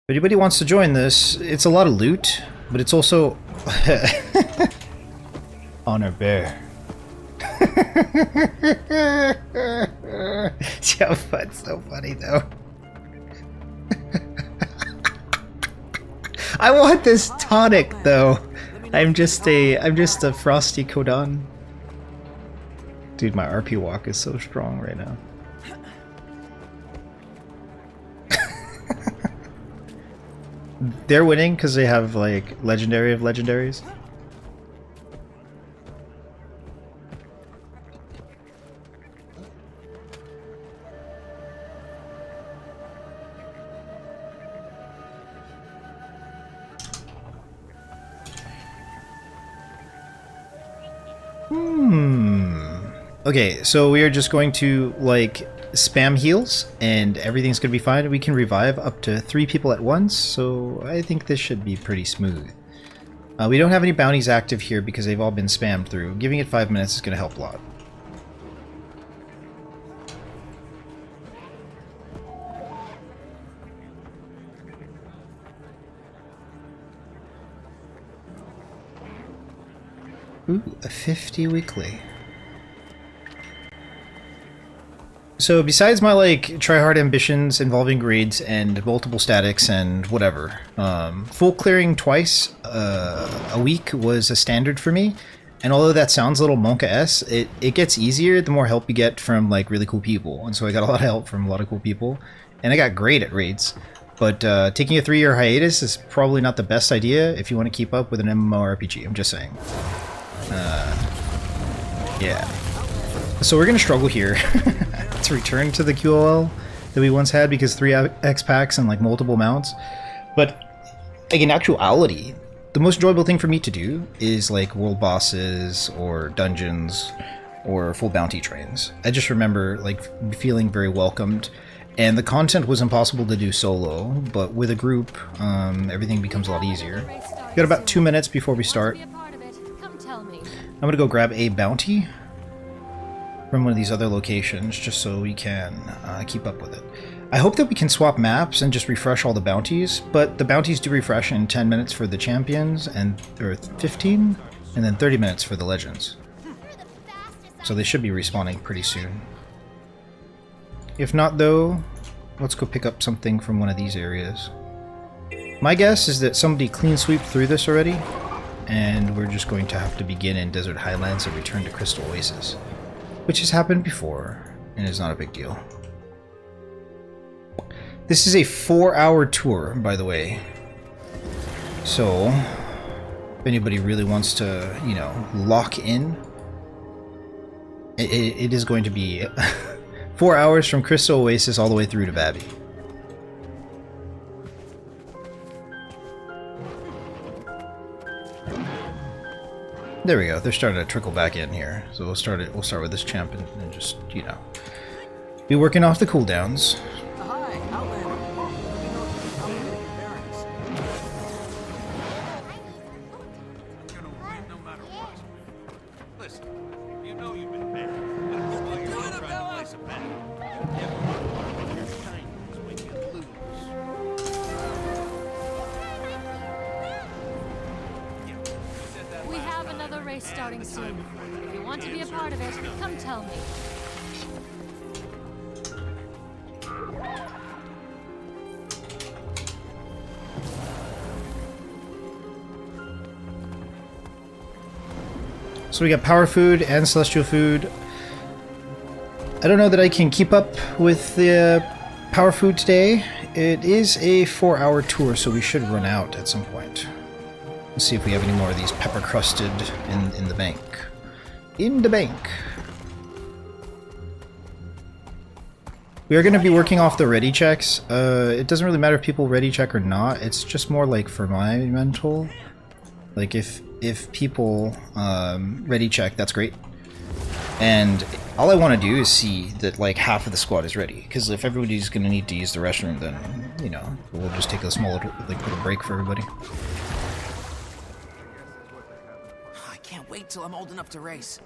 If anybody wants to join this, it's a lot of loot, but it's also honor bear. Joe, that's so funny though. I want this tonic though. I'm just a frosty Kodan. Dude, my RP walk is so strong right now. They're winning because they have like legendary of legendaries. Okay, so we are just going to like spam heals and everything's gonna be fine. We can revive up to 3 people at once, so I think this should be pretty smooth. We don't have any bounties active here because they've all been spammed through. Giving it 5 minutes is gonna help a lot. Ooh, a 50 weekly. So besides my like try-hard ambitions involving grades and multiple statics and whatever, full clearing twice a week was a standard for me. And although that sounds a little Monka-esque, it gets easier the more help you get from like really cool people. And so I got a lot of help from a lot of cool people, and I got great at raids. But taking a 3-year hiatus is probably not the best idea if you want to keep up with an MMORPG. I'm just saying. Yeah. So we're gonna struggle here to return to the QOL that we once had because 3 X packs and like multiple mounts. But like in actuality, the most enjoyable thing for me to do is like world bosses or dungeons or full bounty trains. I just remember like feeling very welcomed, and the content was impossible to do solo, but with a group, everything becomes a lot easier. We got about 2 minutes before we start. I'm gonna go grab a bounty from one of these other locations just so we can keep up with it. I hope that we can swap maps and just refresh all the bounties, but the bounties do refresh in 10 minutes for the champions, or 15, and then 30 minutes for the legends. So they should be respawning pretty soon. If not though, let's go pick up something from one of these areas. My guess is that somebody clean sweeped through this already, and we're just going to have to begin in Desert Highlands and return to Crystal Oasis, which has happened before and is not a big deal. This is a 4-hour tour, by the way, so if anybody really wants to, you know, lock in, it is going to be 4 hours from Crystal Oasis all the way through to Babby. There we go. They're starting to trickle back in here. So we'll start with this champ and just, you know, be working off the cooldowns. Hi, Outlander. Let me know if you can help me with your bearings. You're gonna win no matter what. Listen, you know you've been bad. While you're trying to place a bet, you never want your kindness when you lose. We have another race starting soon. If you want to be a part of it, come tell me. So we got power food and celestial food. I don't know that I can keep up with the power food today. It is a 4-hour tour, so we should run out at some point. Let's see if we have any more of these pepper crusted in the bank. In the bank. We are going to be working off the ready checks. It doesn't really matter if people ready check or not. It's just more like for my mental. Like if people ready check, that's great. And all I want to do is see that like half of the squad is ready. Because if everybody's going to need to use the restroom, then, you know, we'll just take a small little break for everybody. I can't wait till I'm old enough to race.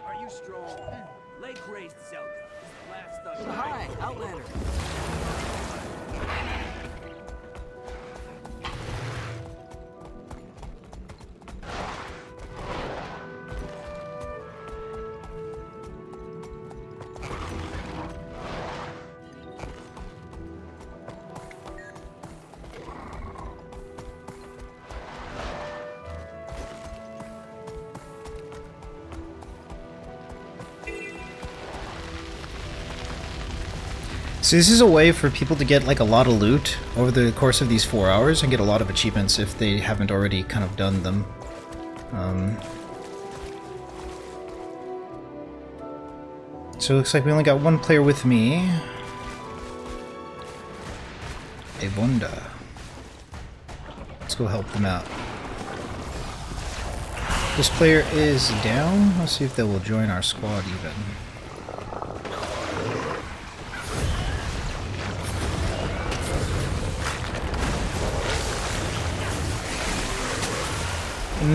Are you strong? Lake-raised Zelda is the last thug. Hi, Outlander. So this is a way for people to get like a lot of loot over the course of these 4 hours and get a lot of achievements if they haven't already kind of done them. So it looks like we only got one player with me. Evonda. Let's go help them out. This player is down. Let's see if they will join our squad even.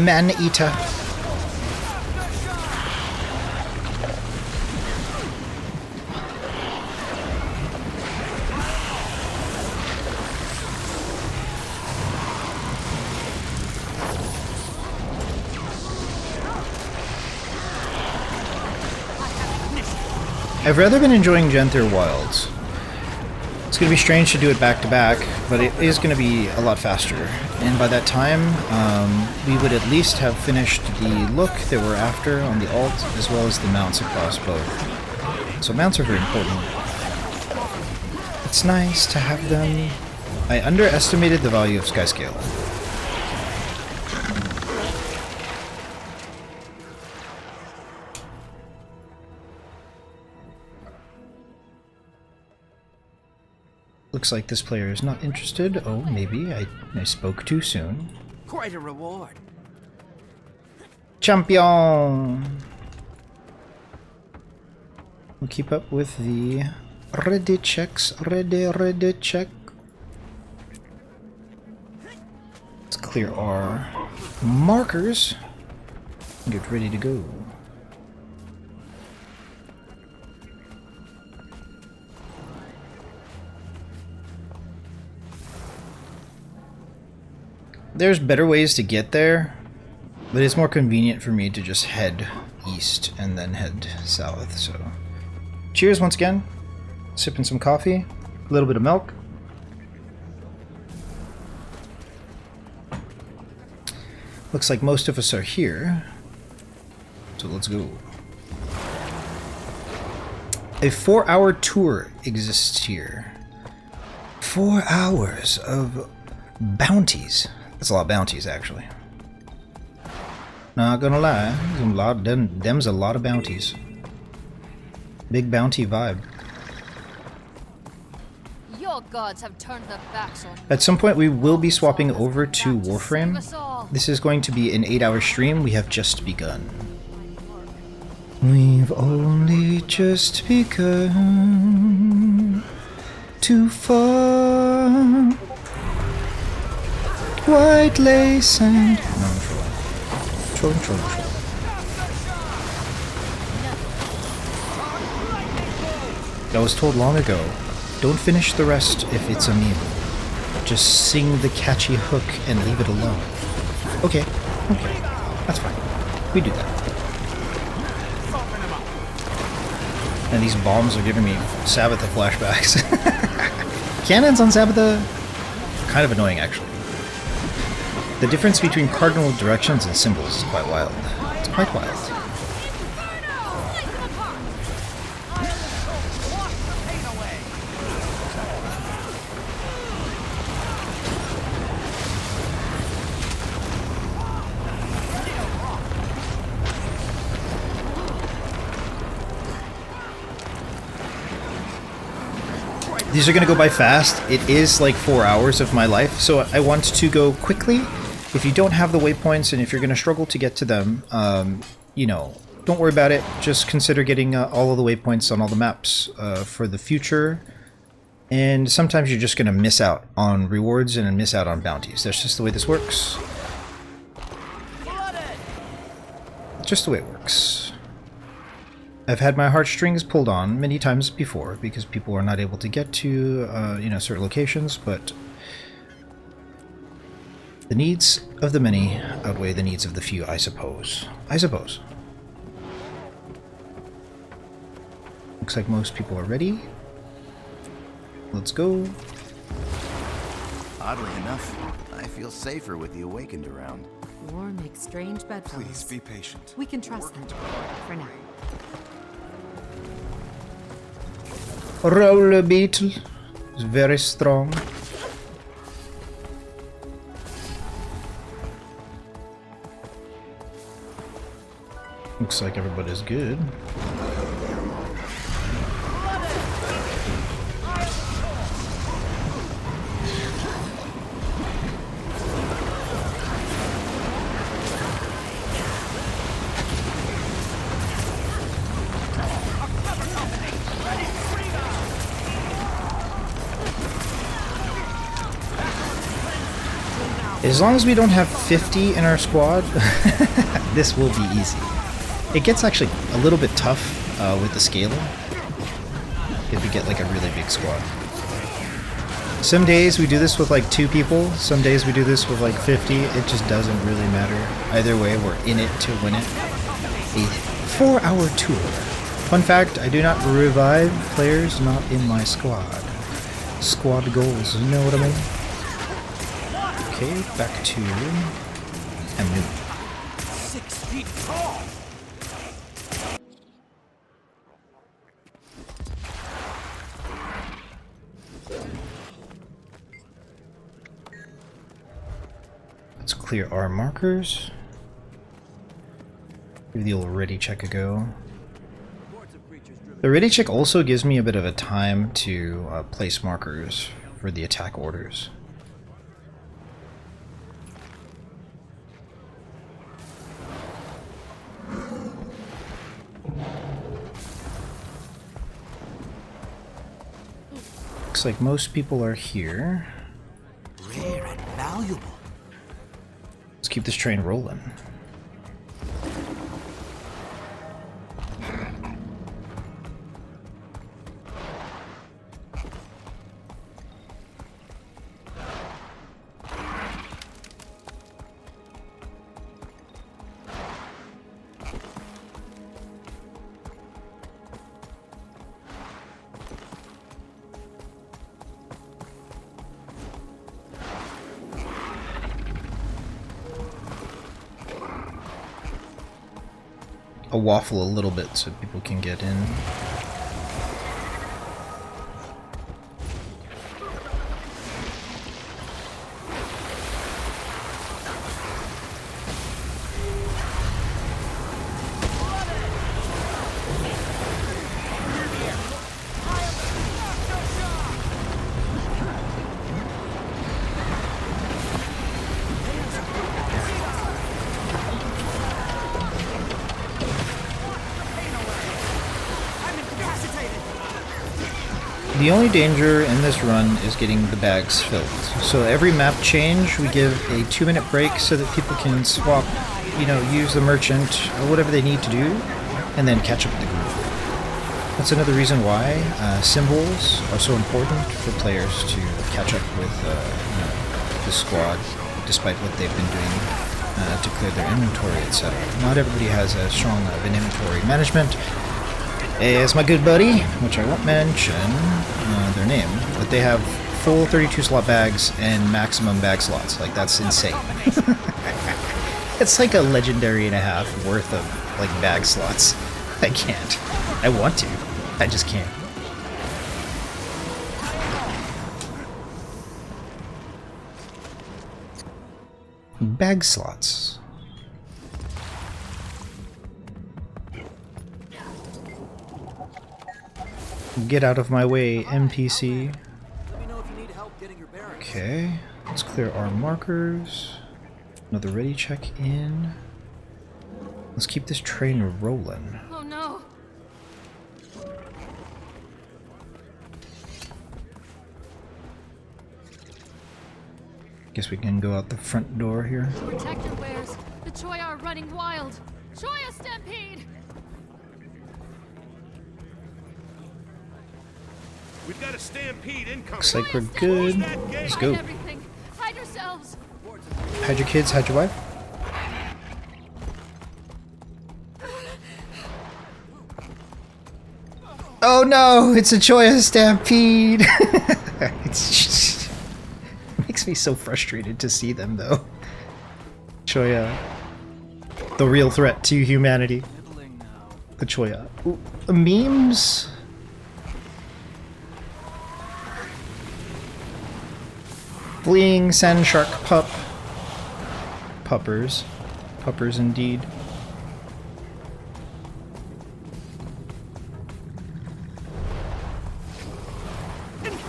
Man-eater. I've rather been enjoying Genther Wilds. It's going to be strange to do it back to back, but it is going to be a lot faster. And by that time, we would at least have finished the look that we're after on the alt, as well as the mounts across both. So mounts are very important. It's nice to have them. I underestimated the value of Skyscale. Looks like this player is not interested. Oh, maybe I spoke too soon. Quite a reward. Champion! We'll keep up with the ready checks. Ready check. Let's clear our markers and get ready to go. There's better ways to get there, but it's more convenient for me to just head east and then head south, so... Cheers once again. Sipping some coffee, a little bit of milk. Looks like most of us are here, so let's go. A 4-hour tour exists here. 4 hours of bounties. That's a lot of bounties, actually. Not gonna lie, them's a lot of bounties. Big bounty vibe. Your gods have turned their backs on you. At some point we will be swapping over to Back to Warframe. save us all. This is going to be an 8-hour stream. We have just begun. We've only just begun to fall. White lace and... No, I'm trolling. Trolling. I was told long ago, don't finish the rest if it's a meme. Just sing the catchy hook and leave it alone. Okay, that's fine. We do that. And these bombs are giving me Sabbatha flashbacks. Cannons on Sabbatha? Kind of annoying, actually. The difference between cardinal directions and symbols is quite wild. It's quite wild. These are going to go by fast. It is like 4 hours of my life, so I want to go quickly. If you don't have the waypoints and if you're going to struggle to get to them, you know, don't worry about it. Just consider getting all of the waypoints on all the maps for the future. And sometimes you're just going to miss out on rewards and miss out on bounties. That's just the way this works. Just the way it works. I've had my heartstrings pulled on many times before because people are not able to get to, you know, certain locations, but the needs of the many outweigh the needs of the few, I suppose. I suppose. Looks like most people are ready. Let's go. Oddly enough, I feel safer with the Awakened around. War makes strange bedfellows. Please be patient. We can trust them for now. Roller beetle is very strong. Looks like everybody's good. As long as we don't have 50 in our squad, this will be easy. It gets actually a little bit tough with the scaling if we get like a really big squad. Some days we do this with like 2 people, some days we do this with like 50. It just doesn't really matter. Either way, we're in it to win it. A 4-hour tour. Fun fact, I do not revive players not in my squad. Squad goals, you know what I mean? Okay, back to Amnu. 6 feet tall. Let's clear our markers. Give the old ready check a go. The ready check also gives me a bit of a time to place markers for the attack orders. Looks like most people are here. Rare and valuable. Let's keep this train rolling. I'll waffle a little bit so people can get in. The only danger in this run is getting the bags filled. So every map change, we give a 2-minute break so that people can swap, you know, use the merchant or whatever they need to do, and then catch up with the group. That's another reason why symbols are so important for players to catch up with you know, the squad, despite what they've been doing to clear their inventory, etc. Not everybody has as strong of an inventory management as my good buddy, which I won't mention their name, but they have full 32 slot bags and maximum bag slots. Like, that's insane. It's like a legendary and a half worth of like bag slots. I can't. I want to. I just can't. Bag slots. Get out of my way, NPC. Let me know if you need help getting your bearings. Okay, let's clear our markers. Another ready check in. Let's keep this train rolling. Oh no! Guess we can go out the front door here. Protect your wares. The Choi are running wild. Choi a stampede! We've got a stampede incoming. Looks like we're good. Let's go. Hide everything. Hide yourselves. Hide your kids, hide your wife. Oh no, it's a Choya stampede. It makes me so frustrated to see them though. Choya, the real threat to humanity. The Choya. Ooh, memes. Fleeing sand shark pup. Puppers. Puppers indeed.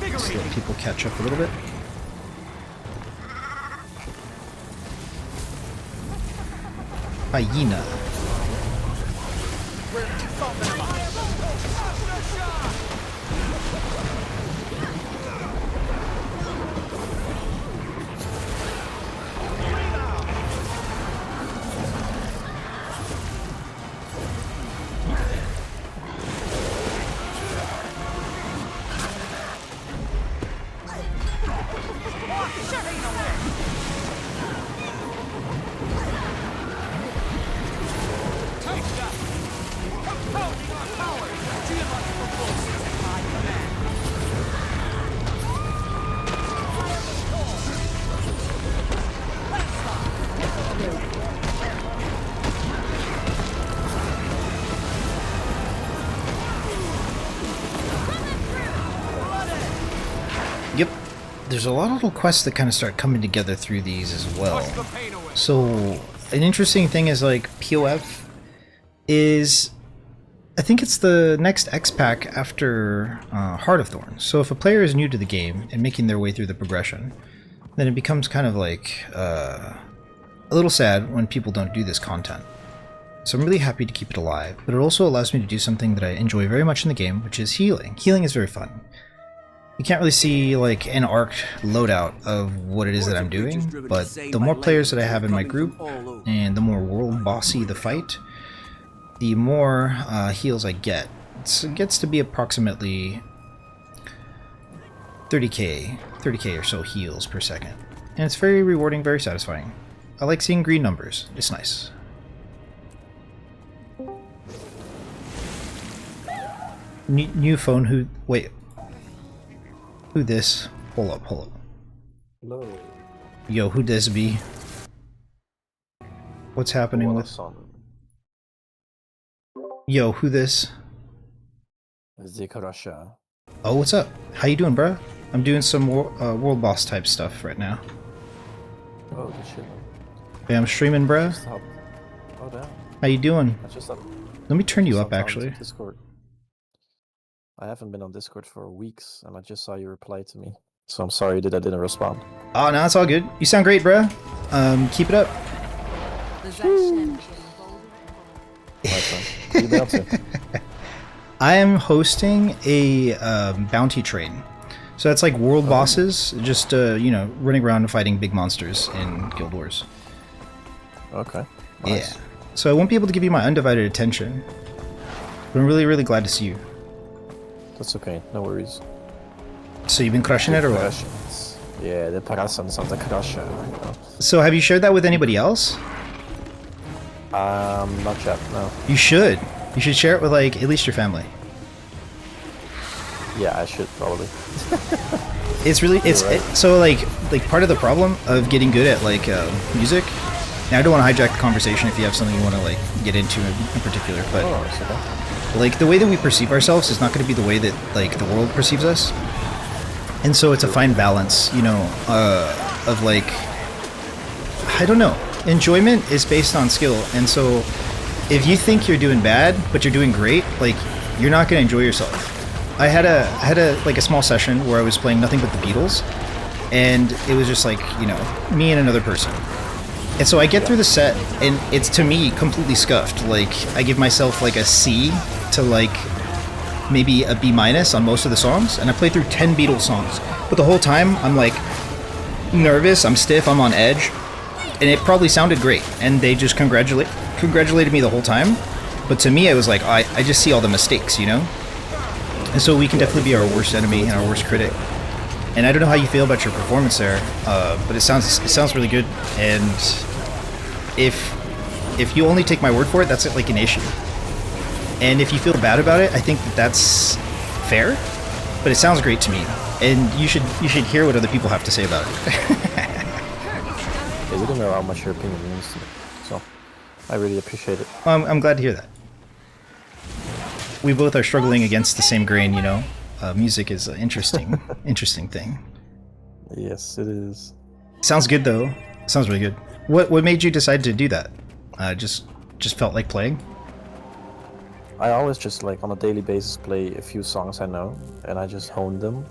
Just let people catch up a little bit. Hyena. Yep, there's a lot of little quests that kind of start coming together through these as well. So, an interesting thing is like POV is, I think it's the next X pack after Heart of Thorns. So if a player is new to the game and making their way through the progression, then it becomes kind of like a little sad when people don't do this content. So I'm really happy to keep it alive, but it also allows me to do something that I enjoy very much in the game, which is healing. Healing is very fun. You can't really see like an arc loadout of what it is that I'm doing, but the more players that I have in my group, and the more world bossy the fight, the more heals I get. It gets to be approximately 30k or so heals per second. And it's very rewarding, very satisfying. I like seeing green numbers, it's nice. New phone, wait. Who this? Hold up. Hello. Yo, who this be? What's happening with... Yo, who this? s3rkos. Oh, what's up? How you doing, bruh? I'm doing some world boss type stuff right now. Oh, good shit. Yeah, I'm streaming, bruh. Oh, damn. How you doing? Let me turn you up, Sometimes actually. Discord. I haven't been on Discord for weeks, and I just saw you reply to me. So I'm sorry that I didn't respond. Oh, no, it's all good. You sound great, bruh. Keep it up. What have you been up to? I am hosting a bounty train. So that's like world bosses, just, you know, running around and fighting big monsters in Guild Wars. Okay. Nice. Yeah. So I won't be able to give you my undivided attention. But I'm really, really glad to see you. That's okay, no worries. So you've been crushing it or what? Yeah, the presence of the crusher. You know. So have you shared that with anybody else? Not yet, no. You should. You should share it with like at least your family. Yeah, I should probably. It's really so like part of the problem of getting good at like music. Now I don't want to hijack the conversation if you have something you want to like get into in particular, but it's okay. like the way that we perceive ourselves is not going to be the way that like the world perceives us, and so it's a fine balance, you know, of like, I don't know. Enjoyment is based on skill, and so if you think you're doing bad but you're doing great, like you're not going to enjoy yourself. I had a like a small session where I was playing nothing but the Beatles, and it was just like, you know, me and another person. And so I get through the set, and it's to me completely scuffed. Like I give myself like a C to like maybe a B- on most of the songs, and I play through 10 Beatles songs. But the whole time I'm like nervous, I'm stiff, I'm on edge. And it probably sounded great, and they just congratulated me the whole time. But to me, I was like, I just see all the mistakes, you know? And so we can definitely be our worst enemy and our worst critic. And I don't know how you feel about your performance there, but it sounds really good. And if you only take my word for it, that's like an issue. And if you feel bad about it, I think that's fair. But it sounds great to me, and you should hear what other people have to say about it. Yeah, you don't know how much your opinion means to me, so I really appreciate it. I'm glad to hear that. We both are struggling against the same grain, you know. Music is an interesting thing. Yes, it is. Sounds good though. Sounds really good. What made you decide to do that? Just felt like playing? I always just like on a daily basis play a few songs I know, and I just hone them.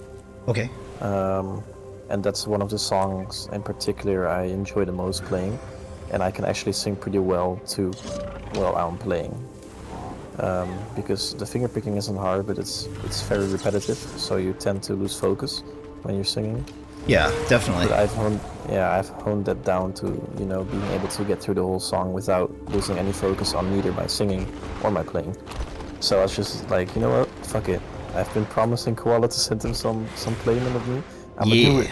Okay. And that's one of the songs in particular I enjoy the most playing, and I can actually sing pretty well too while I'm playing. Because the finger picking isn't hard, but it's very repetitive, so you tend to lose focus when you're singing. Yeah, definitely. But I've honed that down to, you know, being able to get through the whole song without losing any focus on neither my singing or my playing. So I was just like, you know what, fuck it. I've been promising Koala to send him some playment of me. I'm gonna do it.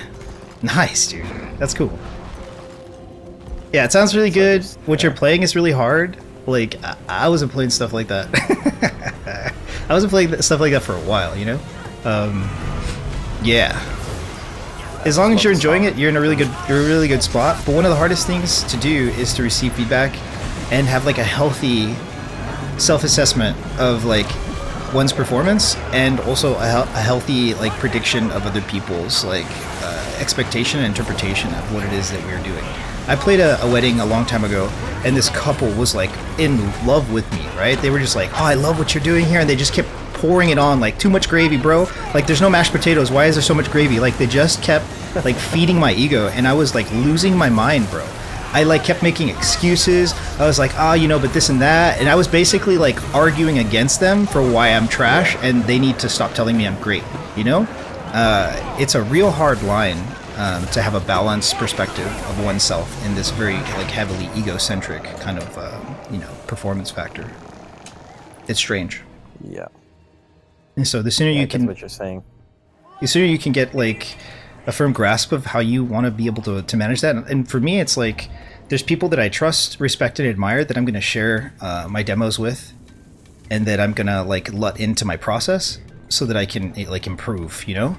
Nice, dude. That's cool. Yeah, it sounds really good. What you're playing is really hard. Like, I wasn't playing stuff like that. I wasn't playing stuff like that for a while, you know? Yeah. As long as you're enjoying it, you're in a really good spot. But one of the hardest things to do is to receive feedback and have like a healthy self-assessment of like one's performance, and also a healthy like prediction of other people's like expectation and interpretation of what it is that we're doing. I played a wedding a long time ago, and this couple was like in love with me, right? They were just like, oh, I love what you're doing here, and they just kept pouring it on, like, too much gravy, bro. Like, there's no mashed potatoes. Why is there so much gravy? Like, they just kept like feeding my ego, and I was like losing my mind, bro. I like kept making excuses. I was like, you know, but this and that, and I was basically like arguing against them for why I'm trash, and they need to stop telling me I'm great, you know? It's a real hard line to have a balanced perspective of oneself in this very like heavily egocentric kind of you know, performance factor. It's strange. Yeah. And so the sooner you can, what you're saying. The sooner you can get like a firm grasp of how you want to be able to manage that. And for me, it's like there's people that I trust, respect, and admire that I'm going to share my demos with, and that I'm going to like let into my process so that I can like improve, you know?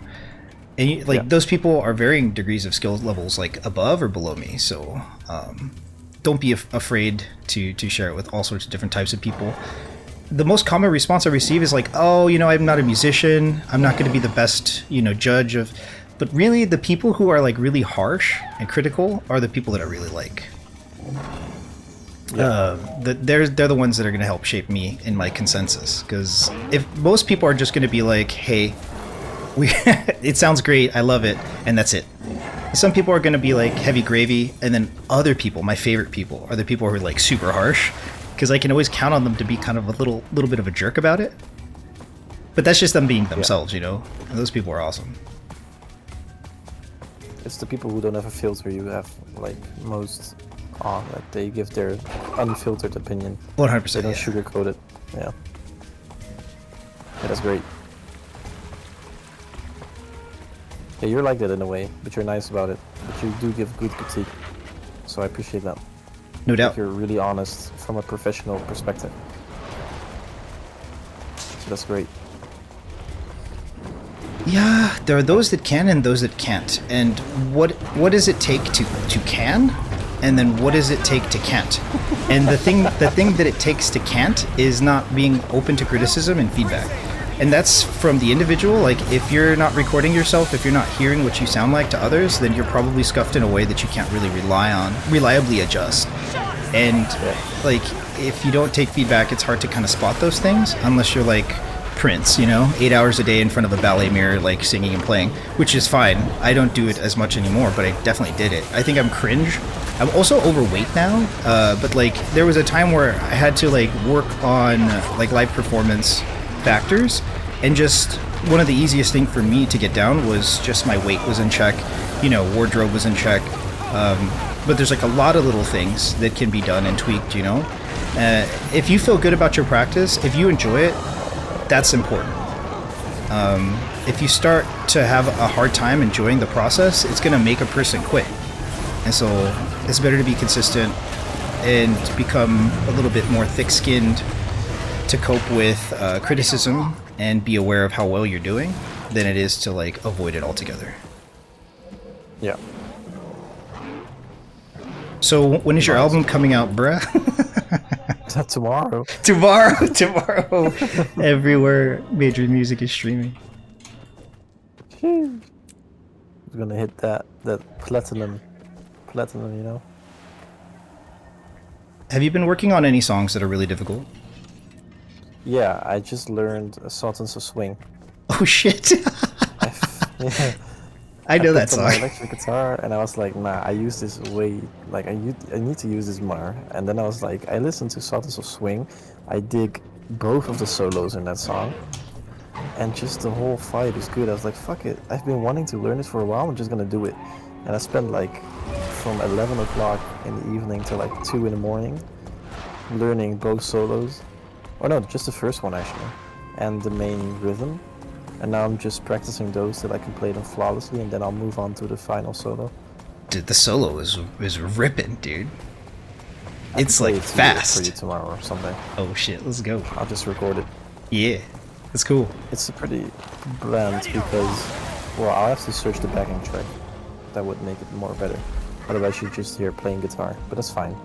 And like those people are varying degrees of skill levels, like above or below me. So don't be afraid to share it with all sorts of different types of people. The most common response I receive is like, oh, you know, I'm not a musician. I'm not going to be the best, you know, judge of. But really, the people who are like really harsh and critical are the people that I really like. They're the ones that are going to help shape me in my consensus. Because if most people are just going to be like, hey, it sounds great, I love it, and that's it. Some people are going to be like heavy gravy, and then other people, my favorite people, are the people who are like super harsh, because I can always count on them to be kind of a little bit of a jerk about it. But that's just them being themselves, you know? And those people are awesome. It's the people who don't have a filter you have like most on. Like they give their unfiltered opinion. 100%. They don't sugarcoat it. Yeah. That's great. Yeah, you're like that in a way, but you're nice about it. But you do give good critique, so I appreciate that. No doubt. Like you're really honest from a professional perspective. So that's great. Yeah, there are those that can and those that can't. And what does it take to can? And then what does it take to can't? And the thing that it takes to can't is not being open to criticism and feedback. And that's from the individual. Like, if you're not recording yourself, if you're not hearing what you sound like to others, then you're probably scuffed in a way that you can't really reliably adjust. And like, if you don't take feedback, it's hard to kind of spot those things unless you're like Prince, you know, 8 hours a day in front of a ballet mirror, like singing and playing, which is fine. I don't do it as much anymore, but I definitely did it. I think I'm cringe. I'm also overweight now, but like there was a time where I had to like work on like live performance factors, and just one of the easiest thing for me to get down was just my weight was in check, you know, wardrobe was in check. But there's like a lot of little things that can be done and tweaked, you know. If you feel good about your practice, if you enjoy it, that's important. If you start to have a hard time enjoying the process, it's going to make a person quit. And so it's better to be consistent and become a little bit more thick-skinned to cope with criticism and be aware of how well you're doing than it is to like avoid it altogether. Yeah. So when is your album coming out, bruh? Tomorrow. Tomorrow. Everywhere major music is streaming. We're gonna hit that platinum, you know. Have you been working on any songs that are really difficult? Yeah, I just learned Sultans of Swing. Oh shit! Yeah. I know that picked up my song. electric guitar, and I was like, nah, I use this way, like I need to use this more. And then I was like, I listened to Sultans of Swing, I dig both of the solos in that song, and just the whole fight is good. I was like, fuck it, I've been wanting to learn this for a while, I'm just gonna do it. And I spent like from 11 o'clock in the evening to like 2 in the morning learning both solos. Or no, just the first one actually, and the main rhythm. And now I'm just practicing those till I can play them flawlessly, and then I'll move on to the final solo. Dude, the solo is ripping, dude. I It's can play like it for fast. you tomorrow or something. Oh shit, let's go. I'll just record it. Yeah, that's cool. It's a pretty bland because, well, I'll have to search the backing track. That would make it more better. Otherwise, you just hear playing guitar, but that's fine.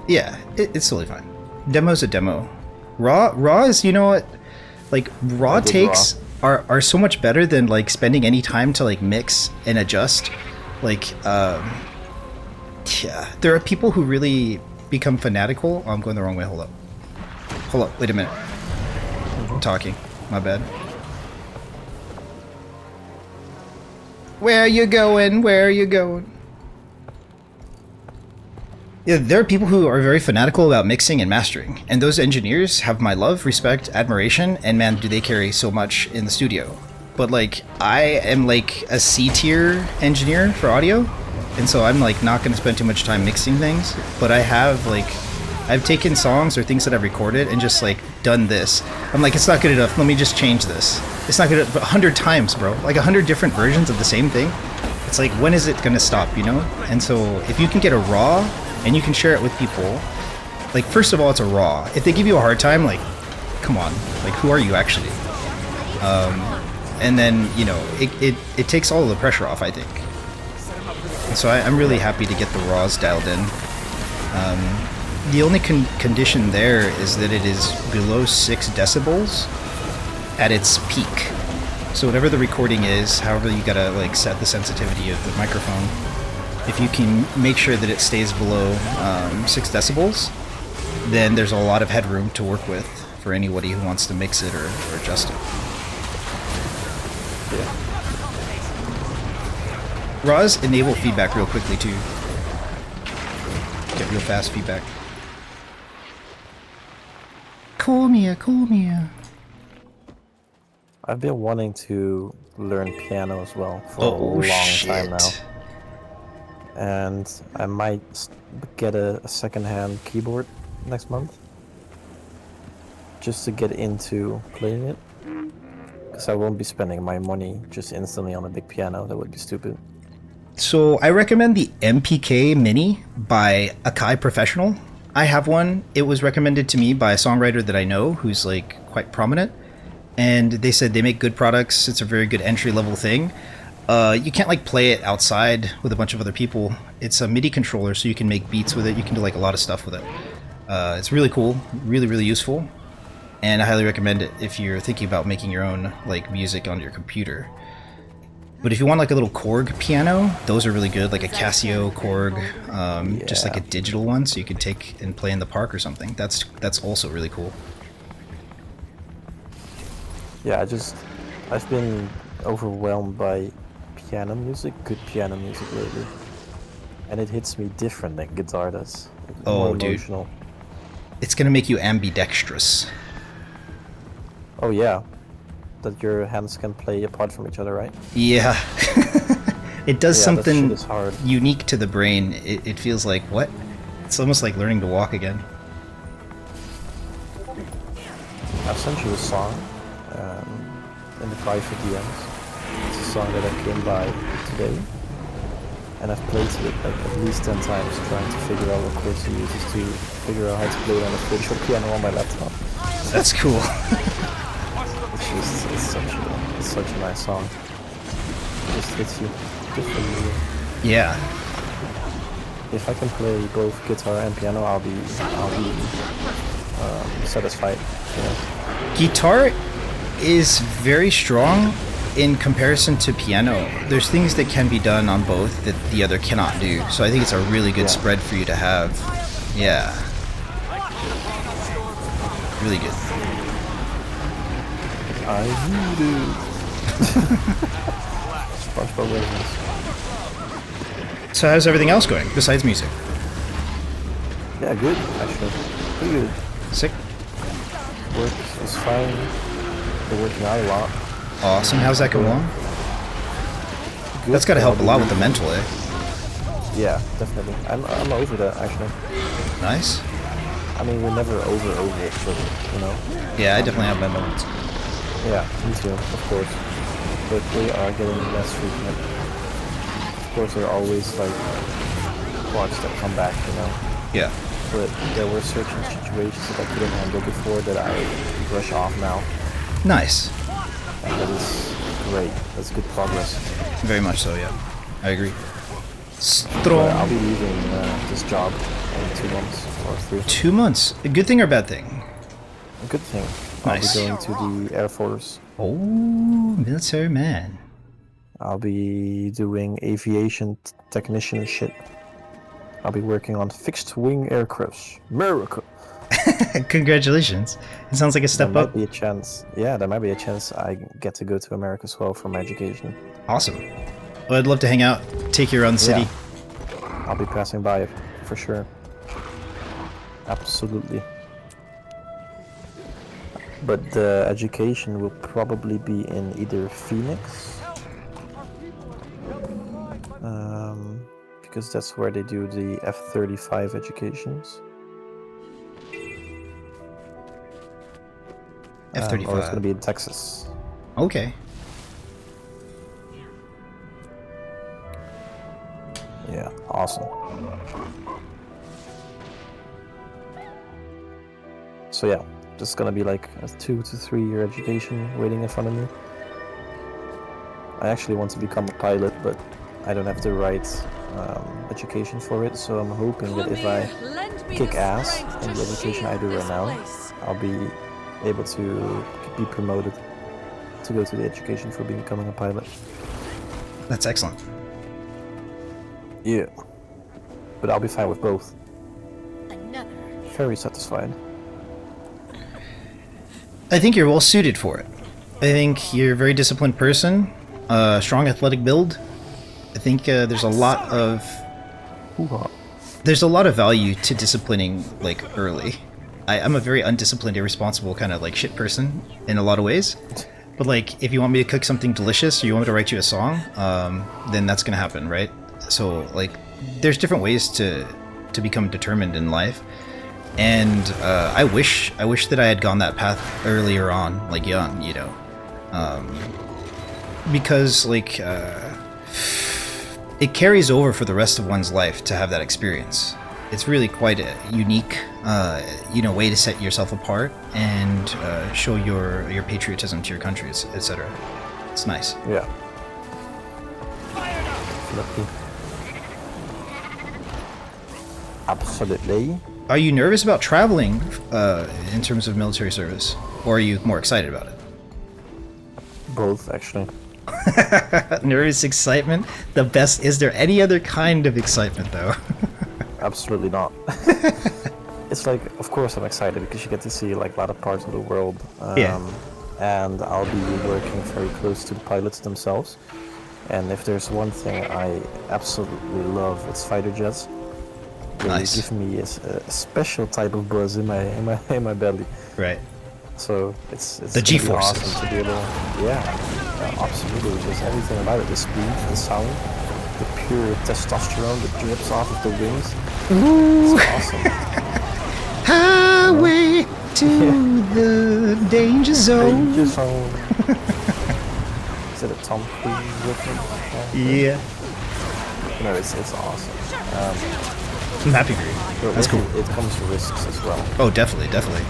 Yeah, it's totally fine. Demo's a demo. Raw is, you know what? Like raw I dig takes are so much better than like spending any time to like mix and adjust. Like, yeah, there are people who really become fanatical. Oh, I'm going the wrong way. Hold up. Wait a minute. I'm talking. My bad. Where are you going? Where are you going? Yeah, there are people who are very fanatical about mixing and mastering, and those engineers have my love, respect, admiration, and man, do they carry so much in the studio. But like, I am like a C-tier engineer for audio, and so I'm like not going to spend too much time mixing things, but I've taken songs or things that I've recorded and just like done this. I'm like, it's not good enough, let me just change this. It's not good enough, 100 times, bro. Like 100 different versions of the same thing. It's like, when is it going to stop, you know? And so if you can get a raw, and you can share it with people, like, first of all, it's a raw. If they give you a hard time, like, come on, like, who are you actually? And then, you know, it takes all of the pressure off, I think. And so I'm really happy to get the raws dialed in. The only condition there is that it is below 6 decibels at its peak. So whatever the recording is, however you gotta like set the sensitivity of the microphone, if you can make sure that it stays below 6 decibels, then there's a lot of headroom to work with for anybody who wants to mix it or adjust it. Yeah. Raws enable feedback real quickly too. Get real fast feedback. Call me. I've been wanting to learn piano as well for a long time now. And I might get a second-hand keyboard next month, just to get into playing it, because I won't be spending my money just instantly on a big piano. That would be stupid. So I recommend the MPK Mini by Akai Professional. I have one. It was recommended to me by a songwriter that I know who's like quite prominent, and they said they make good products. It's a very good entry-level thing. You can't like play it outside with a bunch of other people. It's a MIDI controller, so you can make beats with it. You can do like a lot of stuff with it. It's really cool, really useful, and I highly recommend it if you're thinking about making your own like music on your computer. But if you want like a little Korg piano, those are really good, like a Casio Korg, just like a digital one, so you can take and play in the park or something. That's also really cool. Yeah, I've been overwhelmed by piano music, good piano music lately, and it hits me different than guitar does. It's more emotional. Dude, it's gonna make you ambidextrous. Oh yeah, that your hands can play apart from each other, right? Yeah. It does something that shit is hard. unique to the brain. It feels like, what? It's almost like learning to walk again. I've sent you a song, and the Cry for DMs. It's a song that I came by today, and I've played it like at least 10 times trying to figure out what chords to use to figure out how to play it on a virtual piano on my laptop. That's cool. It's such a nice song. It just hits you differently. Yeah. If I can play both guitar and piano, I'll be satisfied. You know? Guitar is very strong in comparison to piano. There's things that can be done on both that the other cannot do. So I think it's a really good spread for you to have. Yeah. Really good. I need it. SpongeBob reference. So how's everything else going besides music? Yeah, good actually. Pretty good. Sick. Work is fine. Been working out a lot. Awesome. How's that going along? Good. That's got to help a lot with the mental, eh? Yeah, definitely. I'm over that actually. Nice. I mean, we're never over it, but you know. Yeah, I definitely have my moments. Yeah, me too, of course. But they are getting less frequent. Of course, there are always like quads that come back, you know. Yeah. But there were certain situations that I couldn't handle before that I brush off now. Nice. And that is great. That's good progress. Very much so, yeah. I agree. But Strong. I'll be leaving this job in 2 months or 3. 2 months. A good thing or bad thing? A good thing. Nice. I'll be going to the Air Force. Oh, military man. I'll be doing aviation technician shit. I'll be working on fixed wing aircrafts. America. Congratulations. It sounds like a step There up. might be a chance. Yeah, there might be a chance I get to go to America as well for my education. Awesome. Well, I'd love to hang out, take you around the city. Yeah. I'll be passing by for sure. Absolutely. But the education will probably be in either Phoenix, because that's where they do the F-35 educations. F-35. Or it's going to be in Texas. Okay. Yeah, awesome. So yeah, this is gonna be like a 2 to 3 year education waiting in front of me. I actually want to become a pilot, but I don't have the right education for it, so I'm hoping that if I kick ass in the education I do right now, I'll be able to be promoted to go to the education for becoming a pilot. That's excellent. Yeah. But I'll be fine with both. Another. Very satisfied. I think you're well suited for it. I think you're a very disciplined person, strong athletic build. I think there's a lot of value to disciplining like early. I'm a very undisciplined, irresponsible kind of like shit person in a lot of ways. But like, if you want me to cook something delicious or you want me to write you a song, then that's gonna happen, right? So like, there's different ways to become determined in life. And I wish that I had gone that path earlier on, like young, you know, because like it carries over for the rest of one's life to have that experience. It's really quite a unique, you know, way to set yourself apart and show your patriotism to your country, etc. It's nice. Yeah. Lucky. Absolutely. Are you nervous about traveling in terms of military service, or are you more excited about it? Both, actually. Nervous excitement, the best. Is there any other kind of excitement though? Absolutely not. It's like, of course I'm excited because you get to see like a lot of parts of the world. And I'll be working very close to the pilots themselves. And if there's one thing I absolutely love, it's fighter jets. They Nice. give me a special type of buzz in my belly. Right. So it's The gonna be G-forces. awesome to be able, absolutely, just everything about it, the speed, the sound, the pure testosterone that drips off of the wings. It's awesome. Highway to the danger zone. Danger zone. Is it a Tom Cruise with him? Yeah. No, it's awesome. I'm happy for you. But That's cool. It comes to risks as well, Oh, definitely, definitely.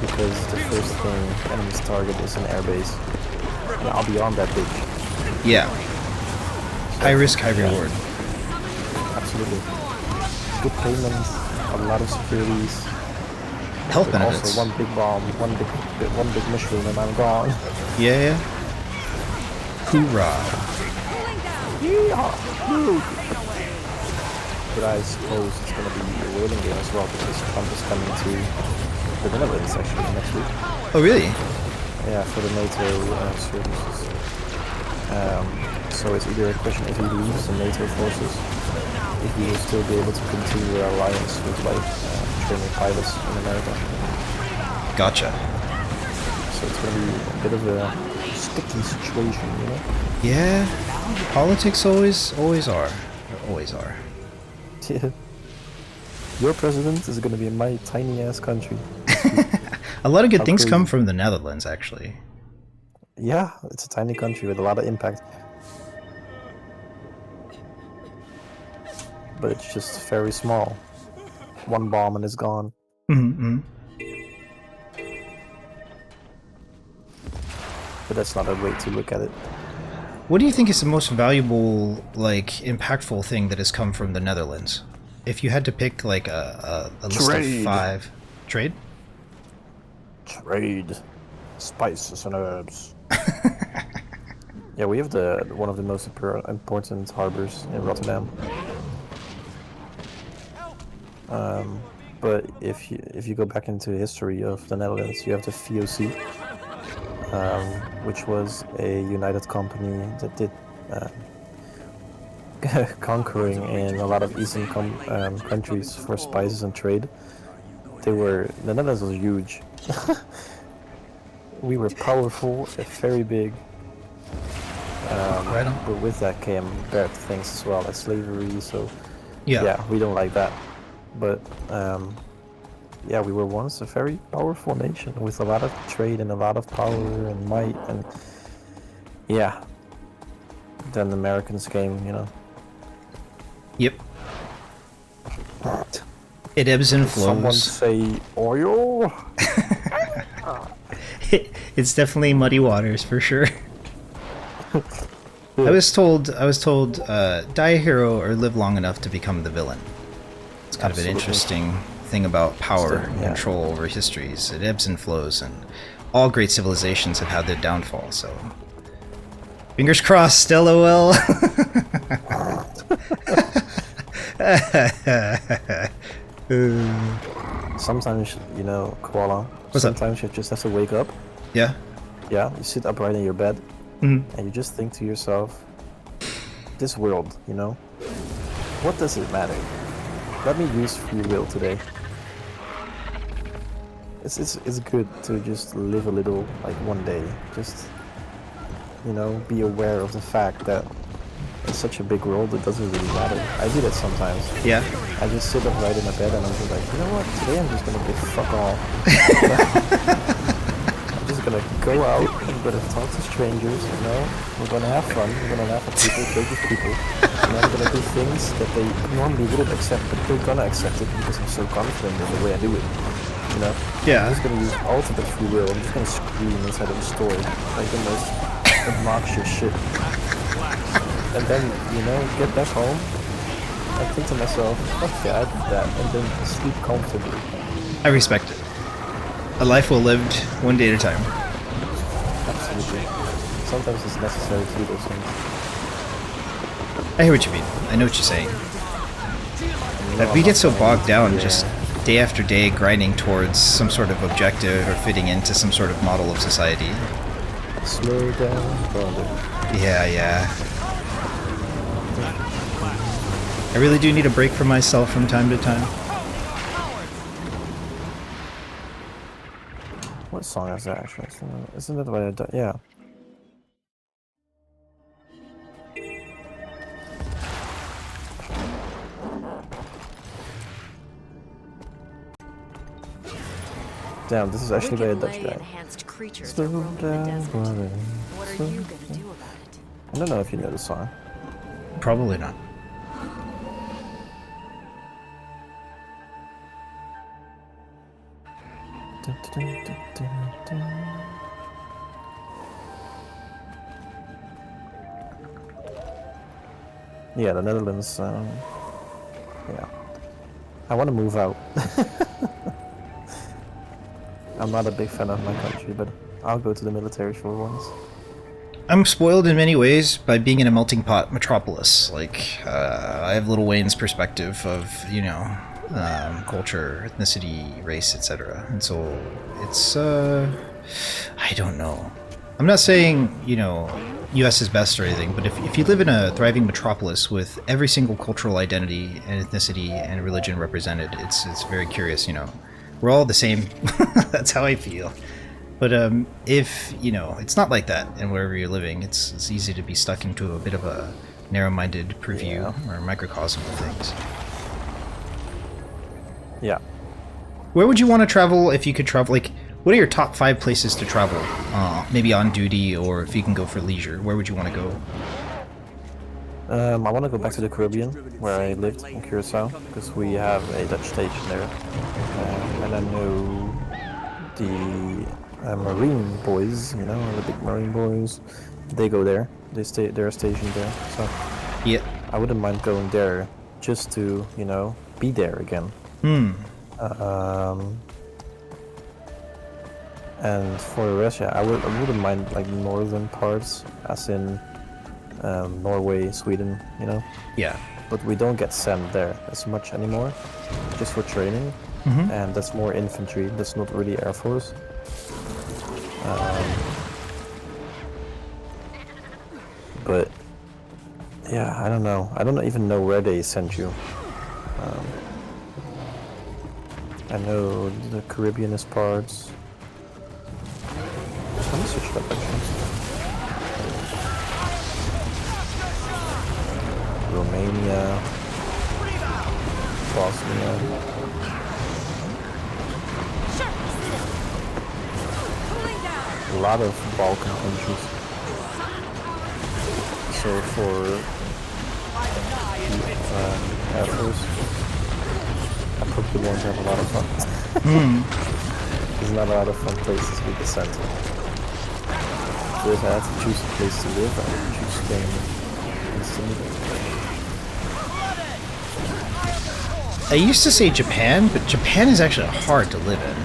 because the first thing enemy's target is an airbase, and I'll be on that bitch. Yeah. High risk, high reward. Absolutely. Good payment, a lot of securities, Health but benefits. also one big bomb, one big mushroom, and I'm gone. Yeah, yeah. Hoorah. But I suppose it's going to be a whaling game as well, because Trump is coming to the Netherlands actually next week. Oh, really? Yeah, for the NATO services. So it's either a question if he leaves the NATO forces, if he will still be able to continue the alliance with like training pilots in America. Gotcha. So it's going to be a bit of a sticky situation, you know? Yeah. Politics always are. Always are. Your president is going to be in my tiny ass country. A lot of good How things come crazy. from the Netherlands, actually. Yeah, it's a tiny country with a lot of impact. But it's just very small. One bomb and it's gone. Mm-hmm. But that's not a way to look at it. What do you think is the most valuable, like, impactful thing that has come from the Netherlands? If you had to pick, like, a list of Trade. 5... Trade? Trade. Spices and herbs. Yeah, we have one of the most important harbors in Rotterdam. But if you go back into the history of the Netherlands, you have the VOC, which was a united company that did conquering in a lot of eastern countries for spices and trade. The Netherlands was huge. We were powerful, very big. Right on. But with that came bad things as well, like slavery. So Yeah. yeah, we don't like that. But yeah, we were once a very powerful nation with a lot of trade and a lot of power and might, and yeah. Then the Americans came, you know. Yep. It ebbs and Did someone flows. say oil? It's definitely muddy waters for sure. I was told, die a hero or live long enough to become the villain. It's kind of an Absolutely. interesting thing about power and Yeah. control over histories. It ebbs and flows, and all great civilizations have had their downfall. So, fingers crossed. LOL. Sometimes, you know, Koala. What's up? Sometimes you just have to wake up. Yeah. Yeah, you sit upright in your bed, Mhm. and you just think to yourself, this world, you know, what does it matter? Let me use free will today. It's good to just live a little, like one day. Just, you know, be aware of the fact that in such a big world, it doesn't really matter. I do that sometimes. Yeah. I just sit upright in my bed and I'm just like, you know what? Today I'm just gonna get fuck all. I'm just gonna go out. I'm gonna talk to strangers. You know, we're gonna have fun. We're gonna laugh at people, joke with people, and I'm gonna do things that they normally wouldn't accept, but they're gonna accept it because I'm so confident in the way I do it. You know? Yeah. I'm just gonna use ultimate free will. I'm just gonna scream inside of the store like the most obnoxious shit. And then, you know, get back home. I think to myself, fuck yeah, I did that, and then sleep comfortably. I respect it. A life well lived, one day at a time. Absolutely. Sometimes it's necessary to do those things. I hear what you mean. I know what you're saying. That we get so bogged down just day after day grinding towards some sort of objective or fitting into some sort of model of society. Slow down, brother. Yeah. I really do need a break from myself from time to time. What song is that actually? Isn't that what I done? Yeah. Damn, this is actually by a Dutch guy. enhanced creatures Slow that roam in the down, desert. brother. What are you gonna do I don't know if you know the song. Probably not. Dun, dun, dun, dun, dun. Yeah, the Netherlands. Yeah, I want to move out. I'm not a big fan of my country, but I'll go to the military for once. I'm spoiled in many ways by being in a melting pot metropolis. Like, I have Little Wayne's perspective of, you know, culture, ethnicity, race, etc. And so it's, I don't know. I'm not saying, you know, US is best or anything, but if you live in a thriving metropolis with every single cultural identity and ethnicity and religion represented, it's very curious, you know. We're all the same. That's how I feel. But if, you know, it's not like that, and wherever you're living, it's easy to be stuck into a bit of a narrow-minded purview or microcosm of things. Yeah. Where would you want to travel if you could travel? Like, what are your top 5 places to travel? Maybe on duty, or if you can go for leisure. Where would you want to go? I want to go back to the Caribbean, where I lived in Curacao, because we have a Dutch station there. And I know the Marine boys, you know, the big Marine boys, they go there. They're stationed there. So Yeah. I wouldn't mind going there just to, you know, be there again. And for the rest, yeah, I wouldn't mind like northern parts, as in Norway, Sweden, you know. Yeah. But we don't get sent there as much anymore, just for training, and that's more infantry. That's not really Air Force. But yeah, I don't know. I don't even know where they sent you. I know the Caribbean is parts. Let me switch it up actually. Romania, Bosnia. A lot of Balkan countries. So for Air Force, I probably won't have a lot of fun. There's not a lot of fun places we can send to. So if I had to choose a place to live, I would choose Spain instantly. I used to say Japan, but Japan is actually hard to live in.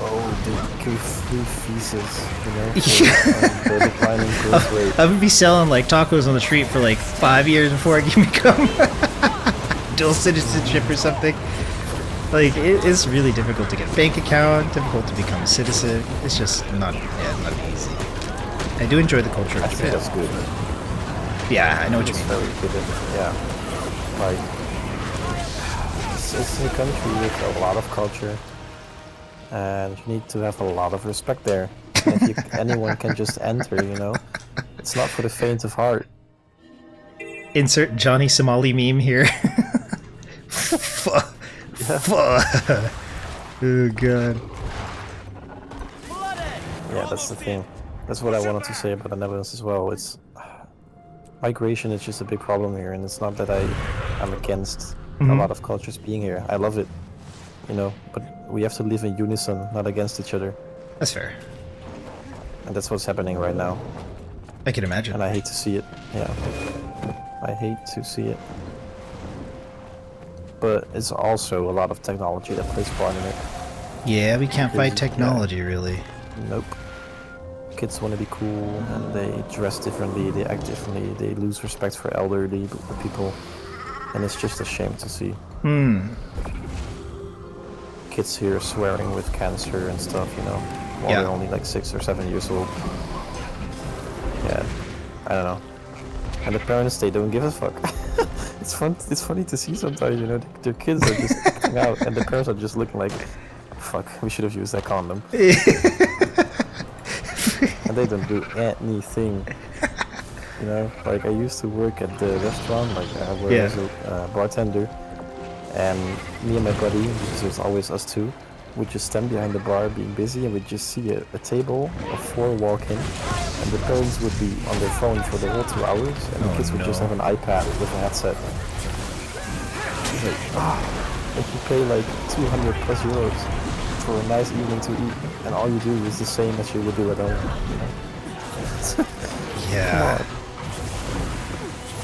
Oh, they give free visas, you know, for the declining growth rate. I would be selling like tacos on the street for like 5 years before I can become dual citizenship or something. Like, it's really difficult to get a bank account, difficult to become a citizen. It's just not easy. I do enjoy the culture of I think Japan. that's good. Yeah, I know what you It's mean. very good. Yeah, like it's a country with a lot of culture, and you need to have a lot of respect there. And if anyone can just enter, you know, it's not for the faint of heart. Insert Johnny Somali meme here. Fuck. Oh god. Yeah, that's the thing. That's what I wanted to say about the Netherlands as well. It's migration is just a big problem here, and it's not that I'm against a lot of cultures being here. I love it, you know, but we have to live in unison, not against each other. That's fair. And that's what's happening right now. I can imagine. And I hate to see it. Yeah. I hate to see it. But it's also a lot of technology that plays part in it. Yeah, we can't fight technology, really. Nope. Kids want to be cool, and they dress differently, they act differently, they lose respect for elderly people. And it's just a shame to see. Kids here swearing with cancer and stuff, you know, while they're only like 6 or 7 years old. Yeah, I don't know. And the parents, they don't give a fuck. It's funny to see sometimes, you know, their kids are just acting out, and the parents are just looking like, fuck, we should have used that condom. And they don't do anything. You know, like I used to work at the restaurant, like I worked as a bartender, and me and my buddy, because it was always us two, would just stand behind the bar being busy, and we'd just see a table of 4 walk in, and the parents would be on their phone for the whole 2 hours, and the kids would just have an iPad with a headset. Like you pay like 200 plus euros for a nice evening to eat, and all you do is the same as you would do at home. You know? Yeah.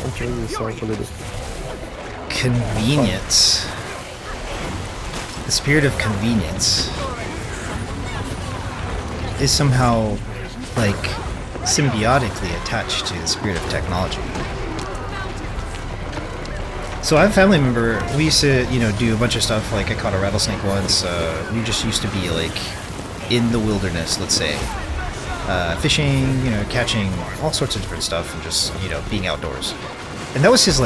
Enjoy yourself a little. Convenience. The spirit of convenience is somehow like symbiotically attached to the spirit of technology. So I have a family member, we used to, do a bunch of stuff, like I caught a rattlesnake once, we just used to be like in the wilderness, let's say, fishing, catching all sorts of different stuff and just, being outdoors. And that was his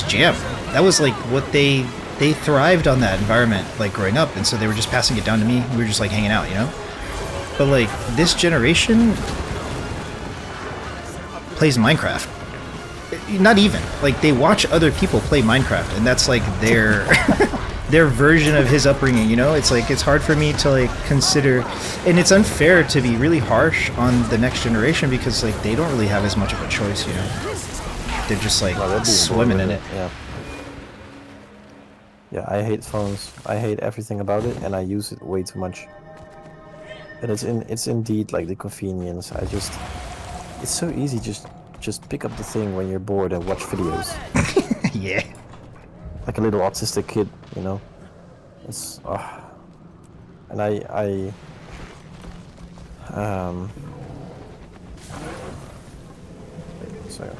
jam. That was like what they thrived on that environment, like growing up, and so they were just passing it down to me, we were just like hanging out, But like this generation plays Minecraft. Not even. Like they watch other people play Minecraft, and that's like their their version of his upbringing, It's like it's hard for me to like consider, and it's unfair to be really harsh on the next generation because like they don't really have as much of a choice, They're just like swimming in it. Yeah. Yeah, I hate phones. I hate everything about it, and I use it way too much. And it's indeed like the convenience. It's so easy just pick up the thing when you're bored and watch videos. Yeah. Like a little autistic kid, It's and so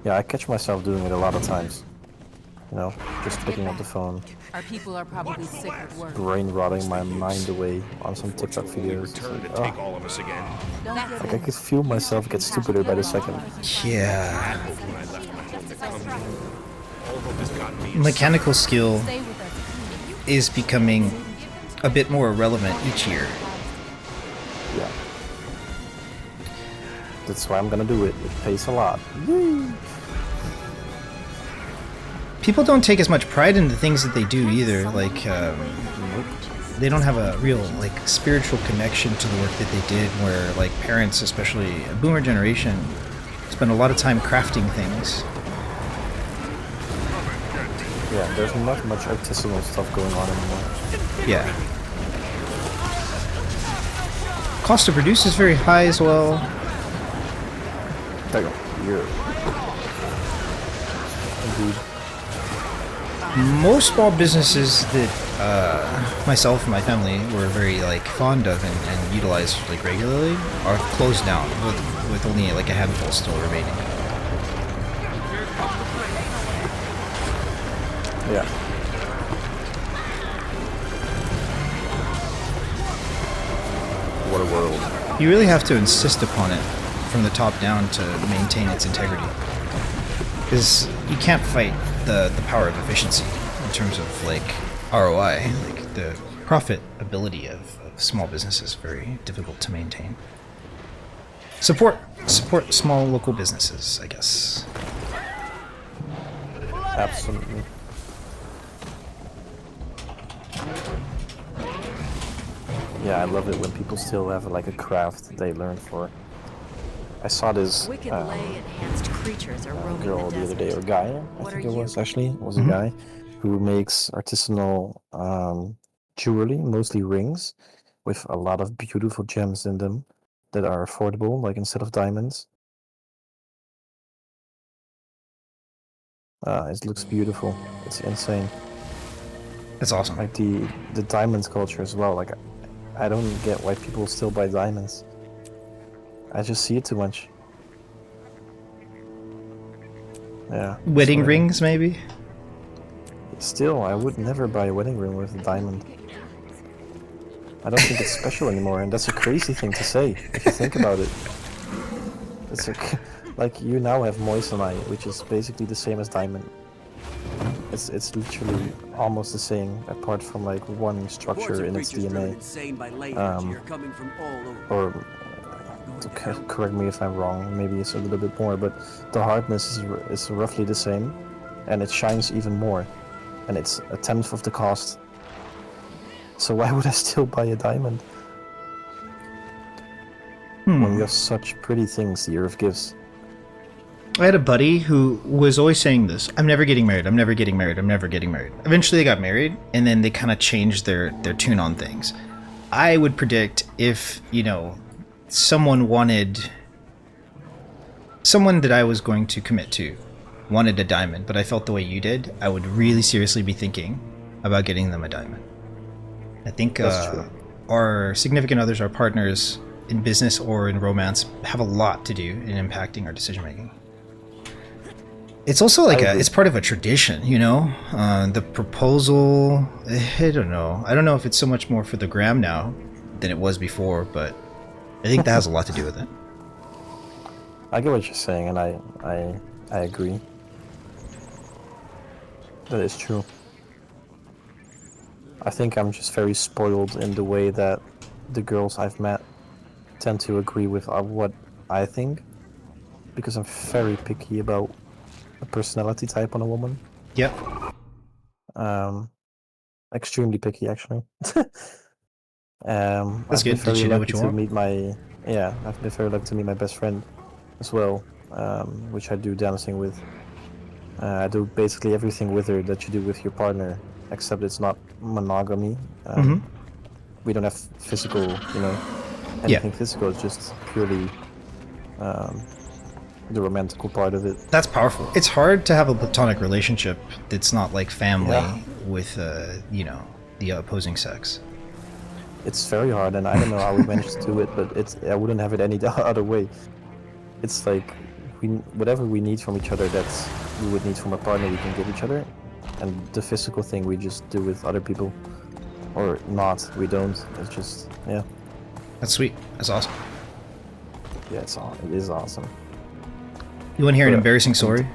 yeah, I catch myself doing it a lot of times. Just picking up the phone. Our people are probably sick of work. Brain rotting my mind away on some TikTok videos. Like, all of us again. like I could feel myself get stupider by the second. Yeah. When I left my home to come here, all hope has gotten me. Mechanical skill Stay with us. is becoming a bit more irrelevant each year. Yeah. That's why I'm gonna do it. It pays a lot. Yay! People don't take as much pride in the things that they do either. Like, they don't have a real like spiritual connection to the work that they did. Where like parents, especially a boomer generation, spend a lot of time crafting things. Yeah, there's not much artisanal stuff going on anymore. Yeah. Cost to produce is very high as well. There you go. You're... Indeed. Most small businesses that myself and my family were very like fond of and utilized like regularly are closed down with only like a handful still remaining. Yeah. What a world. You really have to insist upon it from the top down to maintain its integrity. Because you can't fight the power of efficiency in terms of like ROI. Like the profitability of small businesses is very difficult to maintain. Support small local businesses, I guess. Absolutely. Yeah, I love it when people still have like a craft they learn for. I saw this Wicked lay enhanced creatures are roaming girl the the other desert. day, or guy, I What think are it you? was actually, was a guy who makes artisanal jewelry, mostly rings, with a lot of beautiful gems in them that are affordable, like instead of diamonds. It looks beautiful. It's insane. That's awesome. Like the diamonds culture as well. Like I don't get why people still buy diamonds. I just see it too much. Yeah. Wedding so, rings, maybe? Still, I would never buy a wedding ring with a diamond. I don't think it's special anymore, and that's a crazy thing to say if you think about it. It's like you now have moissanite, which is basically the same as diamond. It's literally almost the same, apart from like one structure in its DNA. Or correct me if I'm wrong, maybe it's a little bit more, but the hardness is roughly the same, and it shines even more, and it's a tenth of the cost. So why would I still buy a diamond? when you have such pretty things the earth gives. I had a buddy who was always saying this: "I'm never getting married. I'm never getting married. I'm never getting married." Eventually, they got married, and then they kind of changed their tune on things. I would predict if someone that I was going to commit to wanted a diamond, but I felt the way you did, I would really seriously be thinking about getting them a diamond. I think our significant others, our partners in business or in romance, have a lot to do in impacting our decision making. It's also like it's part of a tradition, the proposal. I don't know if it's so much more for the gram now than it was before, but I think that has a lot to do with it. I get what you're saying, and I agree. That is true. I think I'm just very spoiled in the way that the girls I've met tend to agree with what I think, because I'm very picky about a personality type on a woman. Yep. Extremely picky, actually. That's good. Did you know what you want? I've been very lucky to meet my best friend as well, which I do dancing with. I do basically everything with her that you do with your partner, except it's not monogamy. We don't have physical, anything physical. It's just purely the romantical part of it. That's powerful. It's hard to have a platonic relationship that's not like family with, the opposing sex. It's very hard, and I don't know how we managed to do it, but I wouldn't have it any other way. It's like whatever we need from each other, that's we would need from a partner, we can give each other, and the physical thing we just do with other people, or not. We don't. It's just That's sweet. That's awesome. Yeah, it is awesome. You want to hear an embarrassing story?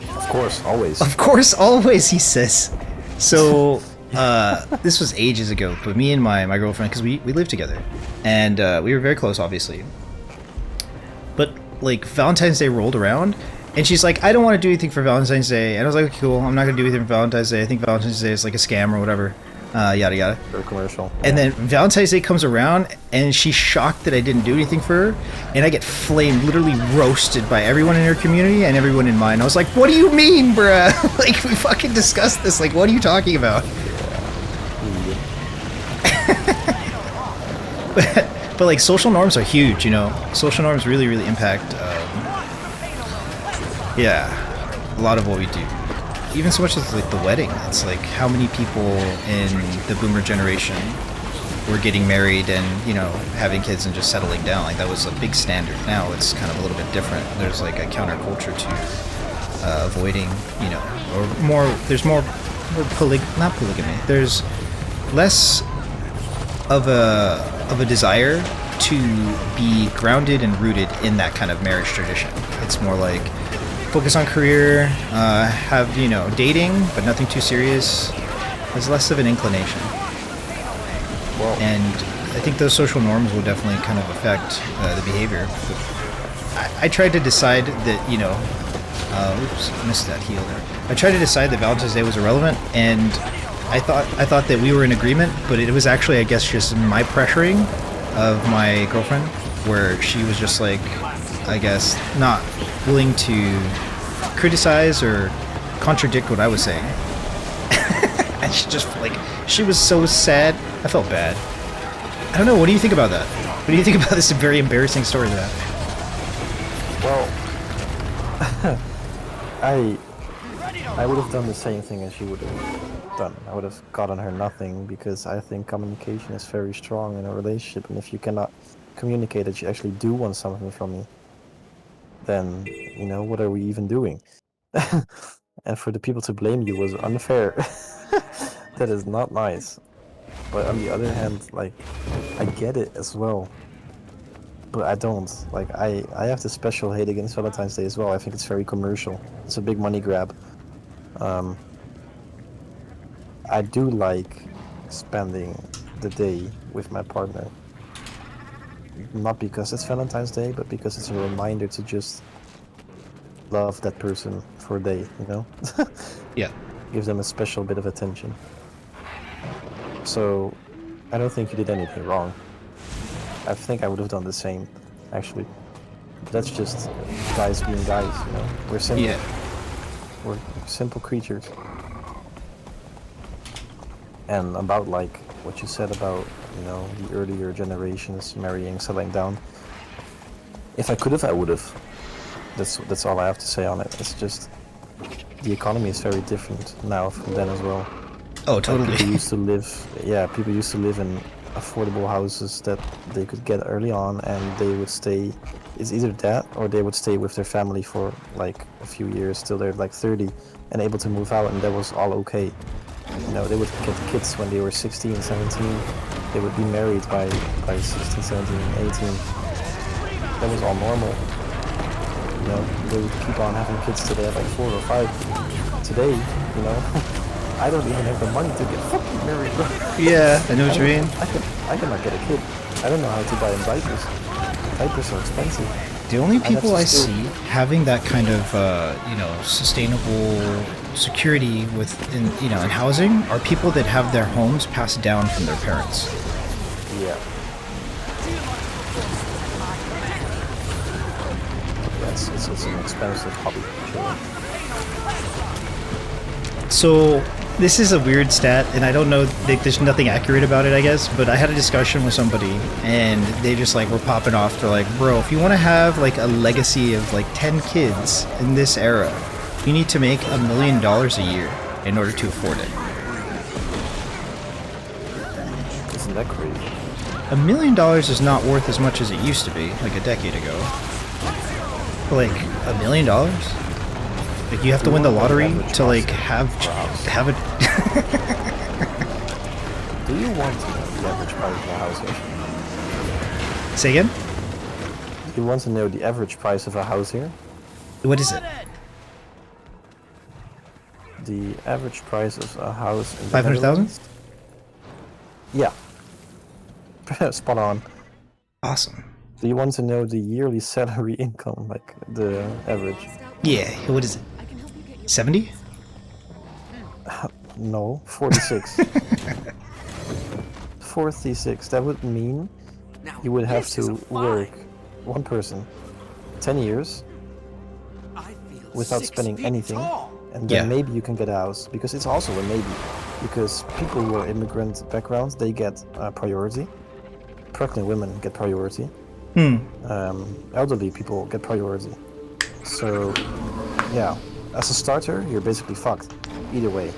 Of course, always. Of course, always, he says. So, this was ages ago, but me and my girlfriend, because we lived together, and we were very close, obviously. But, like, Valentine's Day rolled around, and she's like, I don't want to do anything for Valentine's Day. And I was like, okay, cool, I'm not going to do anything for Valentine's Day. I think Valentine's Day is like a scam or whatever. Yada yada. Very commercial. And then Valentine's Day comes around, and she's shocked that I didn't do anything for her, and I get flamed, literally roasted by everyone in her community and everyone in mine. I was like, what do you mean, bruh? Like, we fucking discussed this. Like, what are you talking about? But like, social norms are huge, Social norms really, really impact, a lot of what we do. Even so much as like the wedding, it's like how many people in the boomer generation were getting married and having kids and just settling down. Like, that was a big standard. Now it's kind of a little bit different. There's like a counterculture to avoiding, or more. There's more not polygamy. There's less of a desire to be grounded and rooted in that kind of marriage tradition. It's more like focus on career, have, dating, but nothing too serious. There's less of an inclination. Well, and I think those social norms will definitely kind of affect the behavior. I tried to decide that, oops, missed that heel there. I tried to decide that Valentine's Day was irrelevant, and I thought that we were in agreement, but it was actually, I guess, just my pressuring of my girlfriend, where she was just like, I guess, not willing to criticize or contradict what I was saying. And she was so sad. I felt bad. I don't know, what do you think about that? What do you think about this very embarrassing story that well, I would have done the same thing as she would have done. I would have gotten her nothing, because I think communication is very strong in a relationship, and if you cannot communicate that you actually do want something from me, then, what are we even doing? And for the people to blame you was unfair. That is not nice. But on the other hand, like, I get it as well. But I don't. Like, I have this special hate against Valentine's Day as well. I think it's very commercial. It's a big money grab. I do like spending the day with my partner. Not because it's Valentine's Day, but because it's a reminder to just love that person for a day, Yeah. Give them a special bit of attention. So, I don't think you did anything wrong. I think I would have done the same, actually. That's just guys being guys, you know. We're simple. Yeah. We're simple creatures. And about like what you said about, you know, the earlier generations marrying, settling down. If I could have, I would have. That's all I have to say on it. It's just the economy is very different now from then as well. Oh, Like, totally. people used to live, people used to live in affordable houses that they could get early on, and they would stay. It's either that, or they would stay with their family for like a few years till they're like 30 and able to move out, and that was all okay. You know, they would get kids when they were 16, 17. They would be married by 16, 17, 18. That was all normal. You know, they would keep on having kids till they had like 4 or 5. Today, you know, I don't even have the money to get fucking married, bro. Yeah, I know what you mean. I cannot get a kid. I don't know how to buy them diapers. Diapers are expensive. The only I'd have people to I still- see having that kind of, you know, sustainable security within, you know, in housing are people that have their homes passed down from their parents. Yeah. Yes, it's an expensive hobby. Sure. So this is a weird stat, and I don't know, there's nothing accurate about it, I guess, but I had a discussion with somebody, and they just like were popping off. They're like, bro, if you want to have like a legacy of like 10 kids in this era, you need to make $1 million a year in order to afford it. Isn't that crazy? $1 million is not worth as much as it used to be, like a decade ago. Like $1 million? Like you have to win the lottery to like have it. Do you want to know the average price of a house here? Say again? Do you want to know the average price of a house here? What is it? The average price of a house in the 500,000? Netherlands? Yeah. Spot on. Awesome. Do you want to know the yearly salary income, like the average? Yeah, what is it? 70? No, 46. 46. That would mean Now, you would have this is to a find. work, one person, 10 years I feel without 6 spending feet anything, tall. and then Yeah. maybe you can get a house, because it's also a maybe. Because people who are immigrant backgrounds, they get priority. Pregnant women get priority. Elderly people get priority. So, yeah, as a starter, you're basically fucked. Either way.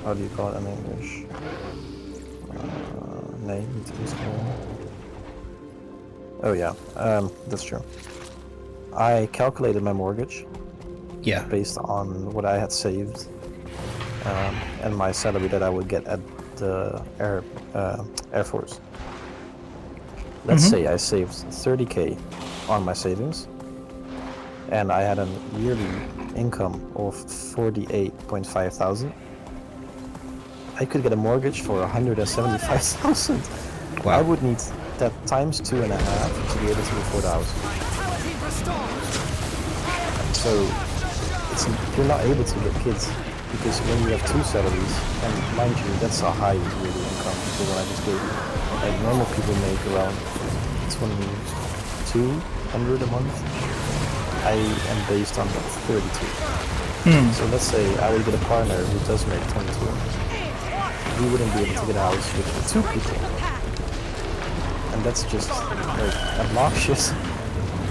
How do you call it in English? Name. Oh yeah, that's true. I calculated my mortgage Yeah. based on what I had saved and my salary that I would get at the Air Force. Let's say I saved 30k on my savings, and I had a yearly income of 48.5 thousand. I could get a mortgage for 175,000. Wow. I would need that times 2.5 to be able to afford a house. So you're not able to get kids because when you have 2 salaries, and mind you, that's a high yearly income. The one I just gave you. Like normal people make around 200 a month. I am based on 32. So let's say I would get a partner who does make 22. We wouldn't be able to get a house with 2 people. And that's just like obnoxious.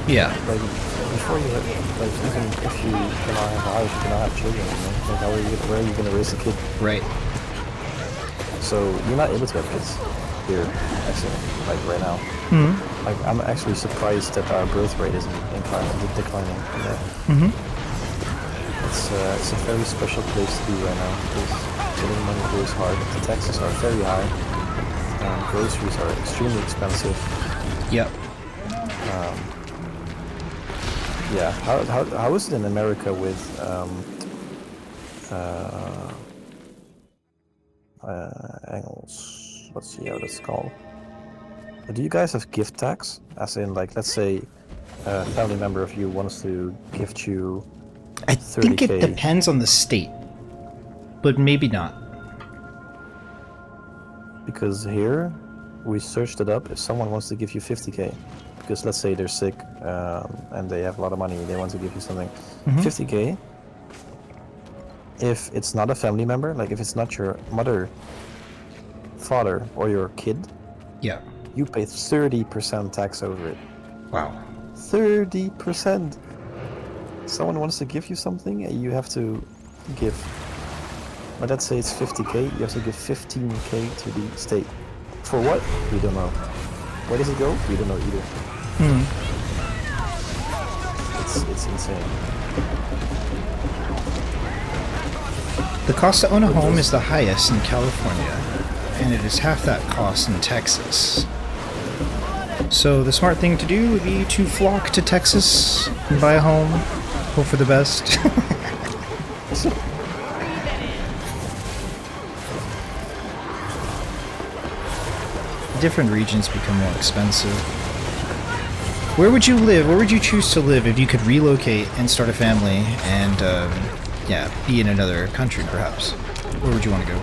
Yeah. Like before you have, like even if you cannot have a house, you cannot have children, you know? Like how are you, where are you gonna raise a kid? Right. So you're not able to have kids here, actually, like right now. Like I'm actually surprised that our birth rate isn't declining. Yeah. It's a very special place to be right now because getting money here is hard. The taxes are very high. Groceries are extremely expensive. Yep. Yeah. How is it in America with angles? Let's see how that's called. Do you guys have gift tax? As in, like, let's say a family member of you wants to gift you I think it 30K. depends on the state, but maybe not. Because here, we searched it up. If someone wants to give you 50k, because let's say they're sick and they have a lot of money, they want to give you something, 50k. If it's not a family member, like if it's not your mother, father, or your kid, Yeah. you pay 30% tax over it. Wow. 30%. Someone wants to give you something, and you have to give. But let's say it's 50k, you have to give 15k to the state. For what? We don't know. Where does it go? We don't know either. It's insane. The cost to own a home is the highest in California, and it is half that cost in Texas. So the smart thing to do would be to flock to Texas and buy a home, hope for the best. Different regions become more expensive. Where would you live? Where would you choose to live if you could relocate and start a family and, yeah, be in another country, perhaps? Where would you want to go?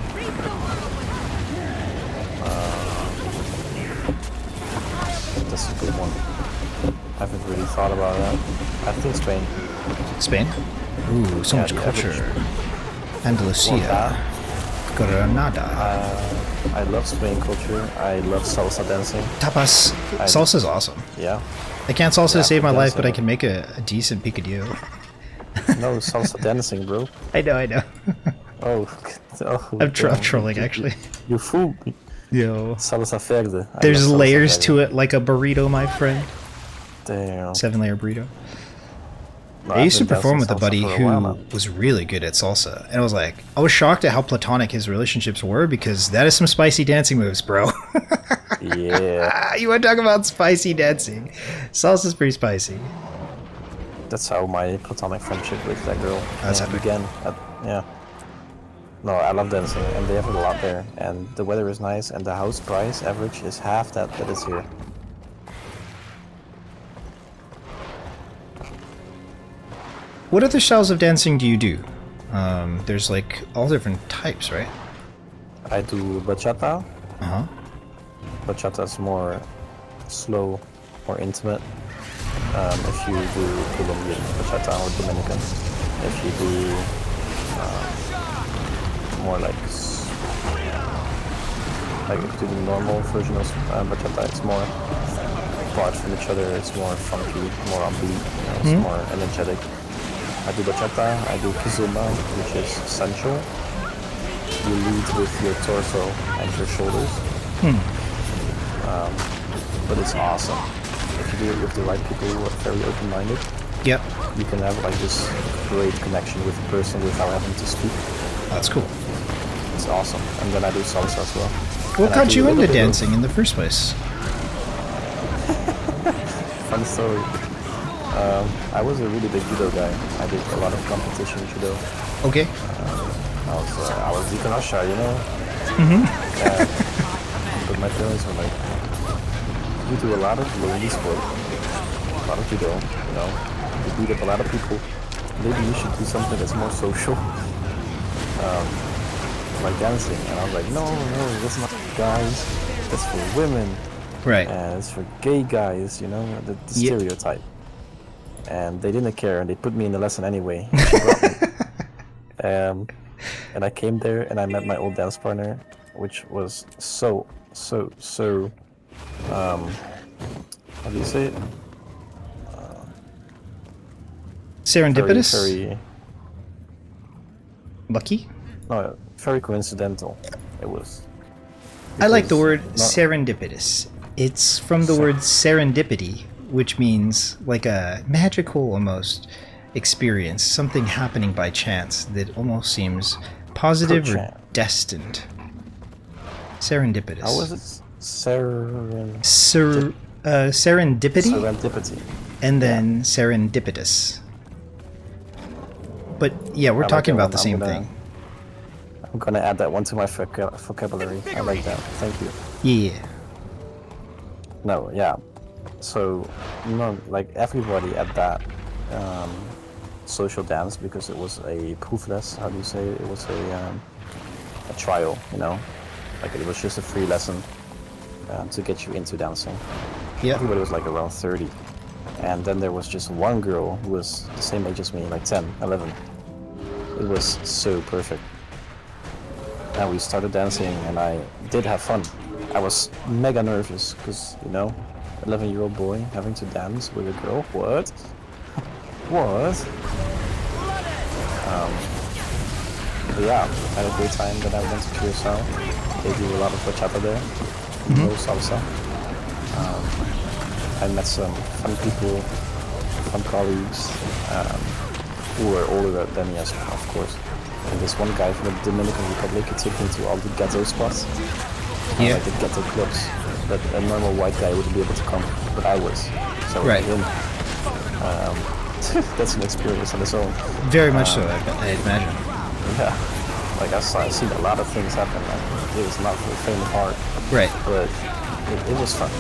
That's a good one. I haven't really thought about that. I think Spain. Spain? Ooh, so Yeah, much the culture. average- Andalusia. Granada. I love Spain culture. I love salsa dancing. Tapas. Salsa's awesome. Yeah. I can't salsa to Yeah, save my life, but I dancing. can make a decent picadillo. No, salsa dancing, bro. I know. Oh, I'm trolling, actually. You fool me. Yo. Salsa verde. I There's love salsa layers verde. to it like a burrito, my friend. Damn. 7-layer burrito. No, I used to I've been perform with dancing a buddy salsa for a while now. who was really good at salsa, and I was shocked at how platonic his relationships were, because that is some spicy dancing moves, bro. Yeah, You want to talk about spicy dancing? Salsa's pretty spicy. that's how my platonic friendship with that girl That's epic. began. Yeah. No, I love dancing, and they have a lot there, and the weather is nice, and the house price average is half that is here. What other styles of dancing do you do? There's like all different types, right? I do bachata. Uh-huh. Bachata is more slow, more intimate. If you do Colombian bachata or Dominican, if you do more like if you do the normal version of bachata, it's more apart from each other. It's more funky, more upbeat. It's more energetic. I do bachata. I do kizomba, which is sensual. You lead with your torso and your shoulders. But it's awesome. If you do it with the right people who are very open-minded, Yep. you can have like this great connection with the person without having to speak. That's cool. It's awesome. And then I do salsa as well. What And I got do you a little into bit of- dancing in the first place? Fun story. I was a really big judo guy. I did a lot of competition judo. Okay. I was Deacon Usher, you know? But my parents were like, you do a lot of lonely sport, a lot of judo, you know? You beat up a lot of people. Maybe you should do something that's more social. Like dancing. And I was like, no, that's not for guys. That's for women. Right. And it's for gay guys, you know? The Yeah. stereotype. And they didn't care, and they put me in the lesson anyway. She brought me. And I came there, and I met my old dance partner, which was so how do you say it? Serendipitous? Very, Lucky? no, very coincidental. It was. I like the Because word not- serendipitous. It's from the word serendipity, which means like a magical almost experience, something happening by chance that almost seems positive or chance. destined. Serendipitous. How was it? Serendipity Serendipity. and then serendipitous. But yeah, we're I like talking that about the one. same I'm gonna- thing. I'm gonna add that one to my vocabulary. I like that. Thank you. Yeah. No, yeah. So, like everybody at that social dance, because it was a proefles, how do you say it? It was a trial, you know. Like it was just a free lesson to get you into dancing. Yeah. Everybody was like around 30. And then there was just one girl who was the same age as me, like 10, 11. It was so perfect. And we started dancing and I did have fun. I was mega nervous because, you know, 11-year-old boy having to dance with a girl. What? What? But yeah, I had a great time. Then I went to Curacao. They do a lot of bachata there. No salsa. I met some fun people, fun colleagues, who were older than me, of course. And this one guy from the Dominican Republic, he took me to all the ghetto spots, Yeah. like the ghetto clubs that a normal white guy wouldn't be able to come, but I was. So Right. him, that's an experience on its own. Very much so, I imagine. Yeah, like I've seen a lot of things happen. Like, it was not for the faint of heart, Right. but it was fun.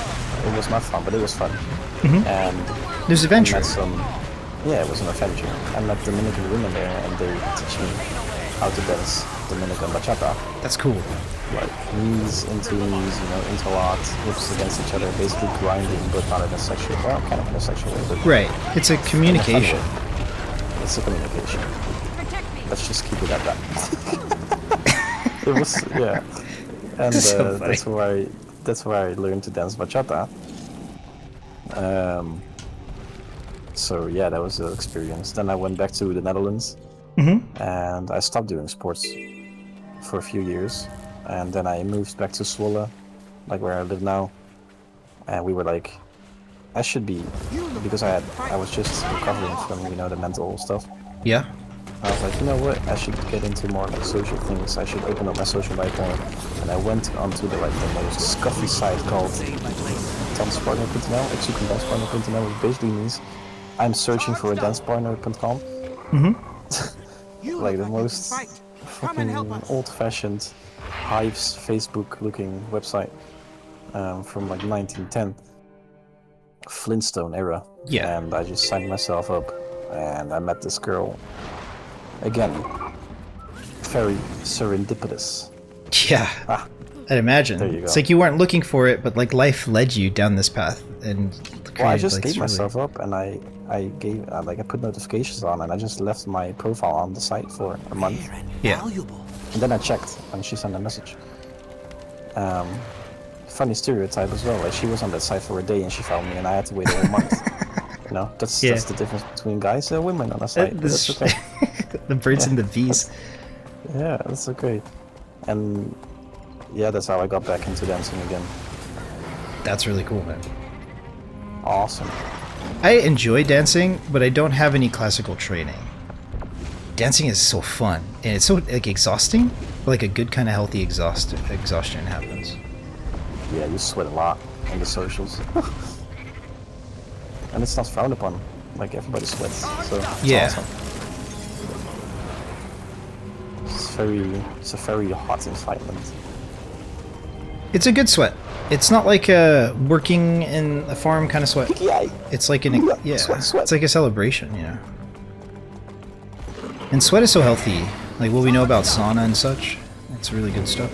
It was not fun, but it was fun. And There's I adventure. met some, yeah, it was an adventure. I met Dominican women there, and they teach me how to dance Dominican bachata. That's cool. Like knees into knees, you know, interlocked, hips against each other, basically grinding, but not in a sexual, well, kind of in a sexual way, but Right. It's a communication. it's a communication. Let's just keep it at that. It was, yeah. And So funny. that's where I learned to dance bachata. So yeah, that was the experience. Then I went back to the Netherlands, and I stopped doing sports for a few years. And then I moved back to Zwolle, like where I live now. And we were like, I should be, because I was just recovering from, you know, the mental stuff. Yeah. I was like, you know what? I should get into more like social things. I should open up my social life more. And I went onto the most scuffy site called danspartner.nl, danspartner.nl, which basically means I'm searching for a dancepartner.com. Like the most fucking old-fashioned Hives Facebook-looking website from like 1910, Flintstone era. Yeah. And I just signed myself up, and I met this girl. Again, very serendipitous. Yeah. I'd imagine. There you It's go. like you weren't looking for it, but like life led you down this path and Well, I created, just like, gave really- myself up, and I put notifications on, and I just left my profile on the site for a month. Yeah. And then I checked, and she sent a message. Funny stereotype as well. Like she was on that site for a day, and she found me, and I had to wait a whole month. You know, that's the difference between guys and women on a site. But This- that's okay. the birds and the bees. Yeah, that's okay. And yeah, that's how I got back into dancing again. That's really cool, man. Awesome. I enjoy dancing, but I don't have any classical training. Dancing is so fun, and it's so like exhausting. But like a good kind of healthy exhaustion happens. Yeah, you sweat a lot on the socials. And it's not frowned upon. Like everybody sweats, so it's Yeah. awesome. It's a very hot environment. It's a good sweat. It's not like a working in a farm kind of sweat. It's like an Sweat. It's like a celebration, you know. And sweat is so healthy. Like what we know about sauna and such. It's really good stuff.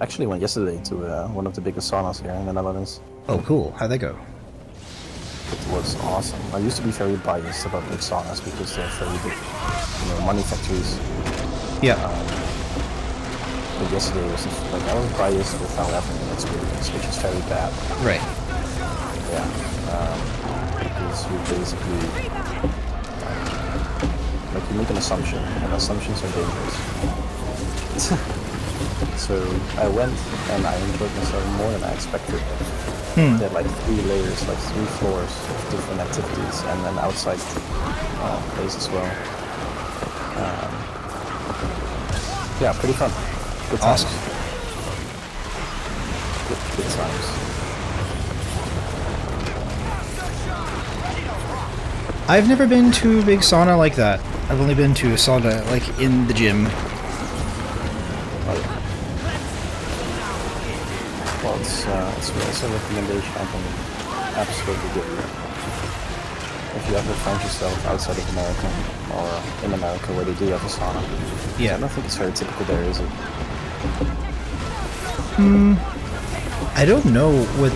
Actually went yesterday to one of the biggest saunas here in the Netherlands. Oh, cool. How'd that go? It was awesome. I used to be very biased about big saunas because they're very big, you know, money factories. Yeah. But yesterday was like I was biased with how everything experience, which is very bad. Right. Yeah. Because you basically like you make an assumption, and assumptions are dangerous. So I went and I enjoyed myself more than I expected. They had like 3 layers, like 3 floors of different activities, and then outside place as well. Yeah, pretty fun. Good times. Awesome. Good times. I've never been to a big sauna like that. I've only been to a sauna like in the gym. Well, it's a recommendation I can absolutely give you. If you ever find yourself outside of America, or in America where they do have a sauna. Yeah. I don't think it's very typical there, is it? I don't know what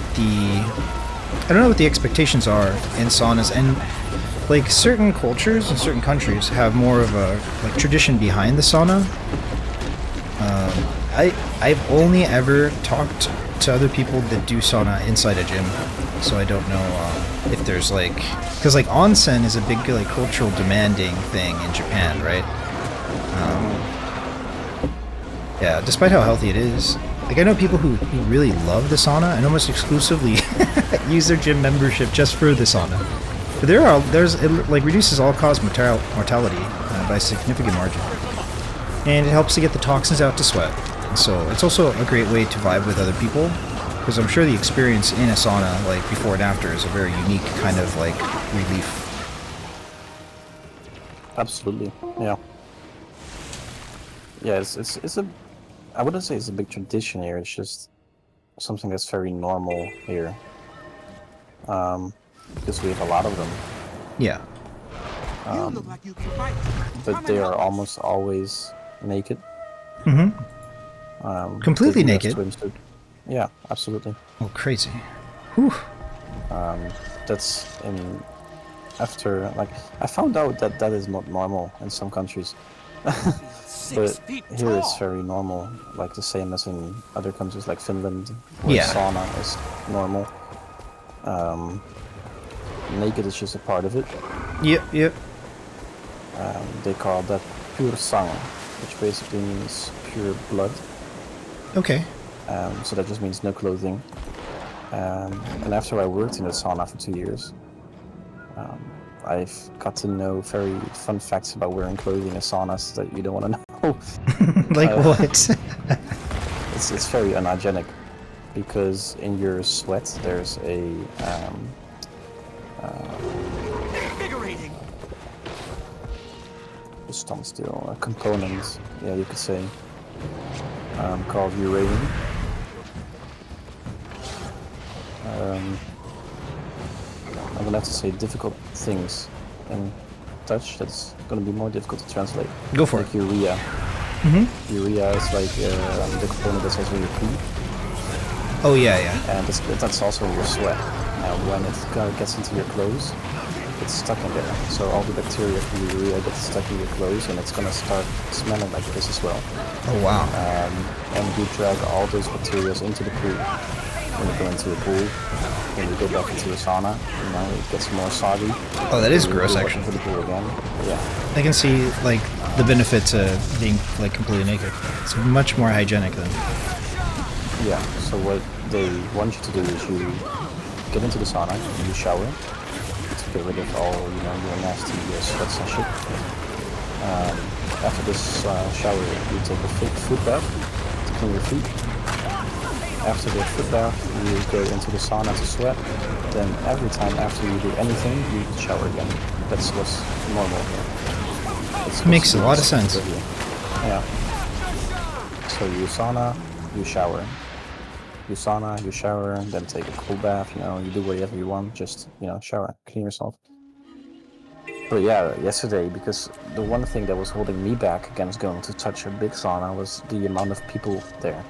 the expectations are in saunas, and like certain cultures and certain countries have more of a like tradition behind the sauna. I've only ever talked to other people that do sauna inside a gym, so I don't know if there's like, because like onsen is a big like cultural demanding thing in Japan, right? Yeah, despite how healthy it is. Like I know people who really love the sauna and almost exclusively use their gym membership just for the sauna. But it like reduces all-cause mortality by a significant margin, and it helps to get the toxins out to sweat. So it's also a great way to vibe with other people, because I'm sure the experience in a sauna, like before and after, is a very unique kind of like relief. Absolutely, yeah. Yeah, it's a. I wouldn't say it's a big tradition here. It's just something that's very normal here, because we have a lot of them. Yeah. You look like you can fight. But Come they and are help us. almost always naked. Completely they do have naked? swimsuit. Yeah, absolutely. Oh, crazy. Whew. That's in after like I found out that that is not normal in some countries. But 6 feet here it's tall. very normal, like the same as in other countries like Finland, where Yeah. sauna is normal. Naked is just a part of it. Yep. They call that pure sang, which basically means pure blood. Okay. So that just means no clothing. And after I worked in the sauna for 2 years, I've got to know very fun facts about wearing clothing in saunas that you don't want to know. Like what? It's very unhygienic, because in your sweat there's a Invigorating. stand still, a component, yeah, you could say, called uranium. I'm gonna have to say difficult things in Dutch. That's gonna be more difficult to translate. Go for like it. urea. Urea is like the component that's also in your pee, Oh yeah. and that's also in your sweat. And when it gets into your clothes, it's stuck in there. So all the bacteria from the urea gets stuck in your clothes, and it's gonna start smelling like this as well. Oh wow. And you drag all those bacteria into the pool. When you go into a pool, when you go back into a sauna, you know, it gets more soggy. Oh, that is You gross, go back actually. into the pool again. Yeah. I can see like the benefit to being like completely naked. It's much more hygienic than. Yeah, so what they want you to do is you get into the sauna, you shower to get rid of all, you know, your nasty sweats and shit. After this shower, you take a foot bath to clean your feet. After the foot bath, you go into the sauna to sweat. Then every time after you do anything, you shower again. That's what's normal here. It's Makes a lot of sense. Yeah. So you sauna, you shower. You sauna, you shower, then take a cool bath, you know, you do whatever you want, just, you know, shower, clean yourself. But yeah, yesterday, because the one thing that was holding me back against going to such a big sauna was the amount of people there.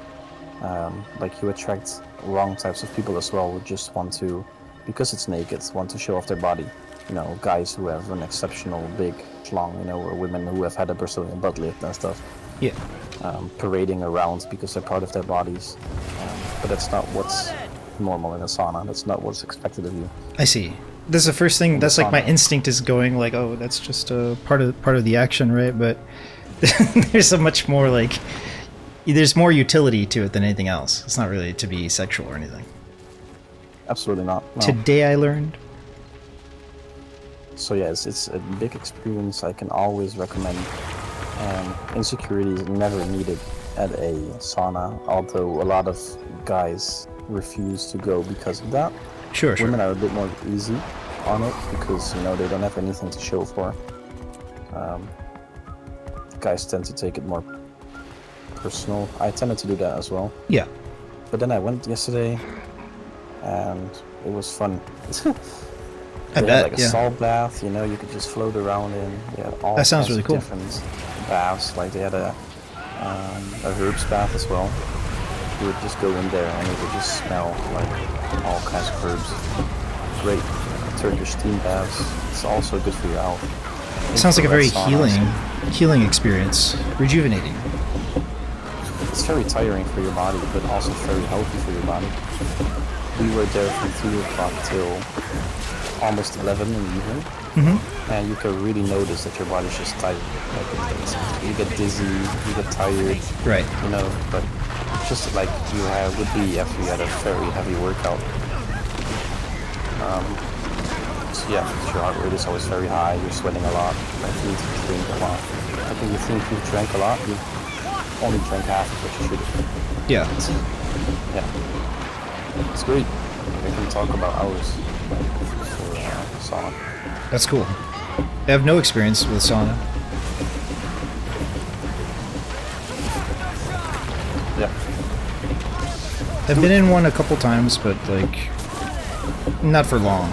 Like you attract wrong types of people as well, who just want to, because it's naked, want to show off their body. You know, guys who have an exceptional big schlong, you know, or women who have had a Brazilian butt lift and stuff. Yeah. Parading around because they're part of their bodies. But that's not what's normal in a sauna. That's not what's expected of you. I see. This is the first thing. That's like my sauna. instinct is going like, oh, that's just a part of the action, right? But there's so much more like. There's more utility to it than anything else. It's not really to be sexual or anything. Absolutely not. No. Today I learned. So yeah, it's a big experience. I can always recommend. Insecurity is never needed at a sauna, although a lot of guys refuse to go because of that. Sure. Women are a bit more easy on it because, you know, they don't have anything to show for. Guys tend to take it more personal. I tended to do that as well. Yeah. But then I went yesterday, and it was fun. I They had bet. like a Yeah. salt bath, you know, you could just float around in. They had all That sounds kinds really of cool. different baths. Like they had a herbs bath as well. You would just go in there and it would just smell like all kinds of herbs. Great Turkish steam baths. It's also good for your health. It sounds like a very Saunas. healing experience, rejuvenating. It's very tiring for your body, but also very healthy for your body. We were there from 3 o'clock till almost 11 in the evening, and you can really notice that your body's just tired. Like you get dizzy, you get tired, Right. you know, but just like you would be after you had a very heavy workout. So yeah, your heart rate is always very high, you're sweating a lot, like you need to drink a lot. I think you think you've drank a lot, you only drank half of what you should have. Yeah. Yeah. It's great. We can talk about hours for sauna. That's cool. I have no experience with sauna. Yeah. I've been in one a couple times, but like not for long.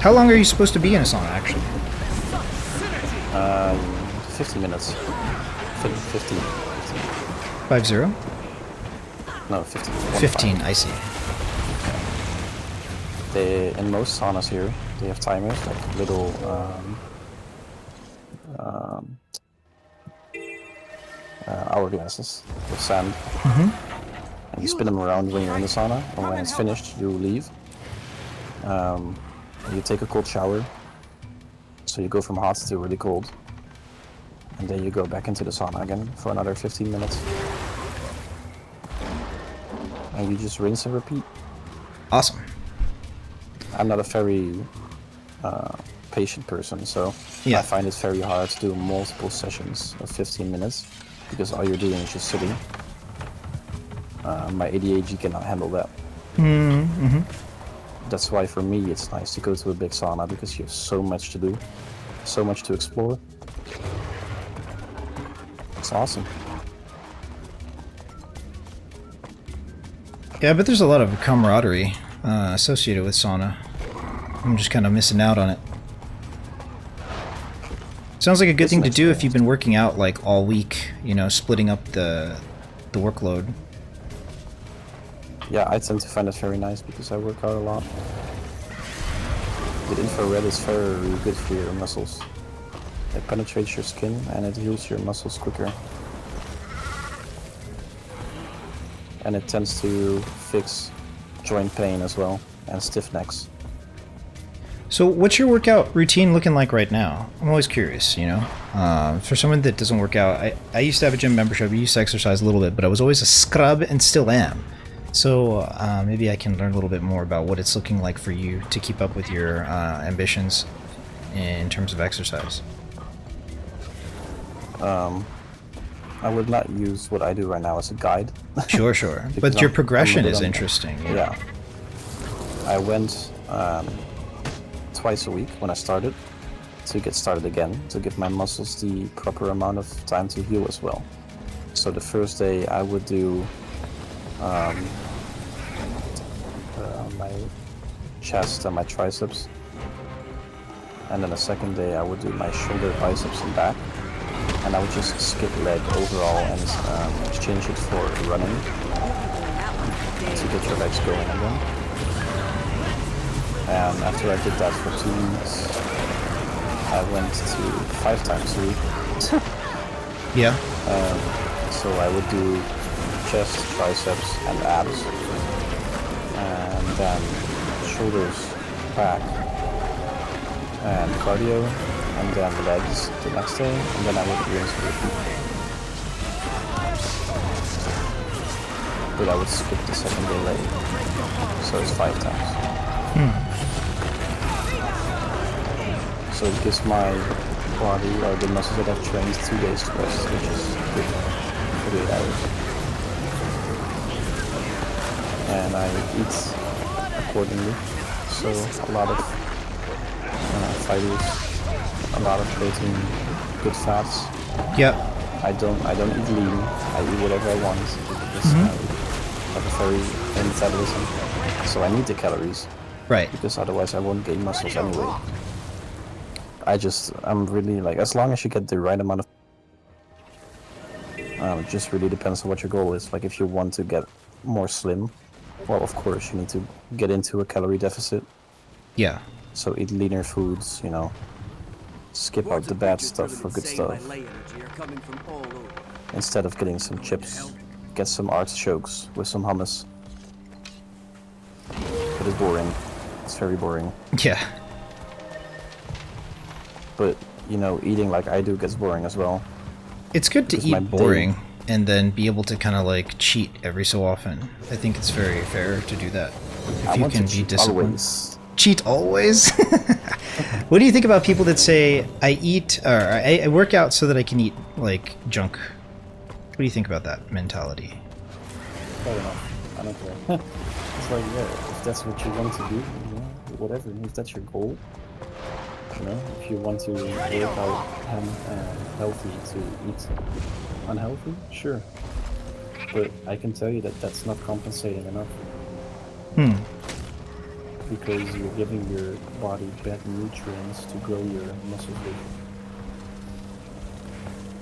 How long are you supposed to be in a sauna actually? 50 minutes. 15. 50? No, 15. 15, I see. In most saunas here, they have timers, like little hourglasses with sand. And you spin them around when you're in the sauna, and when it's finished, you leave. You take a cold shower, so you go from hot to really cold. And then you go back into the sauna again for another 15 minutes. And you just rinse and repeat. Awesome. I'm not a very patient person, so Yeah. I find it very hard to do multiple sessions of 15 minutes because all you're doing is just sitting. My ADHD cannot handle that. That's why for me it's nice to go to a big sauna because you have so much to do, so much to explore. It's awesome. Yeah, but there's a lot of camaraderie associated with sauna. I'm just kind of missing out on it. Sounds like a good It's thing an to do if you've been working out like all week, you know, splitting up the workload. Yeah, I tend to find it very nice because I work out a lot. The infrared is very good for your muscles. It penetrates your skin and it heals your muscles quicker. And it tends to fix joint pain as well and stiff necks. So what's your workout routine looking like right now? I'm always curious, you know? For someone that doesn't work out, I used to have a gym membership, I used to exercise a little bit, but I was always a scrub and still am. So maybe I can learn a little bit more about what it's looking like for you to keep up with your ambitions in terms of exercise. I would not use what I do right now as a guide. Sure, sure. Because But your I'm progression limited is on- interesting. Yeah. I went twice a week when I started to get started again, to give my muscles the proper amount of time to heal as well. So the first day I would do my chest and my triceps, and then the second day I would do my shoulder, biceps and back, and I would just skip leg overall and exchange it for running to get your legs going again. And after I did that for 2 weeks, I went to 5 times a week. Yeah. So I would do chest, triceps, and abs, and then shoulders, back, and cardio, and then legs the next day, and then I would rinse and repeat. But I would skip the second day leg, so it's 5 times. So it gives my body or the muscles that I've trained 2 days to rest, which is good for 8 hours. And I eat accordingly. So a lot of fibers, a lot of protein, good fats. Yep. I don't eat lean. I eat whatever I want because I have a very high metabolism. So I need the calories Right. because otherwise I won't gain muscles anyway. I'm really like, as long as you get the right amount of It just really depends on what your goal is. Like if you want to get more slim, well, of course you need to get into a calorie deficit. Yeah. So eat leaner foods, you know. Skip out the bad stuff for good stuff. Instead of getting some chips, get some artichokes with some hummus. But it's boring. It's very boring. Yeah. But, you know, eating like I do gets boring as well. It's good to Because my eat boring and then be able to kind of like cheat every so often. I think it's very fair to do that. If you can be disciplined. Always. Cheat always? What do you think about people that say, I eat, or I work out so that I can eat, like, junk? What do you think about that mentality? Fair enough. I don't care. It's like, yeah, if that's what you want to do, you know, whatever. If that's your goal, you know, if you want to work out healthy to eat unhealthy, sure. But I can tell you that that's not compensating enough. Because you're giving your body bad nutrients to grow your muscles with.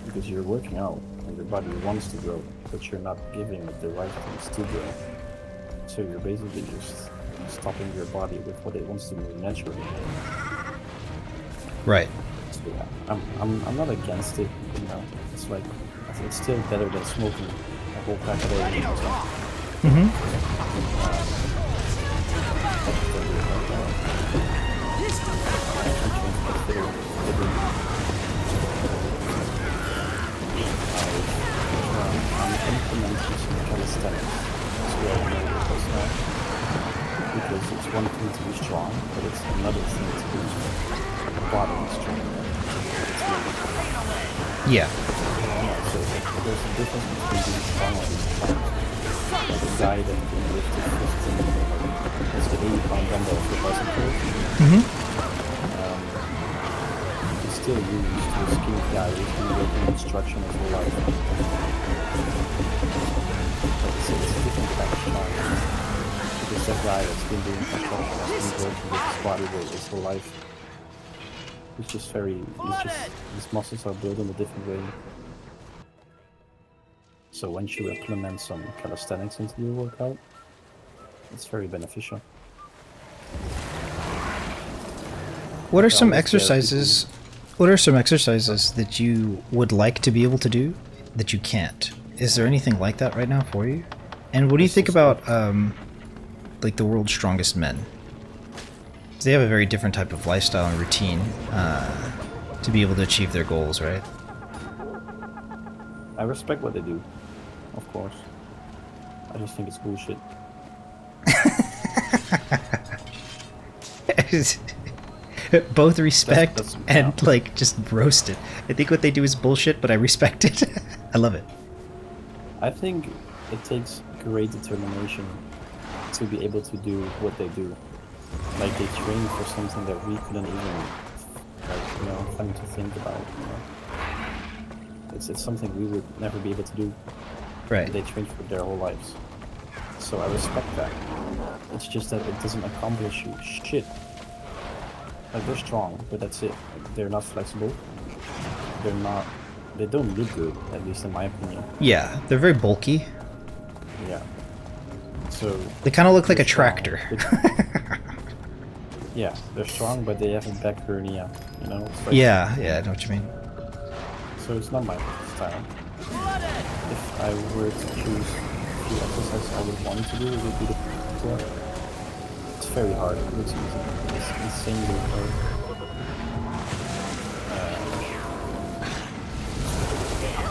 Because you're working out and your body wants to grow, but you're not giving it the right things to grow. So you're basically just stopping your body with what it wants to do naturally. Right. So yeah, I'm not against it, you know. It's like, it's still better than smoking a whole pack of eggs or something. I'm implementing some calisthenics as well now, because it's one thing to be strong, but it's another thing to be body strong. Yeah. So there's a difference between being strong and being strong. Like a guy that can lift a 80-pound dumbbell for bicycle. He's still used to a skinny guy who's been working construction his whole life. But it's a different kind of strong. Because that guy that's been doing construction has been working with his body weight his whole life. It's just his muscles are built in a different way. So once you implement some calisthenics into your workout, it's very beneficial. What are some exercises? What are some exercises that you would like to be able to do that you can't? Is there anything like that right now for you? And what do you think about like the world's strongest men? They have a very different type of lifestyle and routine to be able to achieve their goals, right? I respect what they do, of course. I just think it's bullshit. Both respect That's and like just roast it. I think what they do is bullshit, but I respect it. I love it. I think it takes great determination to be able to do what they do. Like they train for something that we couldn't even, like, you know, find to think about. You know? It's something we would never be able to do. Right. They train for their whole lives. So I respect that. It's just that it doesn't accomplish you shit. Like they're strong, but that's it. Like, they're not flexible. They don't look good, at least in my opinion. Yeah, they're very bulky. Yeah. So They kind of look like a strong, tractor. yeah, they're strong, but they have a back hernia. You know. It's like, Yeah, I know what you mean. So it's not my style. If I were to choose the exercise I would want to do, it would be the core. It's very hard. It's easy. It's insanely hard.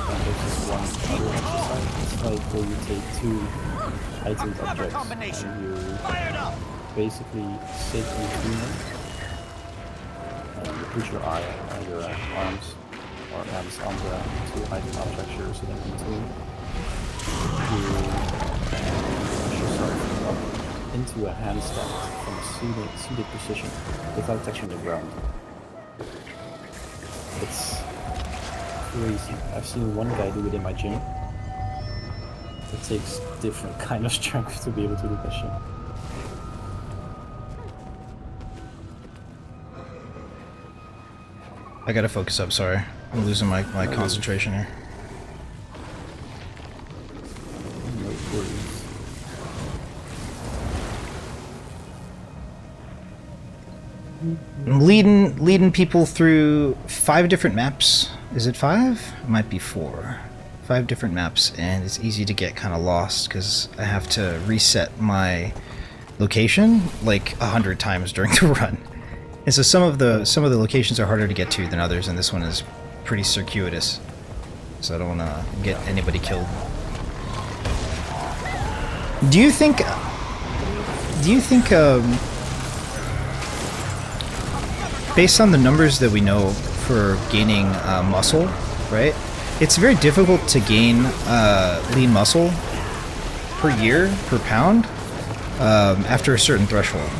And there's this one other exercise. It's like where you take two heightened objects and you basically sit in between them. And you put your arms or hands on the two heightened objects you're sitting in between. You push yourself up into a handstand from a seated position without touching the ground. It's crazy. I've seen one guy do it in my gym. It takes different kind of strength to be able to do that shit. I gotta focus up, sorry. I'm losing my concentration here. I'm leading people through 5 different maps. Is it 5? It might be 4. 5 different maps, and it's easy to get kind of lost because I have to reset my location like 100 times during the run. And so some of the locations are harder to get to than others, and this one is pretty circuitous. So I don't want to get anybody killed. Do you think based on the numbers that we know for gaining muscle, right? It's very difficult to gain lean muscle per year, per pound, after a certain threshold.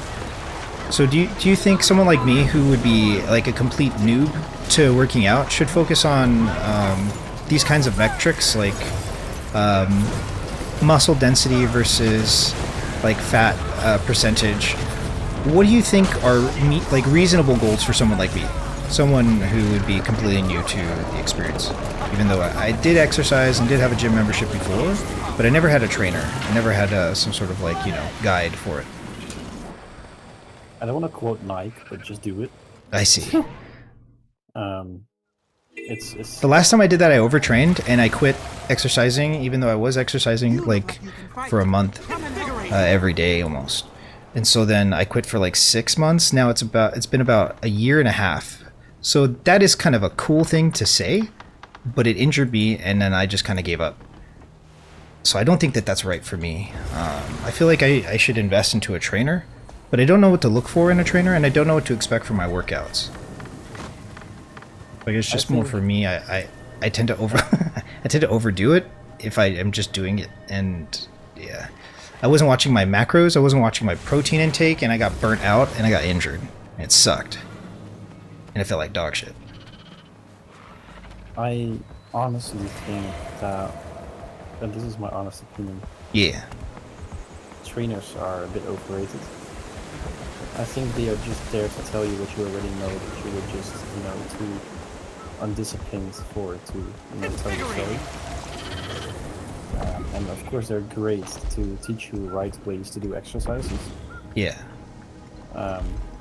So do you think someone like me, who would be like a complete noob to working out, should focus on these kinds of metrics, like muscle density versus like fat percentage? What do you think are like reasonable goals for someone like me? Someone who would be completely new to the experience. Even though I did exercise and did have a gym membership before, but I never had a trainer. I never had some sort of like, guide for it. I don't want to quote Nike, but just do it. I see. It's The last time I did that, I overtrained and I quit exercising, even though I was exercising like for a month, every day almost. And so then I quit for like 6 months. Now it's been about a year and a half. So that is kind of a cool thing to say, but it injured me and then I just kind of gave up. So I don't think that that's right for me. I feel like I should invest into a trainer, but I don't know what to look for in a trainer, and I don't know what to expect from my workouts. Like, it's just more for me. I tend to overdo it if I am just doing it, and yeah. I wasn't watching my macros, I wasn't watching my protein intake, and I got burnt out and I got injured. It sucked. And it felt like dog shit. I honestly think that, and this is my honest opinion, Yeah. trainers are a bit overrated. I think they are just there to tell you what you already know, that you were just, too undisciplined for to, tell you sorry. And of course they're great to teach you right ways to do exercises. Yeah.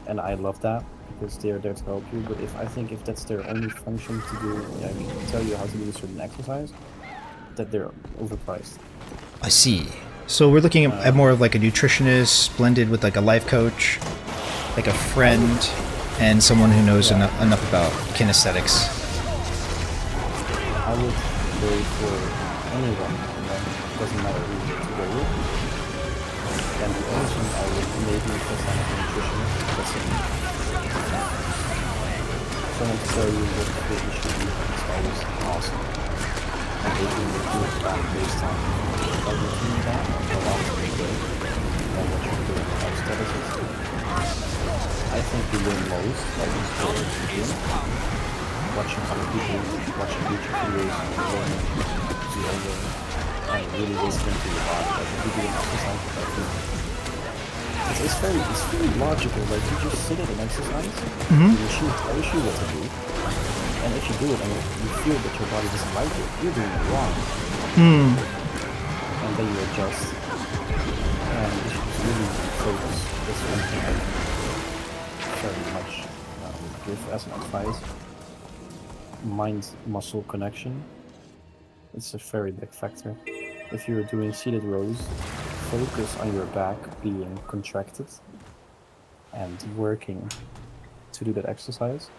And I love that, because they're there to help you. But I think if that's their only function to do, tell you how to do a certain exercise, that they're overpriced. I see. So we're looking at more of like a nutritionist blended with like a life coach, like a friend, and someone who knows enough about kinesthetics. I would go for anyone, doesn't matter who you to go with. And the only thing I would maybe focus on a nutritionist, that's it. Someone to tell you what you should eat is always awesome. And they can do it back based on how you're doing that, how long you do it, and what you're doing outside of it. I think you learn most by just going to the gym, watching other people, watching YouTube videos, learning, and really listening to your body. Like if you do an exercise, it's very logical. Like you just sit at an exercise, the machine tells you what to do, and if you do it and you feel that your body doesn't like it, you're doing it wrong. And then you adjust, and you should really focus. That's one thing I very much give as an advice. Mind-muscle connection. It's a very big factor. If you're doing seated rows, focus on your back being contracted and working to do that exercise,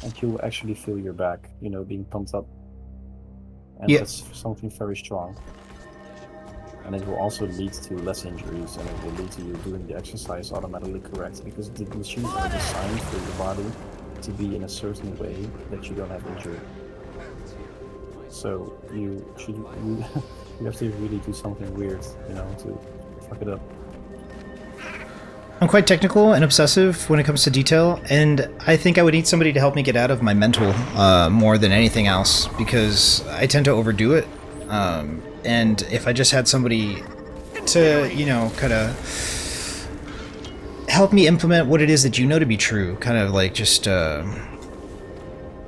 and you will actually feel your back, being pumped up. And that's something very strong. And it will also lead to less injuries, and it will lead to you doing the exercise automatically correct, because the machines are designed for your body to be in a certain way that you don't have injury. So you have to really do something weird, to fuck it up. I'm quite technical and obsessive when it comes to detail, and I think I would need somebody to help me get out of my mental more than anything else, because I tend to overdo it. And if I just had somebody to, kind of help me implement what it is that to be true, kind of like just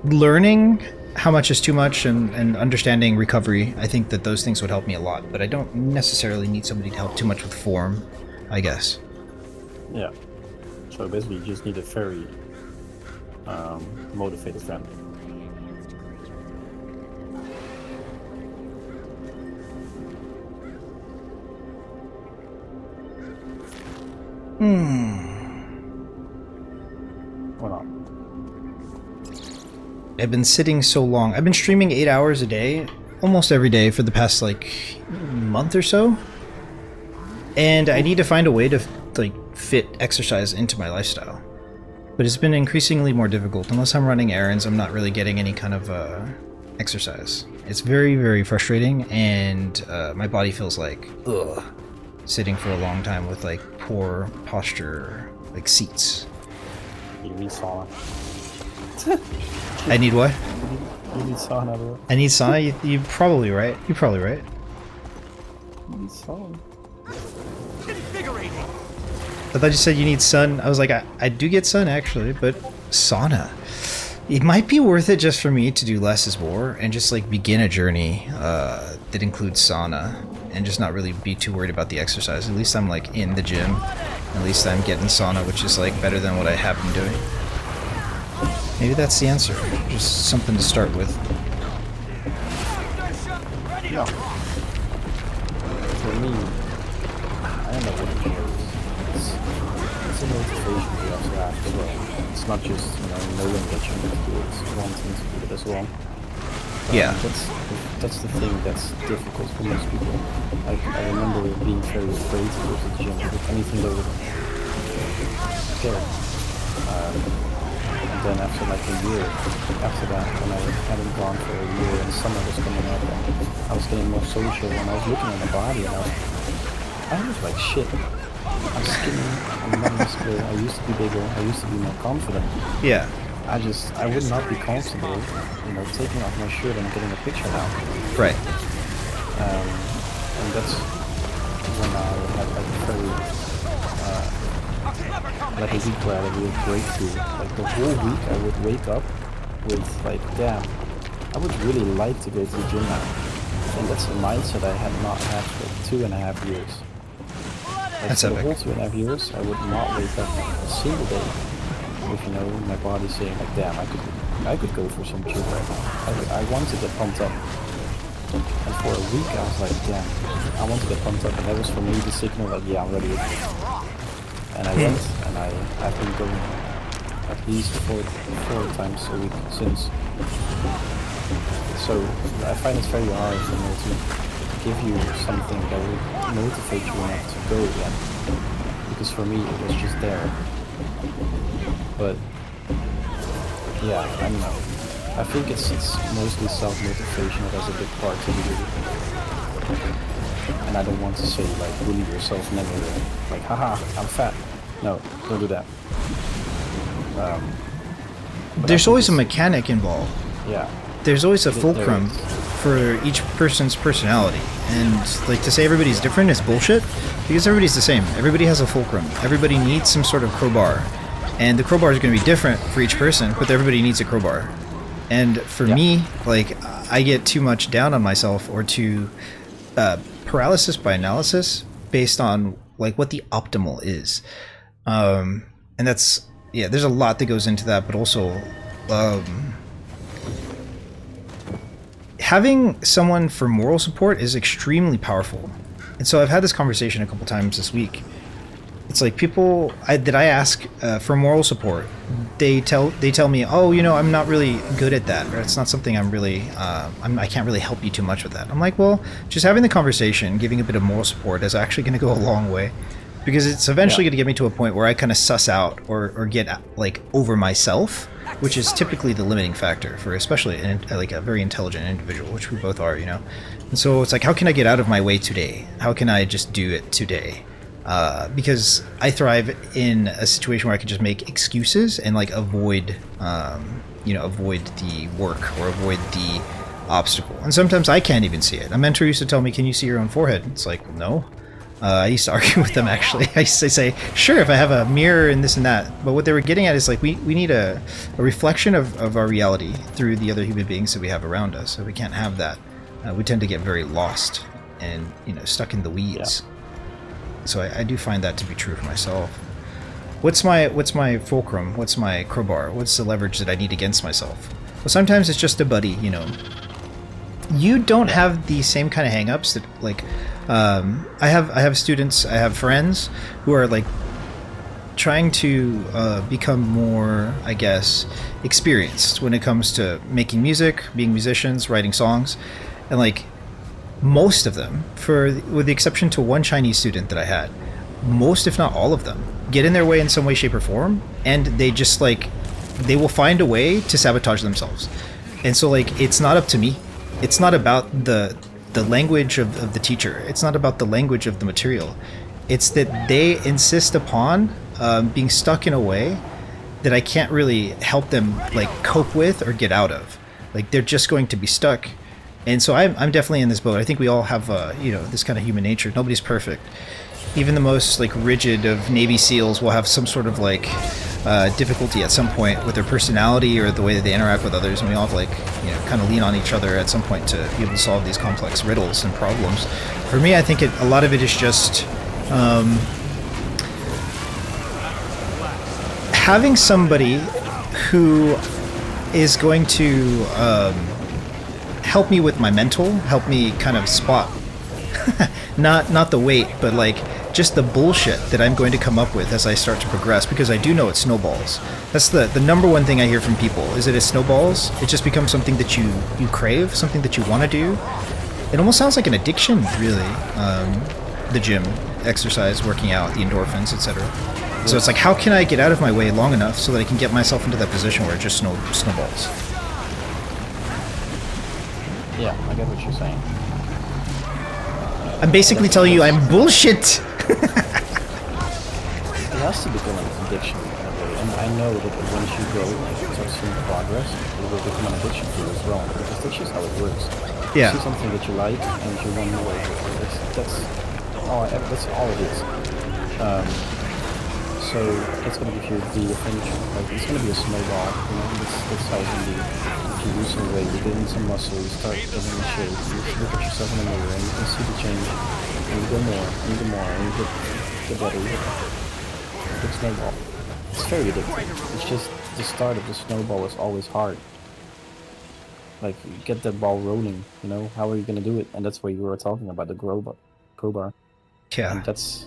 learning how much is too much and understanding recovery, I think that those things would help me a lot. But I don't necessarily need somebody to help too much with form, I guess. Yeah. So basically, you just need a very motivated friend. Or not. I've been sitting so long. I've been streaming 8 hours a day, almost every day for the past like month or so. And I need to find a way to like fit exercise into my lifestyle. But it's been increasingly more difficult. Unless I'm running errands, I'm not really getting any kind of exercise. It's very, very frustrating, and my body feels like ugh, sitting for a long time with like poor posture, like seats. You need sauna. I need what? You need sauna, bro. I need sauna? You're probably right. You're probably right. You need sauna. Invigorating. I thought you said you need sun. I was like, I do get sun actually, but sauna. It might be worth it just for me to do less is more and just like begin a journey that includes sauna and just not really be too worried about the exercise. At least I'm like in the gym. At least I'm getting sauna, which is like better than what I have been doing. Maybe that's the answer. Just something to start with. Yeah. For me, I don't know what it is. It's a motivation you have to have as well. It's not just, knowing that you need to do it, it's wanting to do it as well. Yeah. That's the thing that's difficult for most people. Like, I remember being very afraid to go to the gym with anything that would scare. And then after like a year, after that, when I hadn't gone for a year and summer was coming up and I was getting more social and I was looking at my body and I was like, shit, I'm skinny, I'm not muscular, I used to be bigger, I used to be more confident. Yeah. I would not be comfortable, taking off my shirt and getting a picture now. Right. And that's when I had like a very, like a week where I had a real breakthrough. Like the whole week I would wake up with like, damn, I would really like to go to the gym now. And that's a mindset I had not had for 2.5 years. Like That's for the epic. whole 2.5 years, I would not wake up a single day with my body saying like, damn, I could go for some gym right now. I want to get pumped up. And for a week I was like, damn, I want to get pumped up, and that was for me the signal like, yeah, I'm ready. And I went, and I've been going at least four times a week since. So I find it very hard to give you something that would motivate you enough to go again. Because for me it was just there. But yeah, I don't know. I think it's mostly self-motivation that has a big part to do. And I don't want to say like bully yourself negatively, like haha, I'm fat. No, don't do that. There's always a mechanic involved. Yeah. There's always a fulcrum for each person's personality, and like to say everybody's different is bullshit, because everybody's the same. Everybody has a fulcrum. Everybody needs some sort of crowbar, and the crowbar is going to be different for each person, but everybody needs a crowbar. And for me, like, I get too much down on myself, or too paralysis by analysis based on like what the optimal is, and that's, yeah, there's a lot that goes into that, but also having someone for moral support is extremely powerful. And so I've had this conversation a couple times this week. It's like people that I ask for moral support, they tell me, oh, I'm not really good at that, or it's not something I'm really I can't really help you too much with that. I'm like, well, just having the conversation, giving a bit of moral support is actually going to go a long way, because it's eventually going to get me to a point where I kind of suss out or get like over myself, which is typically the limiting factor for especially like a very intelligent individual, which we both are, And so it's like, how can I get out of my way today? How can I just do it today? Because I thrive in a situation where I can just make excuses and like avoid the work or avoid the obstacle. And sometimes I can't even see it. A mentor used to tell me, "Can you see your own forehead?" It's like, no. I used to argue with them, actually. I used to say, sure, if I have a mirror and this and that. But what they were getting at is like, we need a reflection of our reality through the other human beings that we have around us. So we can't have that. We tend to get very lost and stuck in the weeds. Yeah. So I do find that to be true for myself. what's my fulcrum? What's my crowbar? What's the leverage that I need against myself? Well, sometimes it's just a buddy, you know. You don't have the same kind of hang-ups that, like, I have students, I have friends who are, like, trying to become more, I guess, experienced when it comes to making music, being musicians, writing songs, and, like, most of them, with the exception to one Chinese student that I had, most, if not all of them, get in their way in some way, shape, or form, and they just, like, they will find a way to sabotage themselves. And so, like, it's not up to me. It's not about the language of the teacher. It's not about the language of the material. It's that they insist upon being stuck in a way that I can't really help them, like, cope with or get out of. Like, they're just going to be stuck. And so I'm definitely in this boat. I think we all have, you know, this kind of human nature. Nobody's perfect. Even the most, like, rigid of Navy SEALs will have some sort of, like, difficulty at some point with their personality or the way that they interact with others, and we all have, like, you know, kind of lean on each other at some point to be able to solve these complex riddles and problems. For me, I think a lot of it is just having somebody who is going to help me with my mental, help me kind of spot not the weight, but, like, just the bullshit that I'm going to come up with as I start to progress, because I do know it snowballs. That's the number one thing I hear from people, is that it snowballs. It just becomes something that you crave, something that you want to do. It almost sounds like an addiction, really. The gym, exercise, working out, the endorphins, etc. So it's like, how can I get out of my way long enough so that I can get myself into that position where it just snowballs? Yeah, I get what you're saying. I'm basically telling you I'm bullshit! It has to become an addiction in a way, and I know that once you go and start seeing progress, it will become an addiction for you as well, because that's just how it works. Yeah. You see something that you like, and you want more. That's all it is. So it's going to give you the attention, like, it's going to be a snowball, you know, that's how it can be. If you lose some weight, you get in some muscle, you start getting in shape, you look at yourself in the mirror, and you can see the change, and you go more, and you go more, and you get better, you get snowball. It's very addictive. It's just the start of the snowball is always hard. Like, you get that ball rolling, you know, how are you going to do it? And that's what you were talking about, the crowbar. Yeah. And that's,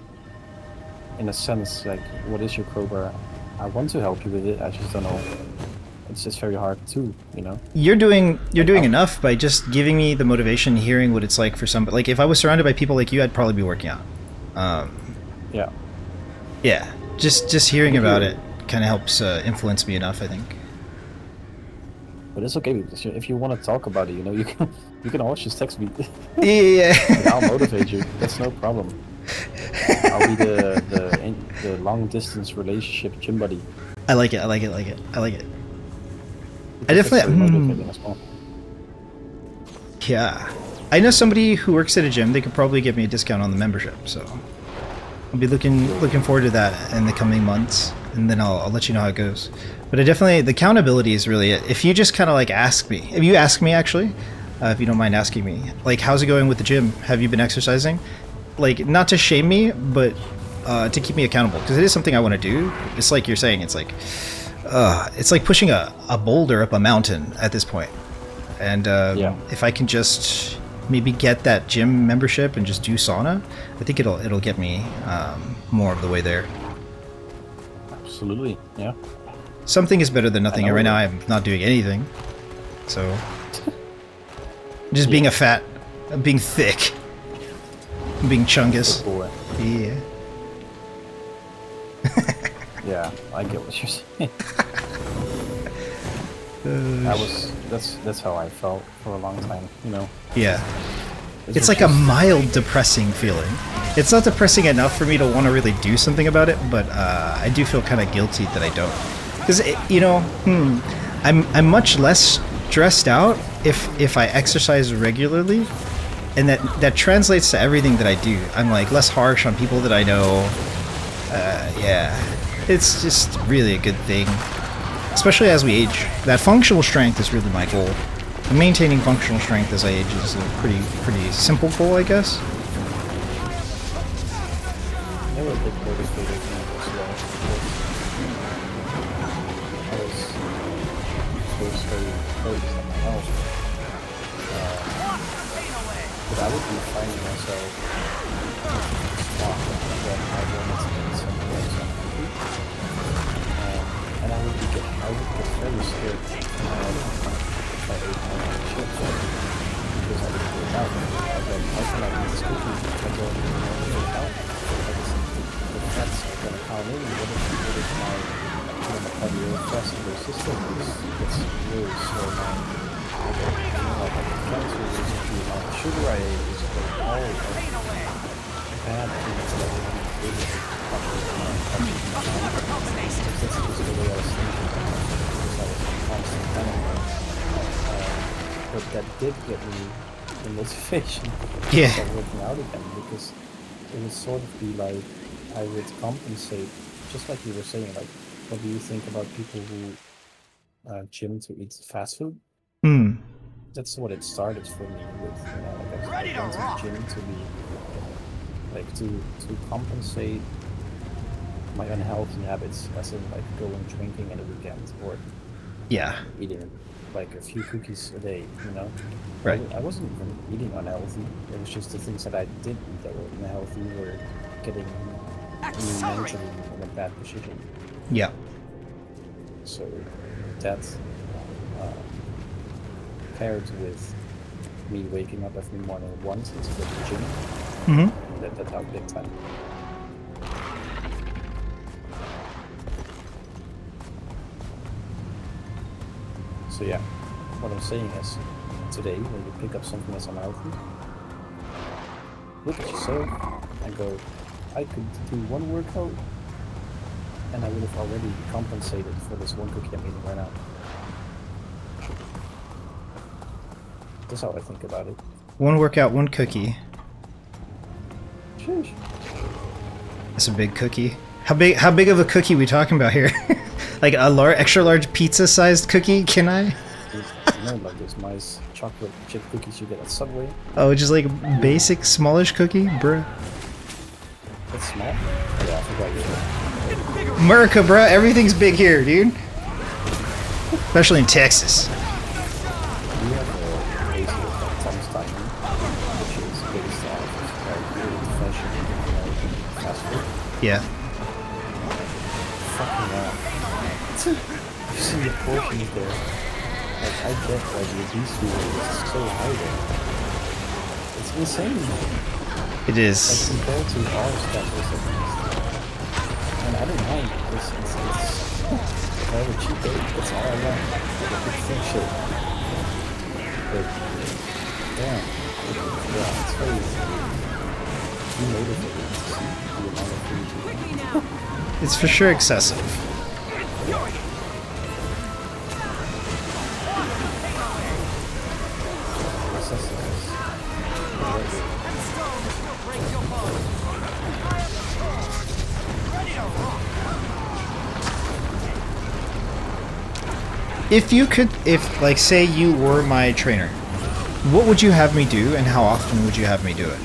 in a sense, like, what is your crowbar? I want to help you with it, I just don't know. It's just very hard too, you know? You're doing enough by just giving me the motivation, hearing what it's like for somebody. Like, if I was surrounded by people like you, I'd probably be working out. Yeah. Yeah. Just hearing about it kind of helps influence me enough, I think. But it's okay, because if you want to talk about it, you know, you can always just text me. Yeah. And I'll motivate you. That's no problem. I'll be the long distance relationship gym buddy. I like it. I definitely. Motivating as well. Yeah. I know somebody who works at a gym. They could probably give me a discount on the membership. So I'll be looking forward to that in the coming months, and then I'll let you know how it goes. But the accountability is really it. If you just kind of, like, ask me, if you ask me actually, if you don't mind asking me, like, how's it going with the gym? Have you been exercising? Like, not to shame me, but to keep me accountable, because it is something I want to do. It's like you're saying, it's like pushing a boulder up a mountain at this point. And if I can just maybe get that gym membership and just do sauna, I think it'll get me more of the way there. Absolutely, yeah. Something is better than nothing, and right now I'm not doing anything. So just being being thick, being chungus. Boy. Yeah. Yeah, I get what you're saying. That's how I felt for a long time, you know. Yeah. It's like a mild depressing feeling. It's not depressing enough for me to want to really do something about it, but I do feel kind of guilty that I don't. Because, you know, I'm much less stressed out if I exercise regularly, and that translates to everything that I do. I'm, like, less harsh on people that I know. Yeah. It's just really a good thing. Especially as we age. That functional strength is really my goal. Maintaining functional strength as I age is a pretty simple goal, I guess. were a bit motivated as well. I was first very focused on my health. But I would be finding myself stuck when I wanted to get something else on my feet. And I would get very scared if I ate my own chips because I didn't work out. I was like, how can I eat this cookie if I don't even work out? The fats are gonna come in. What if my cardiovascular system gets really slow down? Like the cancer is the amount of sugar I ate is all of bad things that I would be able to that's just the way I was thinking because I was in constant panic. But that did get me the motivation to start working out again because it would sort of be like I would compensate, just like you were saying, like what do you think about people who gym to eat fast food? That's what it started for me with, like I went to the gym to be like to compensate my unhealthy habits, as in like going drinking in the weekend or eating like a few cookies a day, Right. I wasn't even eating unhealthy. It was just the things that I did eat that were unhealthy were getting me mentally in a bad position. Yeah. So that paired with me waking up every morning once to go to the gym, that helped big time. So yeah, what I'm saying is, today when you pick up something that's unhealthy, look at yourself and go, I could do one workout and I would have already compensated for this one cookie I'm eating right now. That's how I think about it. One workout, one cookie. Sheesh. That's a big cookie. How big of a cookie we talking about here? Like a extra large pizza-sized cookie? Can I? Like those nice chocolate chip cookies you get at Subway. Oh, just like a basic smallish cookie, bruh. That's small. Yeah, I forgot you. America, bruh, everything's big here, dude. Especially in Texas. We have a place at Tom's Diner, which is based off of like old-fashioned fast food. Yeah. Fucking hell. You see the portions there. Like, I get like the obesity rate is so high there. It's insane. It is. Like compared to our specials at least. And I don't mind. It's if I have a cheap date, that's all I want. Like a big thing shit. But damn. Yeah, it's very demotivating to see the amount of food you eat. It's for sure excessive. If like say you were my trainer, what would you have me do and how often would you have me do it?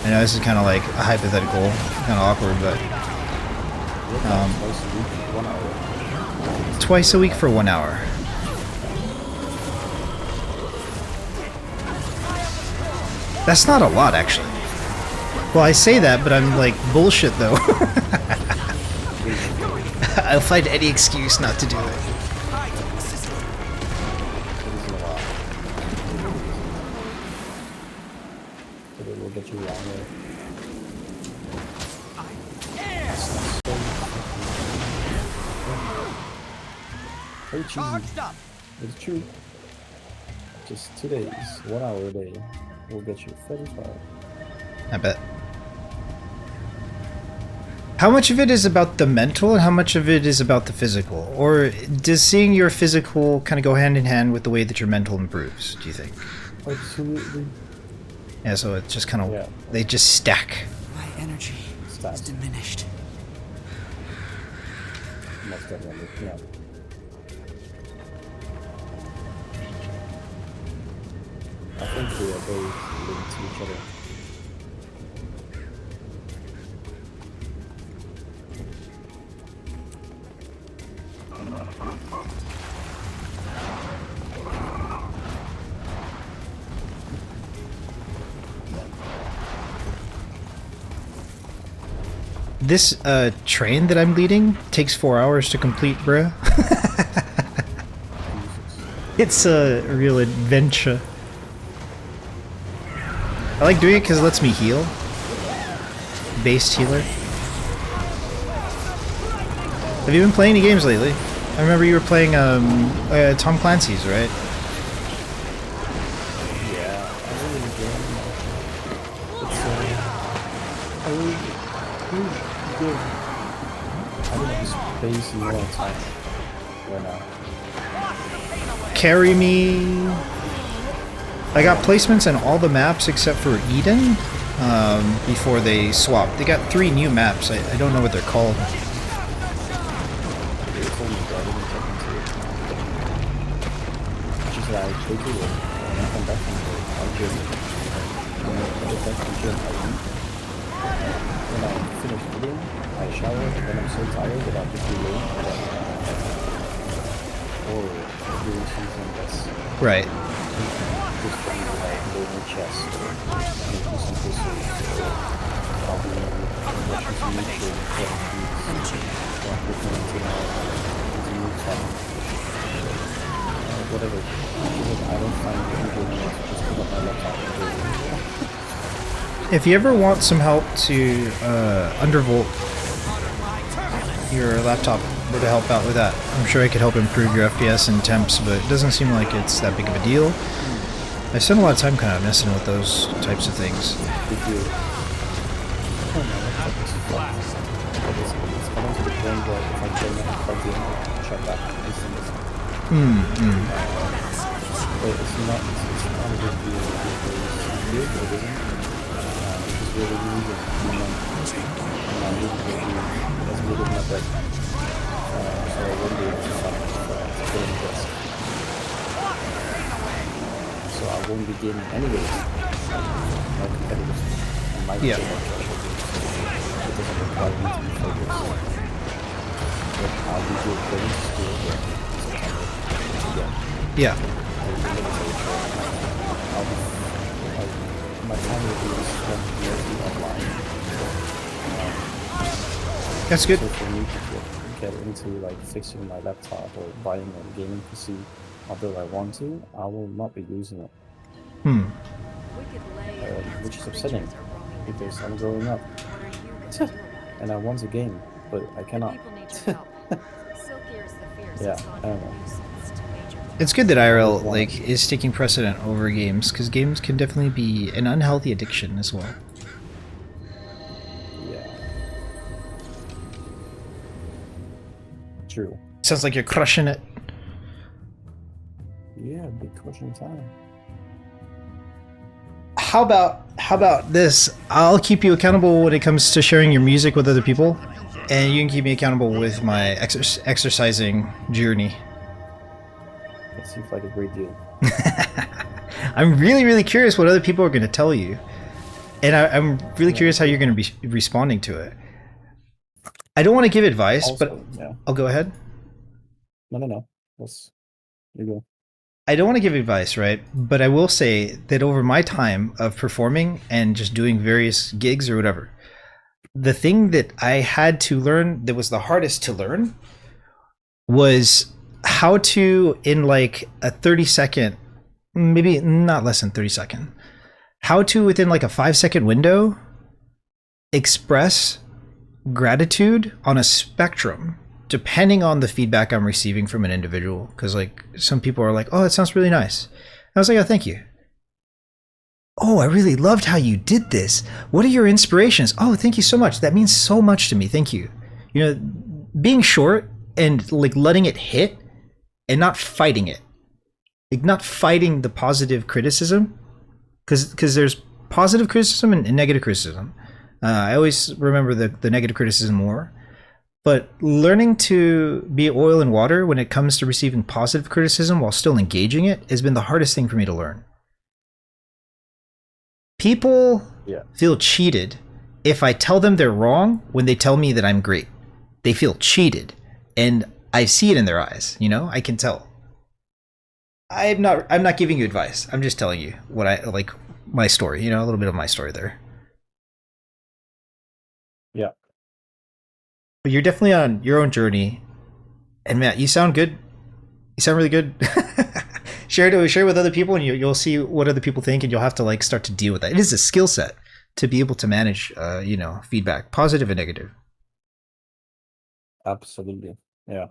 I know this is kind of like a hypothetical, kind of awkward, but twice a week for 1 hour. That's not a lot, actually. Well, I say that, but I'm like, bullshit, though. I'll find any excuse not to do it. Very cheesy. It's true. Just 2 days, 1 hour a day, will get you 35. I bet. How much of it is about the mental and how much of it is about the physical? Or does seeing your physical kind of go hand in hand with the way that your mental improves, do you think? Absolutely. Yeah, so it's just kind of, they just stack. My energy is diminished. Most definitely, yeah. I think they are very linked to each other. This train that I'm leading takes 4 hours to complete, bruh. It's a real adventure. I like doing it because it lets me heal. Based healer. Have you been playing any games lately? I remember you were playing Tom Clancy's, right? Yeah, I really enjoy it. It's a really good. I don't know, just plays more on time right now. Carry me. I got placements in all the maps except for Eden before they swapped. They got 3 new maps. I don't know what they're called. Which is why I take it and I come back from the Algeria. And I get back from Germany. When I finish eating, I shower, and then I'm so tired that I just be late. Or doing something that's Right. just for me, like building a chest or making some pursuits or I'll be watching some YouTube or looking into new tech. Whatever. I don't find it enjoyment just pick up my laptop and do it. If you ever want some help to undervolt your laptop or to help out with that, I'm sure I could help improve your FPS and temps, but it doesn't seem like it's that big of a deal. I spend a lot of time kind of messing with those types of things. If you it's coming to the point where if I turn it plug in, shut that instantly. But it's not a big deal because it isn't. It's really easy. And I'm really as good as my bed. So I wouldn't be able to find put in the desk. So I won't be gaming anyways. My competitors and my Yeah. it doesn't require me to be focused. But I'll be doing going to school here in September. Yeah. I'll be, my time will be spent mostly online. That's good. So for me to get into like fixing my laptop or buying a gaming PC, although I want to, I will not be using it. Which is upsetting because I'm growing up and I want a game, but I cannot. Yeah, I don't know. It's good that IRL like is taking precedent over games, because games can definitely be an unhealthy addiction as well. Yeah. True. Sounds like you're crushing it. Yeah, big crushing time. How about this? I'll keep you accountable when it comes to sharing your music with other people, and you can keep me accountable with my exercising journey. It seems like a great deal. I'm really curious what other people are going to tell you, and I'm really curious how you're going to be responding to it. I don't want to give advice, Also, but yeah. I'll go ahead. No. You go. I don't want to give advice, right? But I will say that over my time of performing and just doing various gigs or whatever, the thing that I had to learn that was the hardest to learn was how to, in like a 30-second, maybe not less than 30-second, how to, within like a 5-second window, express gratitude on a spectrum depending on the feedback I'm receiving from an individual. Because like some people are like, oh, that sounds really nice. I was like, oh, thank you. Oh, I really loved how you did this. What are your inspirations? Oh, thank you so much. That means so much to me. Thank you. You know, being short and like letting it hit and not fighting it. Like not fighting the positive criticism. Because there's positive criticism and negative criticism. I always remember the negative criticism more. But learning to be oil and water when it comes to receiving positive criticism while still engaging it has been the hardest thing for me to learn. People feel cheated if I tell them they're wrong when they tell me that I'm great. They feel cheated, and I see it in their eyes, you know? I can tell. I'm not giving you advice. I'm just telling you what I like, my story, you know, a little bit of my story there. Yeah. But you're definitely on your own journey. And Matt, you sound good. You sound really good. share it with other people, and you'll see what other people think, and you'll have to like start to deal with that. It is a skill set to be able to manage, feedback, positive and negative. Absolutely. Yeah.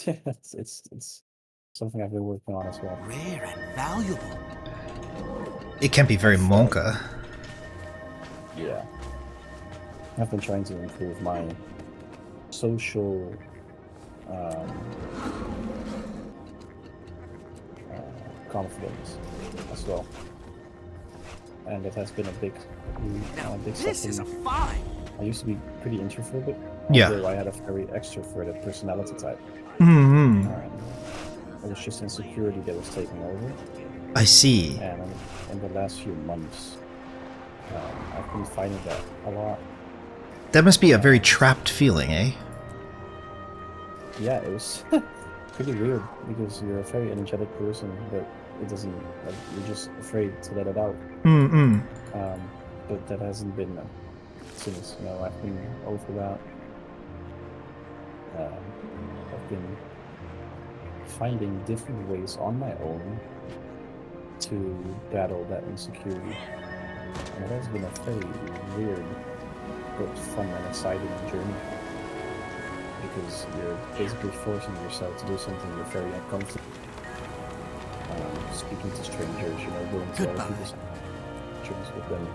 It's something I've been working on as well. Rare and valuable. It can be very monka. Yeah. I've been trying to improve my social confidence as well. And it has been a big This step is for a me. find. I used to be pretty introverted. Yeah. Although I had a very extroverted personality type. Mm-hmm. It was just insecurity that was taking over. I see. And in the last few months, I've been finding that a lot. That must be a very trapped feeling, eh? Yeah, it was pretty weird because you're a very energetic person, but it doesn't, like, you're just afraid to let it out. Mm-mm. But that hasn't been since, I've been over that. I've been finding different ways on my own to battle that insecurity. And it has been a very weird but fun and exciting journey. Because you're basically forcing yourself to do something you're very uncomfortable. Speaking to strangers, going to other people's trips with them,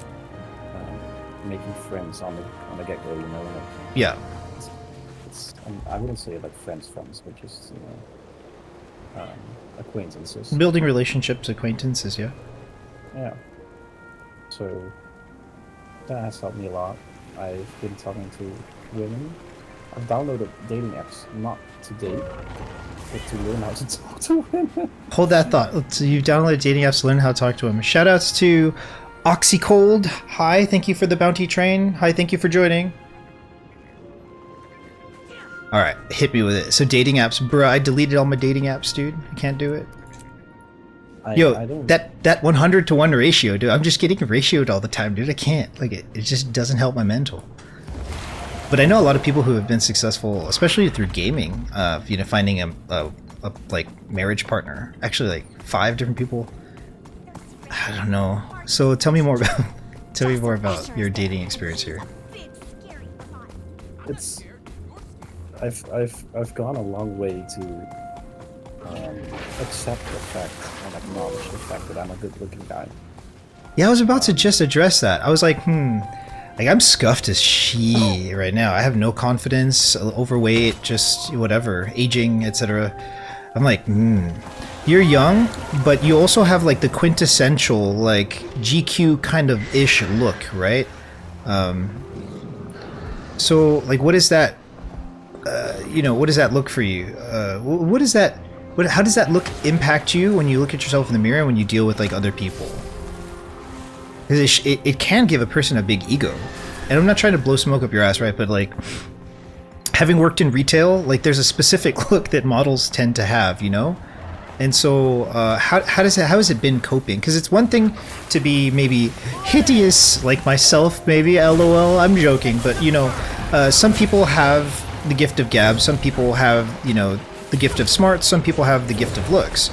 making friends on the get-go, Yeah. I wouldn't say like friends, but just acquaintances. Building relationships, acquaintances, yeah. Yeah. So that has helped me a lot. I've been talking to women. I've downloaded dating apps, not to date, but to learn how to talk to women. Hold that thought. So you downloaded dating apps to learn how to talk to them. Shoutouts to Oxycold. Hi, thank you for the bounty train. Hi, thank you for joining. All right, hit me with it. So dating apps, bro. I deleted all my dating apps, dude. I can't do it. I don't. that 100 to 1 ratio, dude. I'm just getting ratioed all the time, dude. I can't. Like it just doesn't help my mental. But I know a lot of people who have been successful, especially through gaming, finding a like marriage partner. Actually, like 5 different people. I don't know. So tell me more about your dating experience here. It's. I've gone a long way to accept the fact and acknowledge the fact that I'm a good-looking guy. Yeah, I was about to just address that. I was like, like I'm scuffed as she right now. I have no confidence, overweight, just whatever, aging, etc. I'm like, you're young, but you also have like the quintessential like GQ kind of ish look, right? So like, what is that? What does that look for you? What is that? How does that look impact you when you look at yourself in the mirror and when you deal with like other people? Because it can give a person a big ego, and I'm not trying to blow smoke up your ass, right? But like, having worked in retail, like there's a specific look that models tend to have, And so, how has it been coping? Because it's one thing to be maybe hideous like myself, maybe LOL. I'm joking, but some people have the gift of gab. Some people have the gift of smarts. Some people have the gift of looks.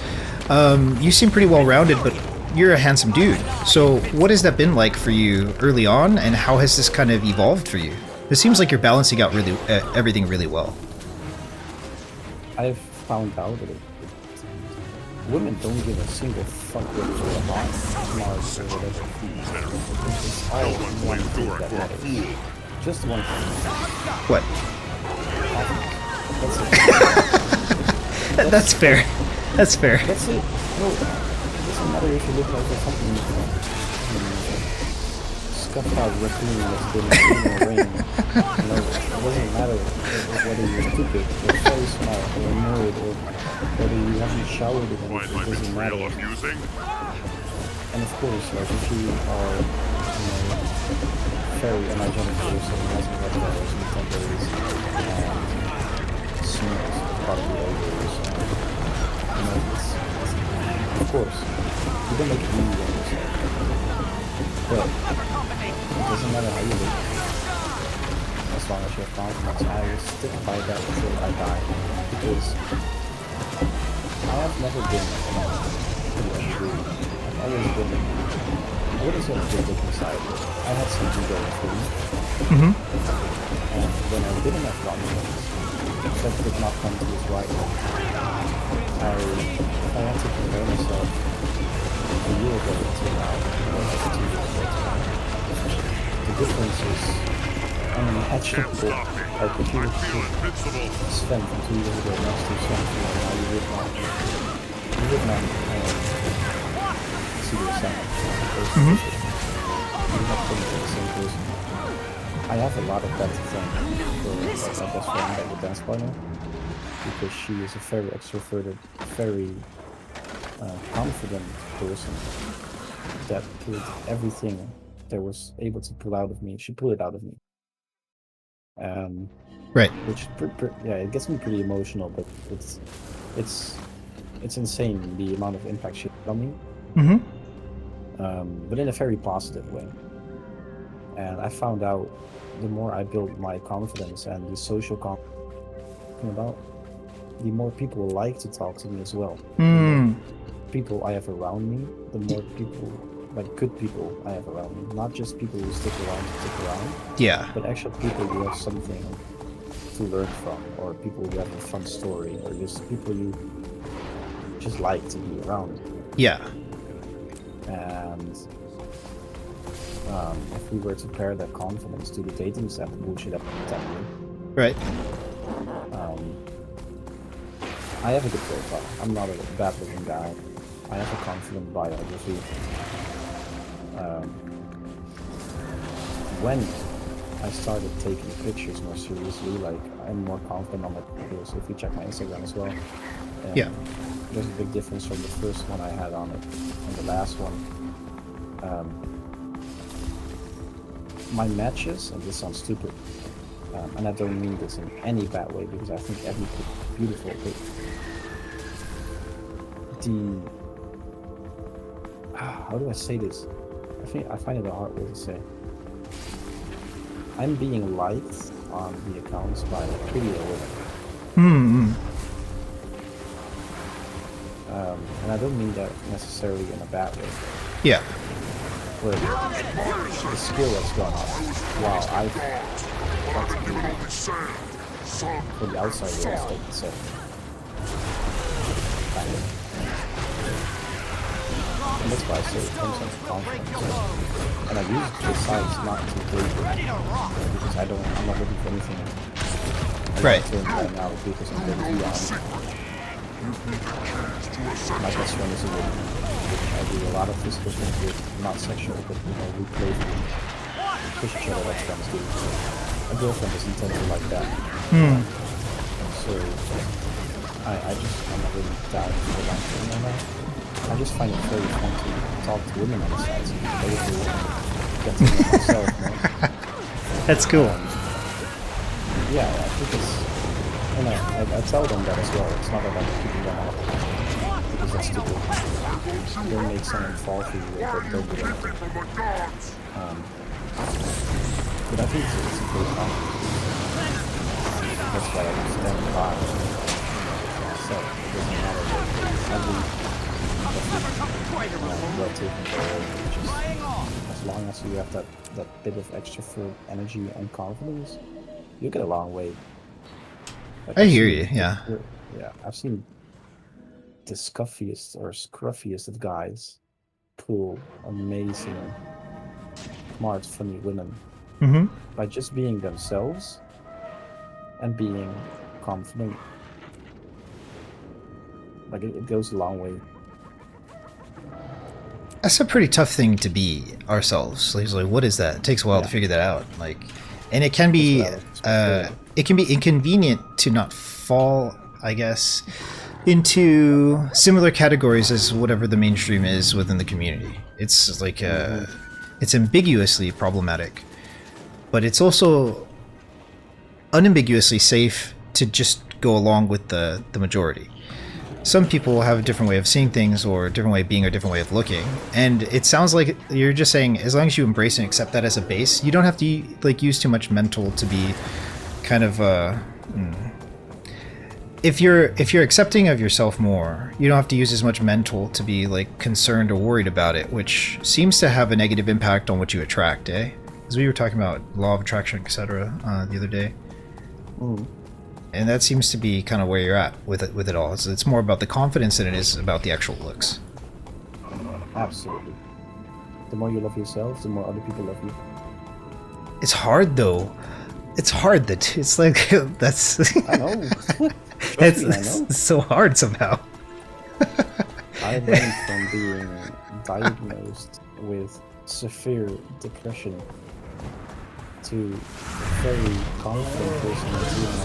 You seem pretty well rounded, but you're a handsome dude. So what has that been like for you early on, and how has this kind of evolved for you? It seems like you're balancing out really everything really well. I've found out that women don't give a single fuck what you're about, smart or whatever. It's all one thing that matters. Just one thing. What? That's it. That's fair. That's fair. That's it. No, it doesn't matter if you look like a fucking scuffed out raccoon that's been in the rain. It doesn't matter whether you're stupid or very smart or a nerd or whether you haven't showered in anything. It doesn't matter. And of course, like if you are, very energetic person, hasn't got that or some temperatures, smart, probably always. Of course, you don't make it easy on yourself. But it doesn't matter how you look. As as long as you have confidence. I will stick by that until I die. Because I have never been pretty angry. I've always been, I wouldn't say on the good looking side, but I had some ego for me. Mm-hmm. And when I didn't have confidence, that did not come to his right. I had to compare myself a year ago to now, or 2 years ago to now. The difference is unimaginable. Like if you would spend from 2 years ago next to something like now, you would not see yourself. Mm-hmm. You would not think you're the same person. I have a lot of that to thank for my best friend and the dance partner, because she is a very extroverted, very confident person that pulled everything that was able to pull out of me. She pulled it out of me. Right. Which, yeah, it gets me pretty emotional, but it's insane the amount of impact she had on me. Mm-hmm. But in a very positive way. And I found out the more I built my confidence and the social confidence about, the more people like to talk to me as well. The more people I have around me, the more people, like good people I have around me. Not just people who stick around, Yeah. but actual people who have something to learn from, or people who have a fun story, or just people you just like to be around. Yeah. And if we were to pair that confidence to the dating stuff bullshit up Right. I have a good profile. I'm not a bad looking guy. I have a confident biography. When I started taking pictures more seriously, like I'm more confident on my photos. If you check my Instagram as well, Yeah. there's a big difference from the first one I had on it and the last one. My matches, and this sounds stupid, and I don't mean this in any bad way because I think every pic is beautiful, but how do I say this? I find it a hard way to say. I'm being liked on the accounts by prettier women. Mm-hmm. And I don't mean that necessarily in a bad way. Yeah. But the skill has gone up. Wow, for the outside world, like you said. Kind of. And that's why I say it comes down to confidence. And I use it besides not to date because I'm not looking for anything. Right. Right now because I'm going to be on. My best friend is a woman. I do a lot of physical things with, not sexual, but we play, push each other like friends do. A girlfriend doesn't tend to like that. So I'm not really down for a long term on that. I just find it very fun to talk to women on the side, so I get to get to know myself, man. That's cool. Yeah, I think it's, and I tell them that as well. It's not that I'm keeping them up because that's stupid. Don't make someone fall for you, but don't do anything. But I think it's a great conflict. That's why I stand by myself. It doesn't matter what well taken care of. Just as long as you have that bit of extrovert energy and confidence, you get a long way. Like I hear you, yeah. Yeah, I've seen the scuffiest or scruffiest of guys pull amazing, smart, funny women by just being themselves and being confident. Like it goes a long way. That's a pretty tough thing to be ourselves. Like, what is that? It takes a while to figure that out. Like, and it can be inconvenient to not fall, I guess, into similar categories as whatever the mainstream is within the community. It's like it's ambiguously problematic, but it's also unambiguously safe to just go along with the majority. some people have a different way of seeing things, or a different way of being, or a different way of looking. And it sounds like you're just saying, as long as you embrace and accept that as a base, you don't have to like use too much mental to be kind of if you're accepting of yourself more, you don't have to use as much mental to be like concerned or worried about it, which seems to have a negative impact on what you attract, eh? As we were talking about law of attraction, etc. The other day. And that seems to be kind of where you're at with it all. It's more about the confidence than it is about the actual looks. Absolutely. The more you love yourself, the more other people love you. It's hard though. It's hard that it's like that's. I know. It's so hard somehow. I went from being diagnosed with severe depression to a very confident person in dealing.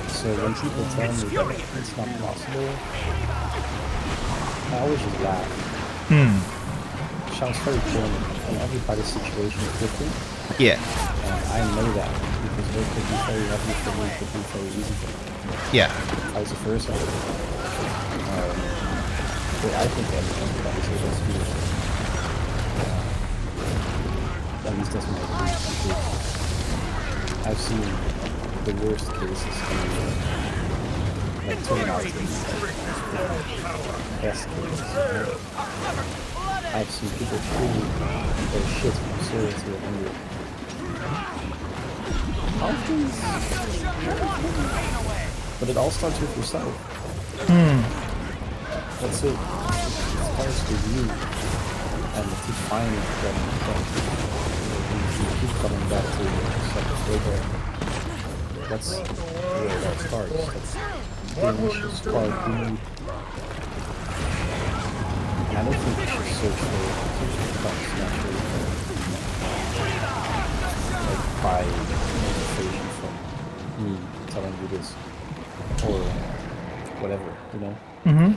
So when people tell me that it's not possible, I always just laugh. It sounds very corny, and everybody's situation is different. Yeah. And I know that because what could be very heavy for me could be very easy for me. Yeah. Vice versa. But I think everybody's able to do it. At least that's my opinion. I've seen the worst cases like turn out to be the best cases. I've seen people truly their shit from 0 to 100. But it all starts with yourself. That's it. It starts with you. And to find that you keep coming back to yourself later. That's where that starts. That's the initial spark you need. And I don't think you should search for it. I think it comes naturally. Like by motivation from me telling you this. Or whatever, you know? Mm-hmm.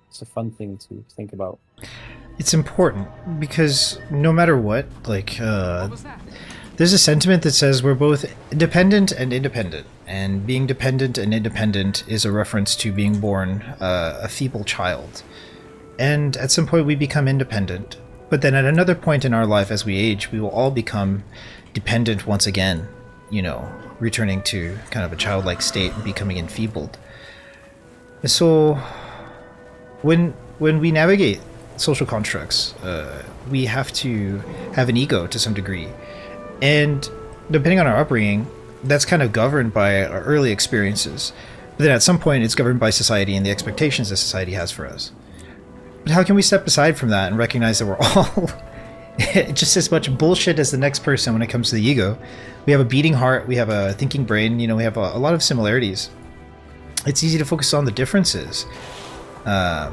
It's a fun thing to think about. It's important because no matter what, like, there's a sentiment that says we're both dependent and independent, and being dependent and independent is a reference to being born a feeble child. And at some point we become independent, but then at another point in our life as we age, we will all become dependent once again, you know, returning to kind of a childlike state and becoming enfeebled. So when we navigate social constructs, we have to have an ego to some degree. And depending on our upbringing, that's kind of governed by our early experiences. But then at some point, it's governed by society and the expectations that society has for us. But how can we step aside from that and recognize that we're all just as much bullshit as the next person when it comes to the ego? We have a beating heart, we have a thinking brain, you know, we have a lot of similarities. It's easy to focus on the differences,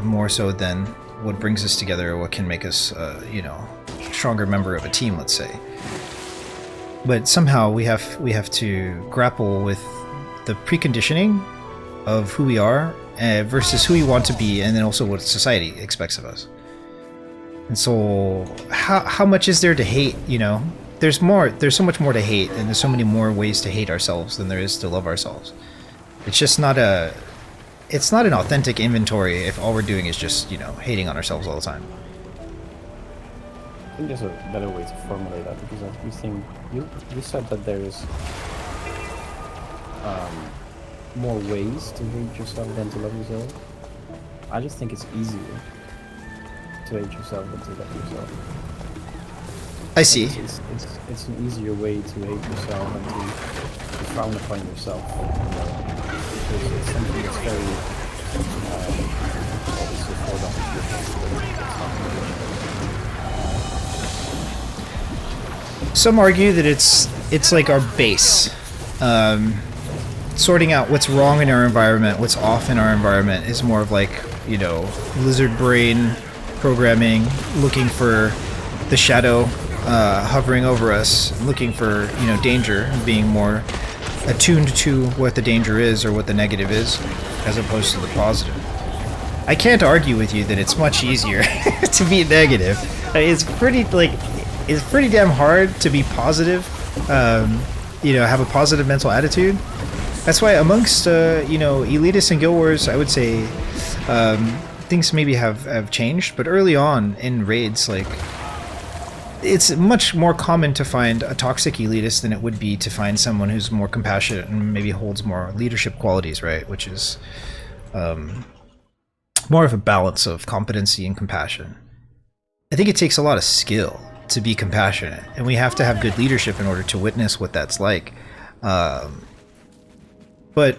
more so than what brings us together or what can make us, you know, a stronger member of a team, let's say. But somehow we have to grapple with the preconditioning of who we are versus who we want to be, and then also what society expects of us. And so, how much is there to hate? You know, there's so much more to hate, and there's so many more ways to hate ourselves than there is to love ourselves. It's just not it's not an authentic inventory if all we're doing is just, you know, hating on ourselves all the time. I think there's a better way to formulate that, because you think you said that there is more ways to hate yourself than to love yourself. I just think it's easier to hate yourself than to love yourself. I see. It's an easier way to hate yourself and to frown upon yourself. Because it's something that's very obviously thought of. Some argue that it's like our base. Sorting out what's wrong in our environment, what's off in our environment is more of like, you know, lizard brain programming, looking for the shadow hovering over us, looking for, you know, danger, being more attuned to what the danger is or what the negative is, as opposed to the positive. I can't argue with you that it's much easier to be negative. It's pretty damn hard to be positive, you know, have a positive mental attitude. That's why amongst you know, elitists and guild wars, I would say things maybe have changed, but early on in raids, like, it's much more common to find a toxic elitist than it would be to find someone who's more compassionate and maybe holds more leadership qualities, right? Which is more of a balance of competency and compassion. I think it takes a lot of skill to be compassionate, and we have to have good leadership in order to witness what that's like. But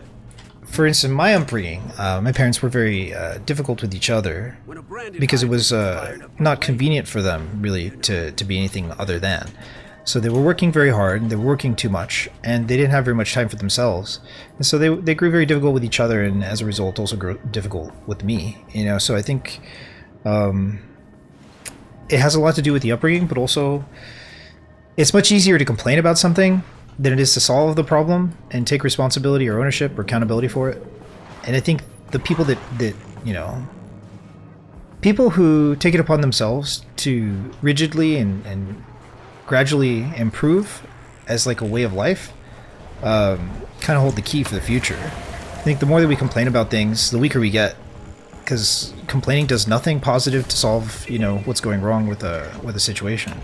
for instance, my upbringing, my parents were very difficult with each other because it was not convenient for them really to be anything other than. So they were working very hard, and they were working too much, and they didn't have very much time for themselves. And so they grew very difficult with each other, and as a result also grew difficult with me. You know, so I think it has a lot to do with the upbringing, but also it's much easier to complain about something than it is to solve the problem and take responsibility or ownership or accountability for it. And I think the people that you know, people who take it upon themselves to rigidly and gradually improve as like a way of life, kind of hold the key for the future. I think the more that we complain about things, the weaker we get, because complaining does nothing positive to solve, you know, what's going wrong with a situation.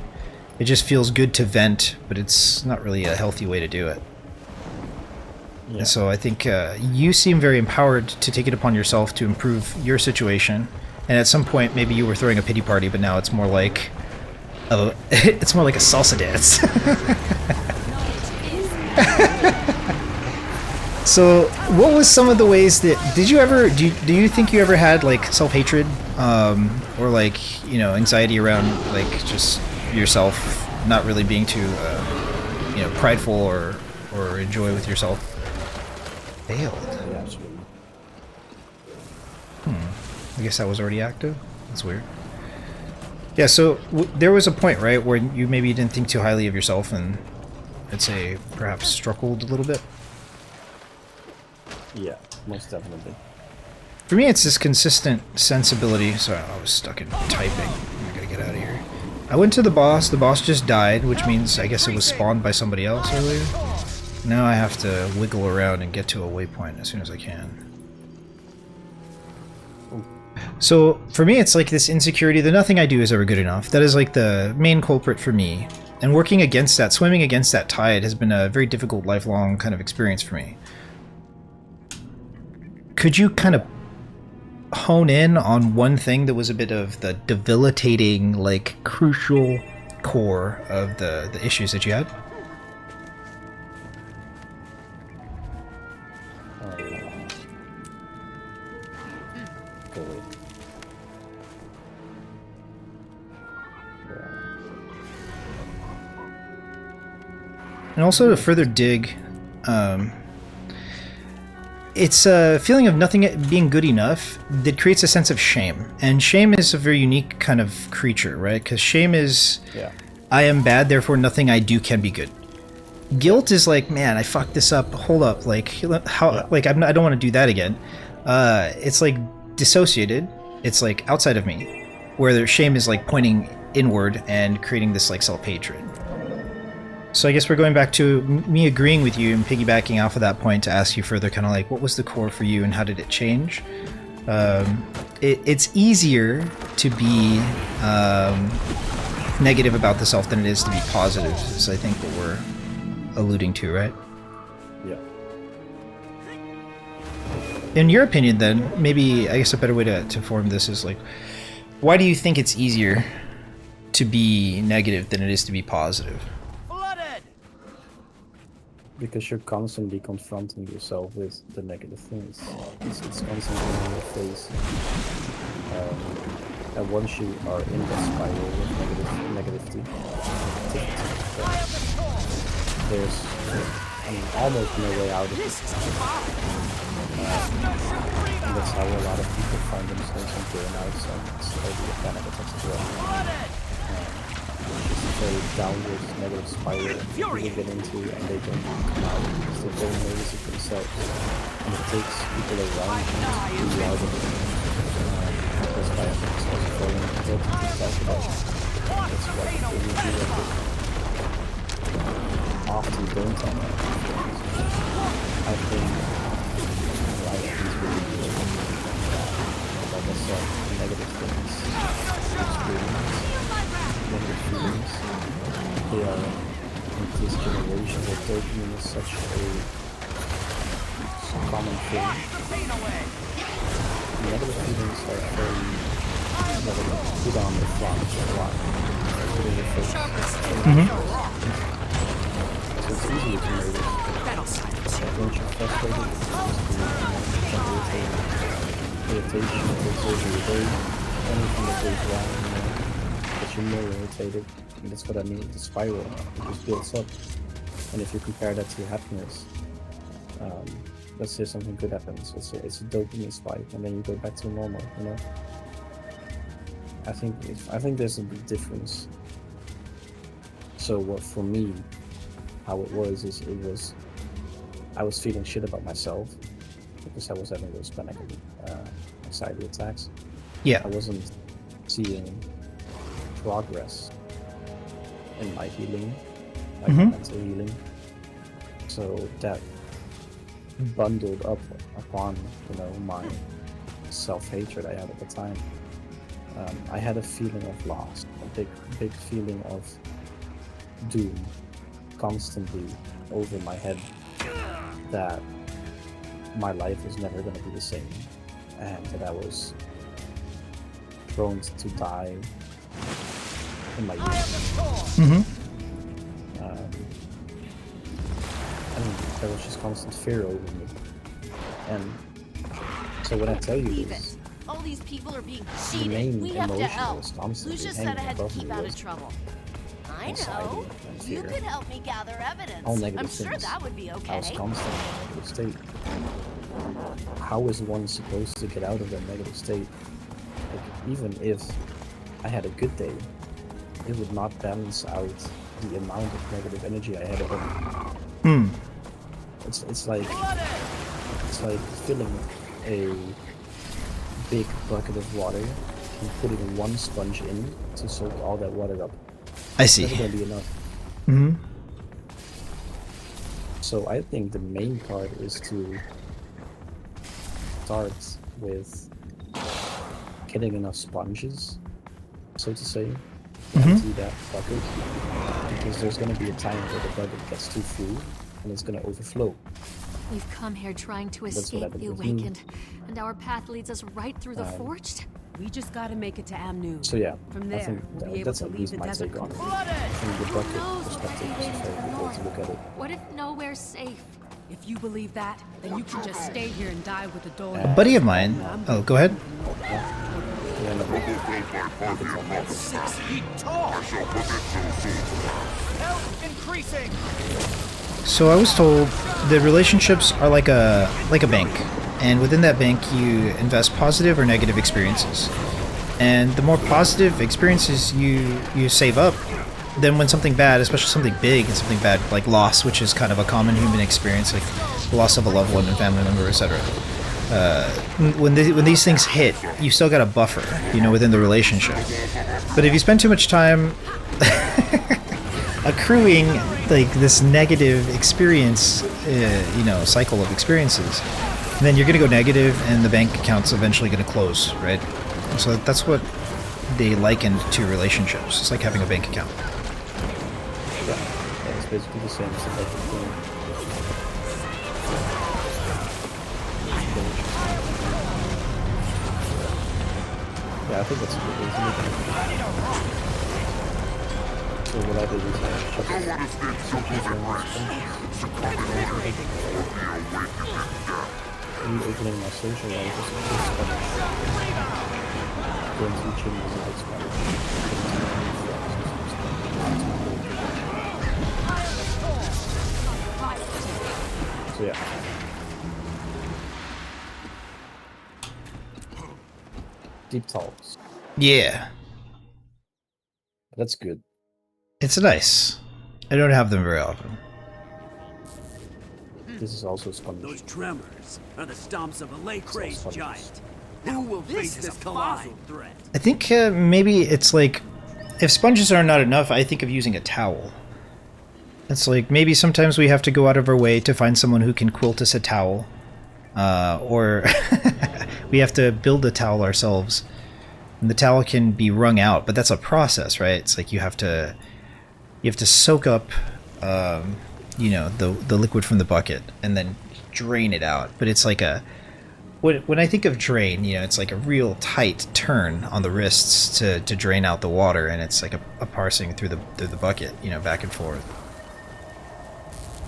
It just feels good to vent, but it's not really a healthy way to do it. Yeah. And so I think you seem very empowered to take it upon yourself to improve your situation. And at some point, maybe you were throwing a pity party, but now it's more like it's more like a salsa dance. So, what was some of the ways that do you think you ever had like self-hatred, or like, you know, anxiety around like just yourself not really being too you know, prideful or enjoy with yourself? Failed. Yeah, absolutely. I guess that was already active. That's weird. Yeah, so there was a point, right, where you maybe didn't think too highly of yourself and, I'd say, perhaps struggled a little bit. Yeah, most definitely. For me, it's this consistent sensibility. Sorry, I was stuck in typing. I gotta get out of here. I went to the boss just died, which means I guess it was spawned by somebody else earlier. Now I have to wiggle around and get to a waypoint as soon as I can. So for me, it's like this insecurity that nothing I do is ever good enough. That is like the main culprit for me. And working against that, swimming against that tide has been a very difficult, lifelong kind of experience for me. Could you kind of hone in on one thing that was a bit of the debilitating, like, crucial core of the issues that you had? And also to further dig, it's a feeling of nothing being good enough that creates a sense of shame. And shame is a very unique kind of creature, right? Because shame is, I am bad, therefore nothing I do can be good. Guilt is like, man, I fucked this up, hold up, like, how, like, I don't want to do that again. It's like dissociated, it's like outside of me, where the shame is like pointing inward and creating this like self-hatred. So I guess we're going back to me agreeing with you and piggybacking off of that point to ask you further, kind of like, what was the core for you and how did it change? It's easier to be negative about the self than it is to be positive, is I think what we're alluding to, right? Yeah. In your opinion then, maybe, I guess a better way to form this is like, why do you think it's easier to be negative than it is to be positive? Because you're constantly confronting yourself with the negative things. It's constantly in your face. And once you are in the spiral of negativity, there's, I mean, almost no way out of it. And that's how a lot of people find themselves in burnouts and slowly a panic attacks as well. It's a very downward negative spiral people get into and they don't come out because they're very nervous of themselves. And it takes people around them to pull you out of it. That's why I think it's also very important to talk about it. That's why people need to do it after you don't talk about it. I think life is really good. Like I said, negative things, experience, negative feelings, they are in this generation where dopamine is such a common thing. Negative feelings are very put on the front a lot. Put in your face. So it's easier to notice. When you're frustrated, irritation takes over your day, anything that goes wrong, that you're more irritated. And that's what I mean, the spiral. It just builds up. And if you compare that to your happiness, let's say something good happens, it's a dopamine spike, and then you go back to normal, you know? I think there's a big difference. So what for me, how it was is I was feeling shit about myself because I was having those panic anxiety attacks. Yeah. I wasn't seeing progress in my healing, like mental healing. So that bundled up upon, you know, my self-hatred I had at the time. I had a feeling of loss, a big feeling of doom constantly over my head, that my life was never going to be the same, and that I was prone to die in my youth. And there was just constant fear over me. And so when I tell you this, all these people are being the cheated. main We have to emotion help. was constantly Lucius said hanging I had to above keep me out of was trouble. I anxiety know. and You fear. could help me gather evidence. All negative I'm sure things. that would be I was okay. constantly in a negative state. How is one supposed to get out of that negative state? Like, even if I had a good day, it would not balance out the amount of negative energy I had at home. It's like filling a big bucket of water and putting one sponge in to soak all that water up. I It's see. never gonna be enough. So I think the main part is to start with getting enough sponges, so to say, to empty that bucket, because there's gonna be a time where the bucket gets too full and it's gonna overflow. We've come here trying to That's what escape happened the with me. Awakened, and our path leads us right through the Forged. We just gotta make it to Amnu. So yeah, From I there, think we'll be able that's to at leave least the my desert take on it. completely. I think the Who bucket knows what perspective may is a wait very to the good way north? to look at it. What if nowhere's safe? If you believe that, then you can just stay here and die with the door. A buddy of mine. Oh, go ahead. Yeah, no, 6 feet tall! Health increasing! So I was told that relationships are like a bank, and within that bank you invest positive or negative experiences. And the more positive experiences you save up, then when something bad, especially something big and something bad like loss, which is kind of a common human experience, like the loss of a loved one, a family member, etc. When these things hit, you still got a buffer, you know, within the relationship. But if you spend too much time accruing like this negative experience, you know, cycle of experiences, then you're going to go negative, and the bank account's eventually going to close, right? So that's what they likened to relationships. It's like having a bank account. yeah, it's basically the same as the bucket thing. Yeah, I think that's a good way to look at it. So what I did is I chucked switches and reopening my social life as a big sponge. Going to the gym as a big sponge. So yeah. Deep talks. Yeah, That's good. it's nice. I don't have them very often. This is also sponge. Those tremors are the stomps of a lake-raised sponges. giant. Who will face this colossal threat? I think maybe it's like, if sponges are not enough, I think of using a towel. It's like maybe sometimes we have to go out of our way to find someone who can quilt us a towel, or we have to build a towel ourselves. And the towel can be wrung out, but that's a process, right? It's like you have to soak up, you know, the liquid from the bucket and then drain it out. But it's like when I think of drain, you know, it's like a real tight turn on the wrists to drain out the water, and it's like a parsing through the bucket, you know, back and forth.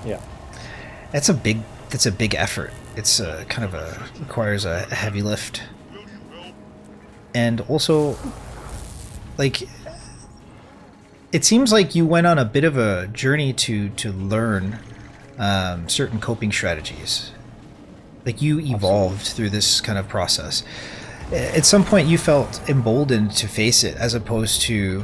Yeah. That's a big effort. It's requires a heavy lift. And also, like, it seems like you went on a bit of a journey to learn certain coping strategies. Like, you evolved through this kind of process. At some point, you felt emboldened to face it, as opposed to,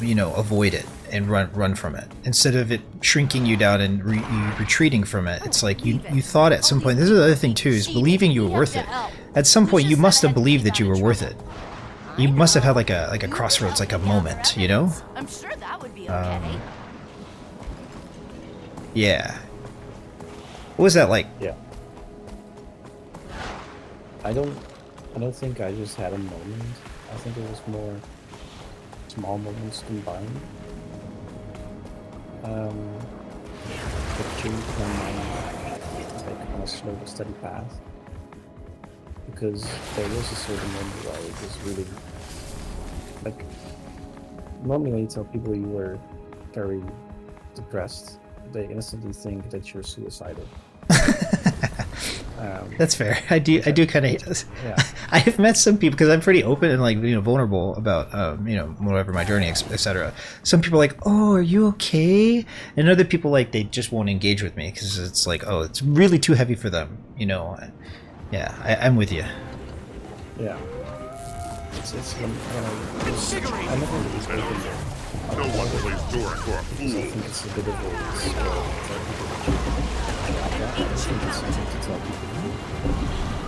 you know, avoid it and run from it. Instead of it shrinking you down and you retreating from it, it's like you thought at some point. This is the other thing too, is believing you were worth it. At some point, you must have believed that you were worth it. You must have had like a crossroads, like a moment, you know? I'm sure that would be okay. Yeah. What was that like? Yeah. I don't think I just had a moment. I think it was more small moments combined. That changed my mind, like, on a slow but steady path. Because there was a certain moment where it was really, like, normally when you tell people you were very depressed, they instantly think that you're suicidal. That's fair. I do kind of. Yeah. I have met some people, because I'm pretty open and, like, you know, vulnerable about you know, whatever my journey, etc. Some people are like, "Oh, are you okay?" And other people, like, they just won't engage with me because it's like, oh, it's really too heavy for them. You know. Yeah, I'm with you. Yeah. It's when I never really spoken there. No one plays Dora for a I fool. think it's a bit of a skill to tell people that you have that. I think it's something to tell people.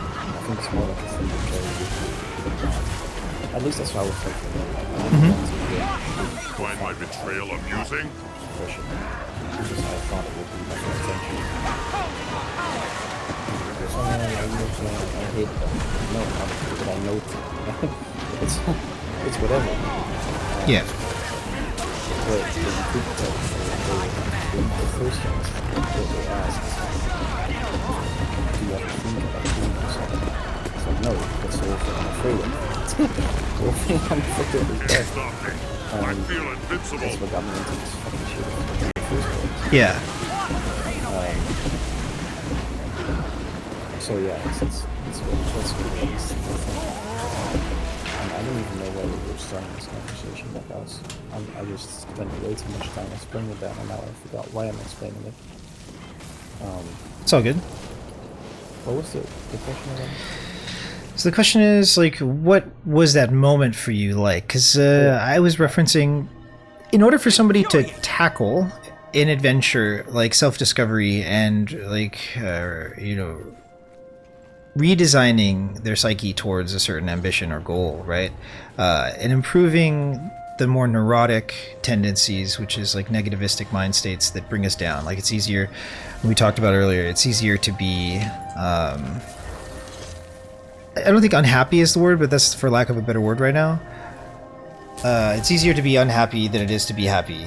I think it's more like a thing to carry with you. At least that's how I was thinking. Find my betrayal amusing? Because I thought it would be like an attention. I hate them. No, not but I know it's whatever. Yeah. But the group text, the first text, what they ask is, do you ever think about doing something? So no, that's the whole thing I'm afraid of. The whole thing I'm afraid of is death. Stop me. I feel invincible. That's what got me into this fucking shit in the first place. Yeah. So yeah, that's good. I don't even know why we were starting this conversation, but I just spent way too much time explaining that, and now I forgot why I'm explaining it. It's all good. What was the question again? So the question is, like, what was that moment for you like? Because I was referencing, in order for somebody to tackle an adventure like self-discovery and, like, you know, redesigning their psyche towards a certain ambition or goal, right? And improving the more neurotic tendencies, which is like negativistic mind states that bring us down. Like, it's easier, we talked about earlier, it's easier to be, I don't think unhappy is the word, but that's for lack of a better word right now. It's easier to be unhappy than it is to be happy.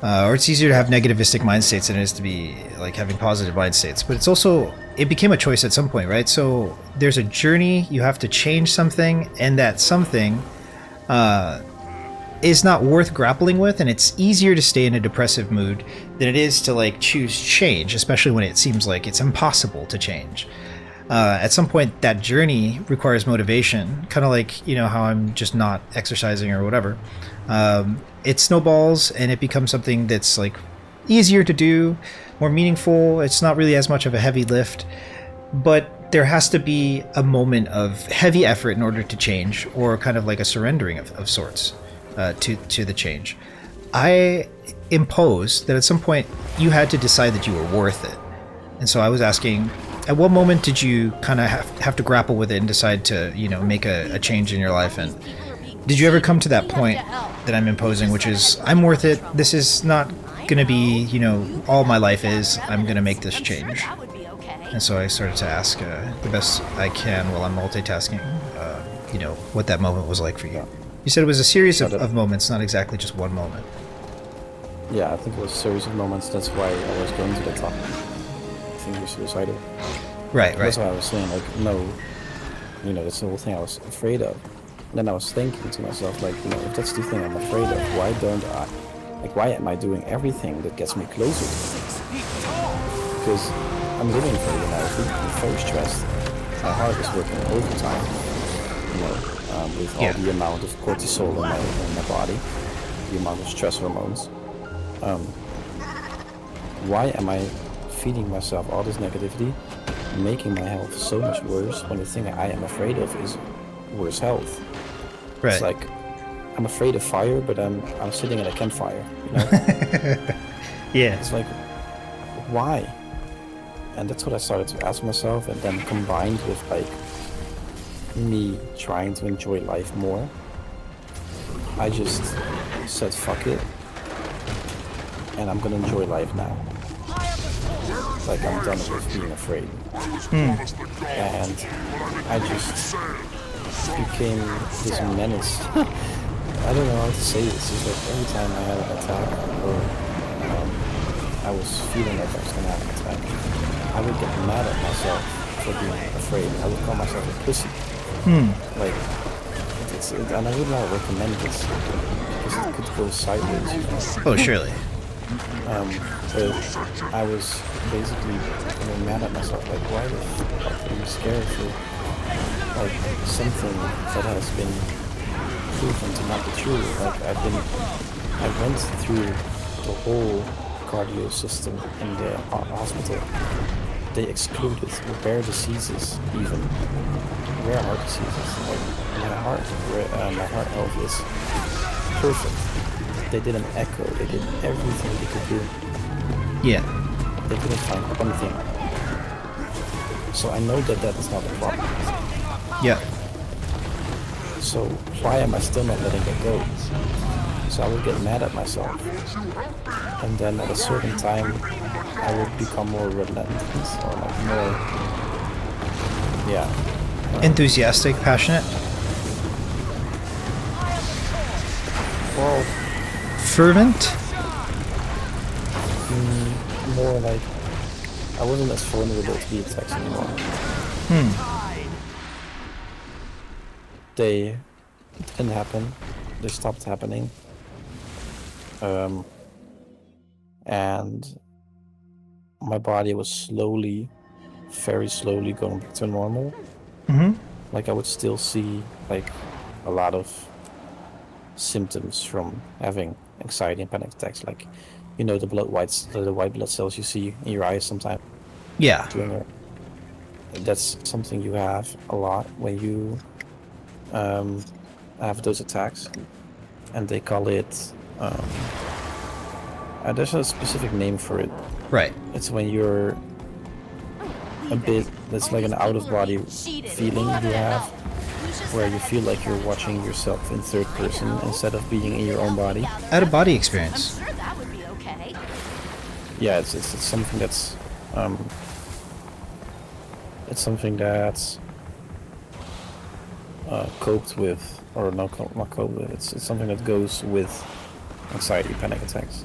Or it's easier to have negativistic mind states than it is to be, like, having positive mind states. But it's also, it became a choice at some point, right? So there's a journey, you have to change something, and that something is not worth grappling with, and it's easier to stay in a depressive mood than it is to, like, choose change, especially when it seems like it's impossible to change. At some point, that journey requires motivation, kind of like, you know, how I'm just not exercising or whatever. It snowballs, and it becomes something that's, like, easier to do, more meaningful. It's not really as much of a heavy lift, but there has to be a moment of heavy effort in order to change, or kind of like a surrendering of sorts to the change. I imposed that at some point you had to decide that you were worth it. And so I was asking, at what moment did you kind of have to grapple with it and decide to, you know, make a change in your life? And did you ever come to that point that I'm imposing, which is I'm worth it. This is not going to be, you know, all my life is. I'm going to make this change. That would be okay. And so I started to ask the best I can while I'm multitasking, you know, what that moment was like for you. You said it was a series of moments, not exactly just one moment. Yeah, I think it was a series of moments. That's why I was going to the top. I think you're suicidal. Right. That's why I was saying, like, no, you know, that's the whole thing I was afraid of. And then I was thinking to myself, like, you know, if that's the thing I'm afraid of, why don't I, like, why am I doing everything that gets me closer to it? Because I'm living for reality, I'm very stressed, my heart is working overtime, you know, with all the amount of cortisol in my body, the amount of stress hormones. Why am I feeding myself all this negativity, making my health so much worse when the thing I am afraid of is worse health? Right. It's like I'm afraid of fire, but I'm sitting at a campfire. You know? Yeah. It's like, why? And that's what I started to ask myself, and then combined with like me trying to enjoy life more, I just said fuck it, and I'm gonna enjoy life now. Like I'm done with being afraid. And I just became this menace. I don't know how to say this. It's like every time I had an attack or I was feeling like I was gonna have an attack, I would get mad at myself for being afraid. I would call myself a pussy. Like, and I would not recommend this because it could go sideways. You know? Oh, surely. But I was basically mad at myself, like, why the fuck are you scared for like something that has been proven to not be true? Like I went through the whole cardio system in the hospital. They excluded rare diseases, even rare heart diseases. Like my heart health is perfect. They did an echo. They did everything they could do. Yeah. They couldn't find one thing. So I know that that is not a problem. Yeah. So why am I still not letting it go? So I would get mad at myself. And then at a certain time, I would become more relentless or like more, enthusiastic, passionate. well, Fervent. more like I wasn't as vulnerable to the attacks anymore. They didn't happen. They stopped happening. And my body was slowly, very slowly going back to normal. Like I would still see like a lot of symptoms from having anxiety and panic attacks, like, you know, the white blood cells you see in your eyes sometimes. Yeah. That's something you have a lot when you have those attacks, and they call it. There's a specific name for it. Right. It's when you're a bit. That's like an out-of-body feeling you have, where you feel like you're watching yourself in third person instead of being in your own body. Out-of-body experience. Sure, that would be okay. Yeah, it's something that's coped with, or not coped with. It's something that goes with anxiety, panic attacks.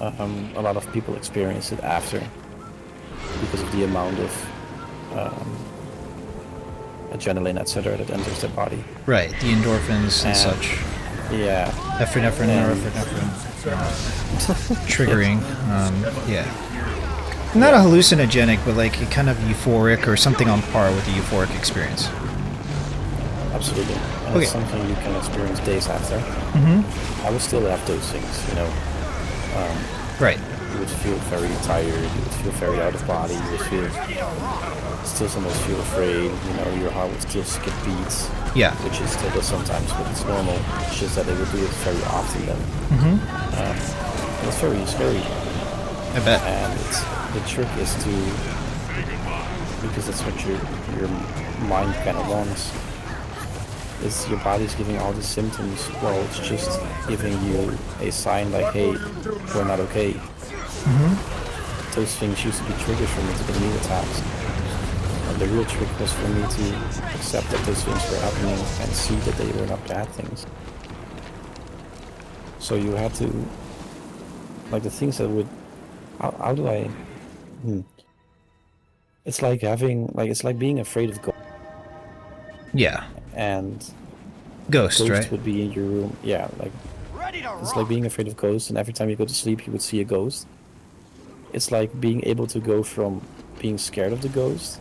A lot of people experience it after because of the amount of adrenaline, etc., that enters their body. Right, the endorphins and such. Yeah. Epinephrine, norepinephrine. Triggering. Yeah. Not a hallucinogenic, but like a kind of euphoric or something on par with the euphoric experience. Absolutely. And it's something you can experience days after. I would still have those things, you know. Right. You would feel very tired, you would feel very out of body, you would still sometimes feel afraid, you know, your heart would still skip beats. Yeah. Which it still does sometimes, but it's normal. It's just that they would do it very often then. It's very scary. I bet. And the trick is to, because that's what your mind kind of wants, is your body's giving all these symptoms. Well, it's just giving you a sign like, hey, we're not okay. Those things used to be triggers for me to get new attacks. And the real trick was for me to accept that those things were happening and see that they were not bad things. So you had to, like the things that would, how do I, it's like having, like, it's like being afraid of ghosts. Yeah. And Ghost, ghosts right? would be in your room. Yeah, like, it's like being afraid of ghosts, and every time you go to sleep, you would see a ghost. It's like being able to go from being scared of the ghost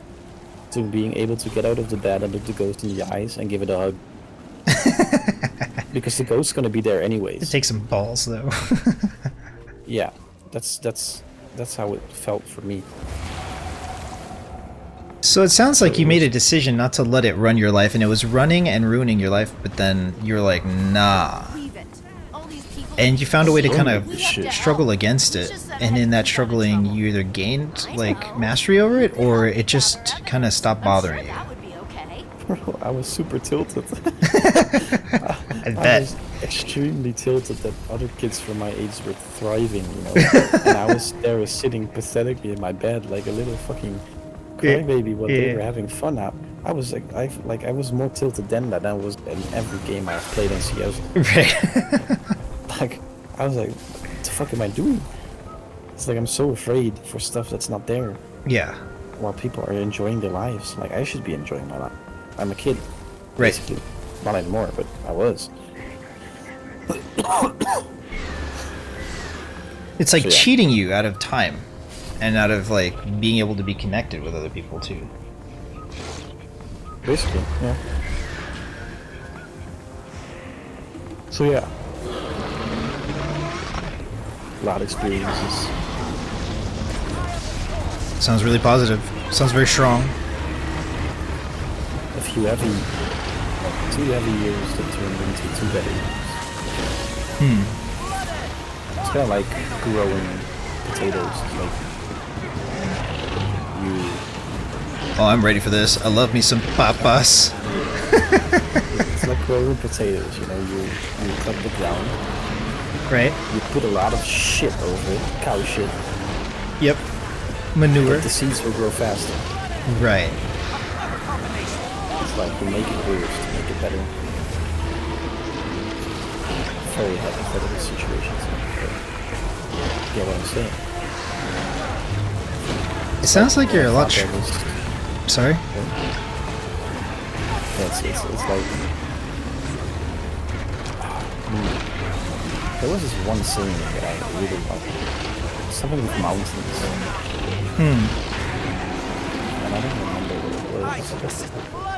to being able to get out of the bed and look the ghost in the eyes and give it a hug. Because the ghost's gonna be there anyways. It takes some balls, though. Yeah, that's how it felt for me. So it sounds like you made a decision not to let it run your life, and it was running and ruining your life, but then you're like, nah. And you found a way to kind of struggle against it, and in that struggling, you either gained, like, mastery over it, or it just kind of stopped bothering you. Bro, I was super tilted. I bet. I was extremely tilted that other kids from my age were thriving, you know. And I was there sitting pathetically in my bed like a little fucking crybaby while they were having fun out. I was like, I was more tilted then than I was in every game I've played in CS. Right. Like, I was like, what the fuck am I doing? It's like I'm so afraid for stuff that's not there. Yeah. While people are enjoying their lives. Like, I should be enjoying my life. I'm a kid. Right. Basically. Not anymore, but I was. It's like So, yeah. cheating you out of time, and out of, like, being able to be connected with other people, too. Basically, yeah. So yeah. A lot of experiences. Sounds really positive. Sounds very strong. A few heavy, 2 heavy years that turned into 2 better years. It's kind of like growing potatoes. Like Oh, I'm ready for this. I love me some papas. it's like growing potatoes. You know, you cut the ground. Right. You put a lot of shit over it, cow shit. Yep. Manure. But the seeds will grow faster. Right. It's like you make it worse to make it better. Very hypothetical situations. You get what I'm saying? It sounds like you're a lot. Sorry. Yeah, it's like. There was this one scene that I really loved. Something with mountains. And I don't remember what it was.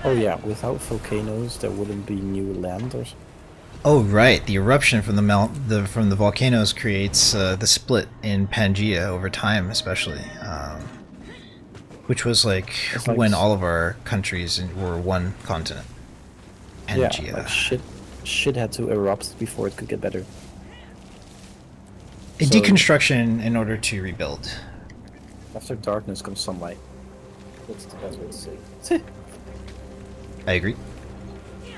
Oh yeah, without volcanoes there wouldn't be new land or. Oh right, the eruption from the volcanoes creates the split in Pangea over time, especially, which was like when all of our countries were one continent. Pangea. Yeah, like shit had to erupt before it could get better. A deconstruction in order to rebuild. After darkness comes sunlight. That's the best way to say it. I agree.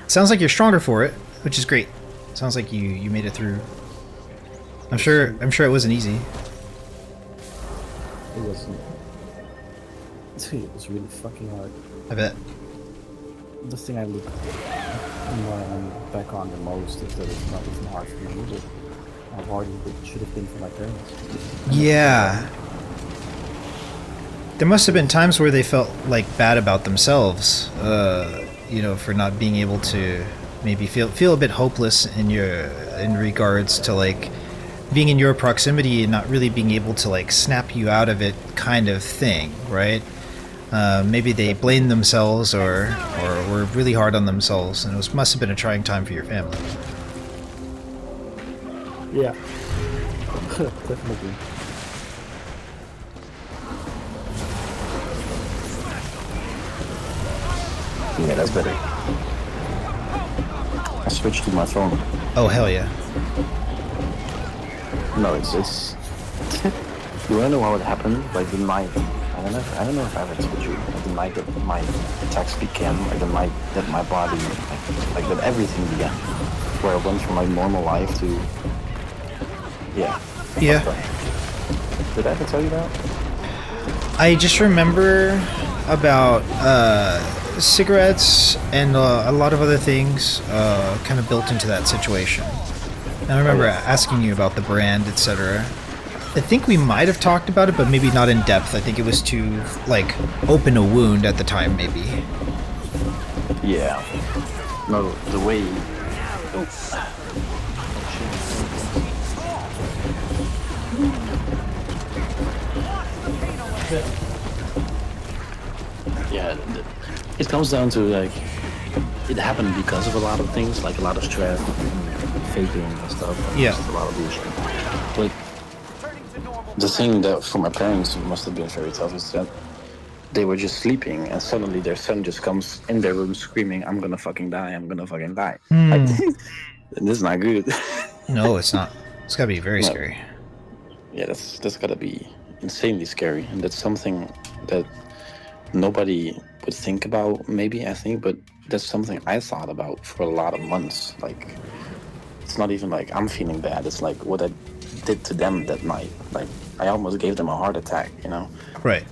Sounds like you're stronger for it, which is great. Sounds like you made it through. I'm sure it wasn't easy. It wasn't. It was really fucking hard. I bet. The thing I look when I'm back on the most is that it's not even hard for me either. How hard it should have been for my parents. Yeah. There must have been times where they felt like bad about themselves, you know, for not being able to maybe feel a bit hopeless in regards to like being in your proximity and not really being able to like snap you out of it, kind of thing, right? Maybe they blamed themselves or were really hard on themselves, and it must have been a trying time for your family. Yeah, definitely. Yeah, that's better. I switched to my phone. Oh hell yeah! No, it's you wanna know how it happened? Like the night I don't know if I ever told you, like, the night that my attacks began, like the night that my body, like that everything began, where I went from my normal life to, yeah. Yeah. Did I ever tell you that? I just remember about cigarettes and a lot of other things kind of built into that situation. And I remember asking you about the brand, etc. I think we might have talked about it, but maybe not in depth. I think it was to, like, open a wound at the time, maybe. Yeah. No, the way... Yeah, it comes down to, like, it happened because of a lot of things, like a lot of stress, faking and stuff. And Yeah. just a lot of bullshit. Like, the thing that for my parents must have been very tough is that they were just sleeping and suddenly their son just comes in their room screaming, I'm gonna fucking die, I'm gonna fucking die. Like, and this is not good. No, it's not. It's gotta be very No. scary. Yeah, that's gotta be insanely scary. And that's something that nobody would think about, maybe, I think, but that's something I thought about for a lot of months. Like, it's not even like I'm feeling bad, it's like what I did to them that night. Like, I almost gave them a heart attack, you know? Right.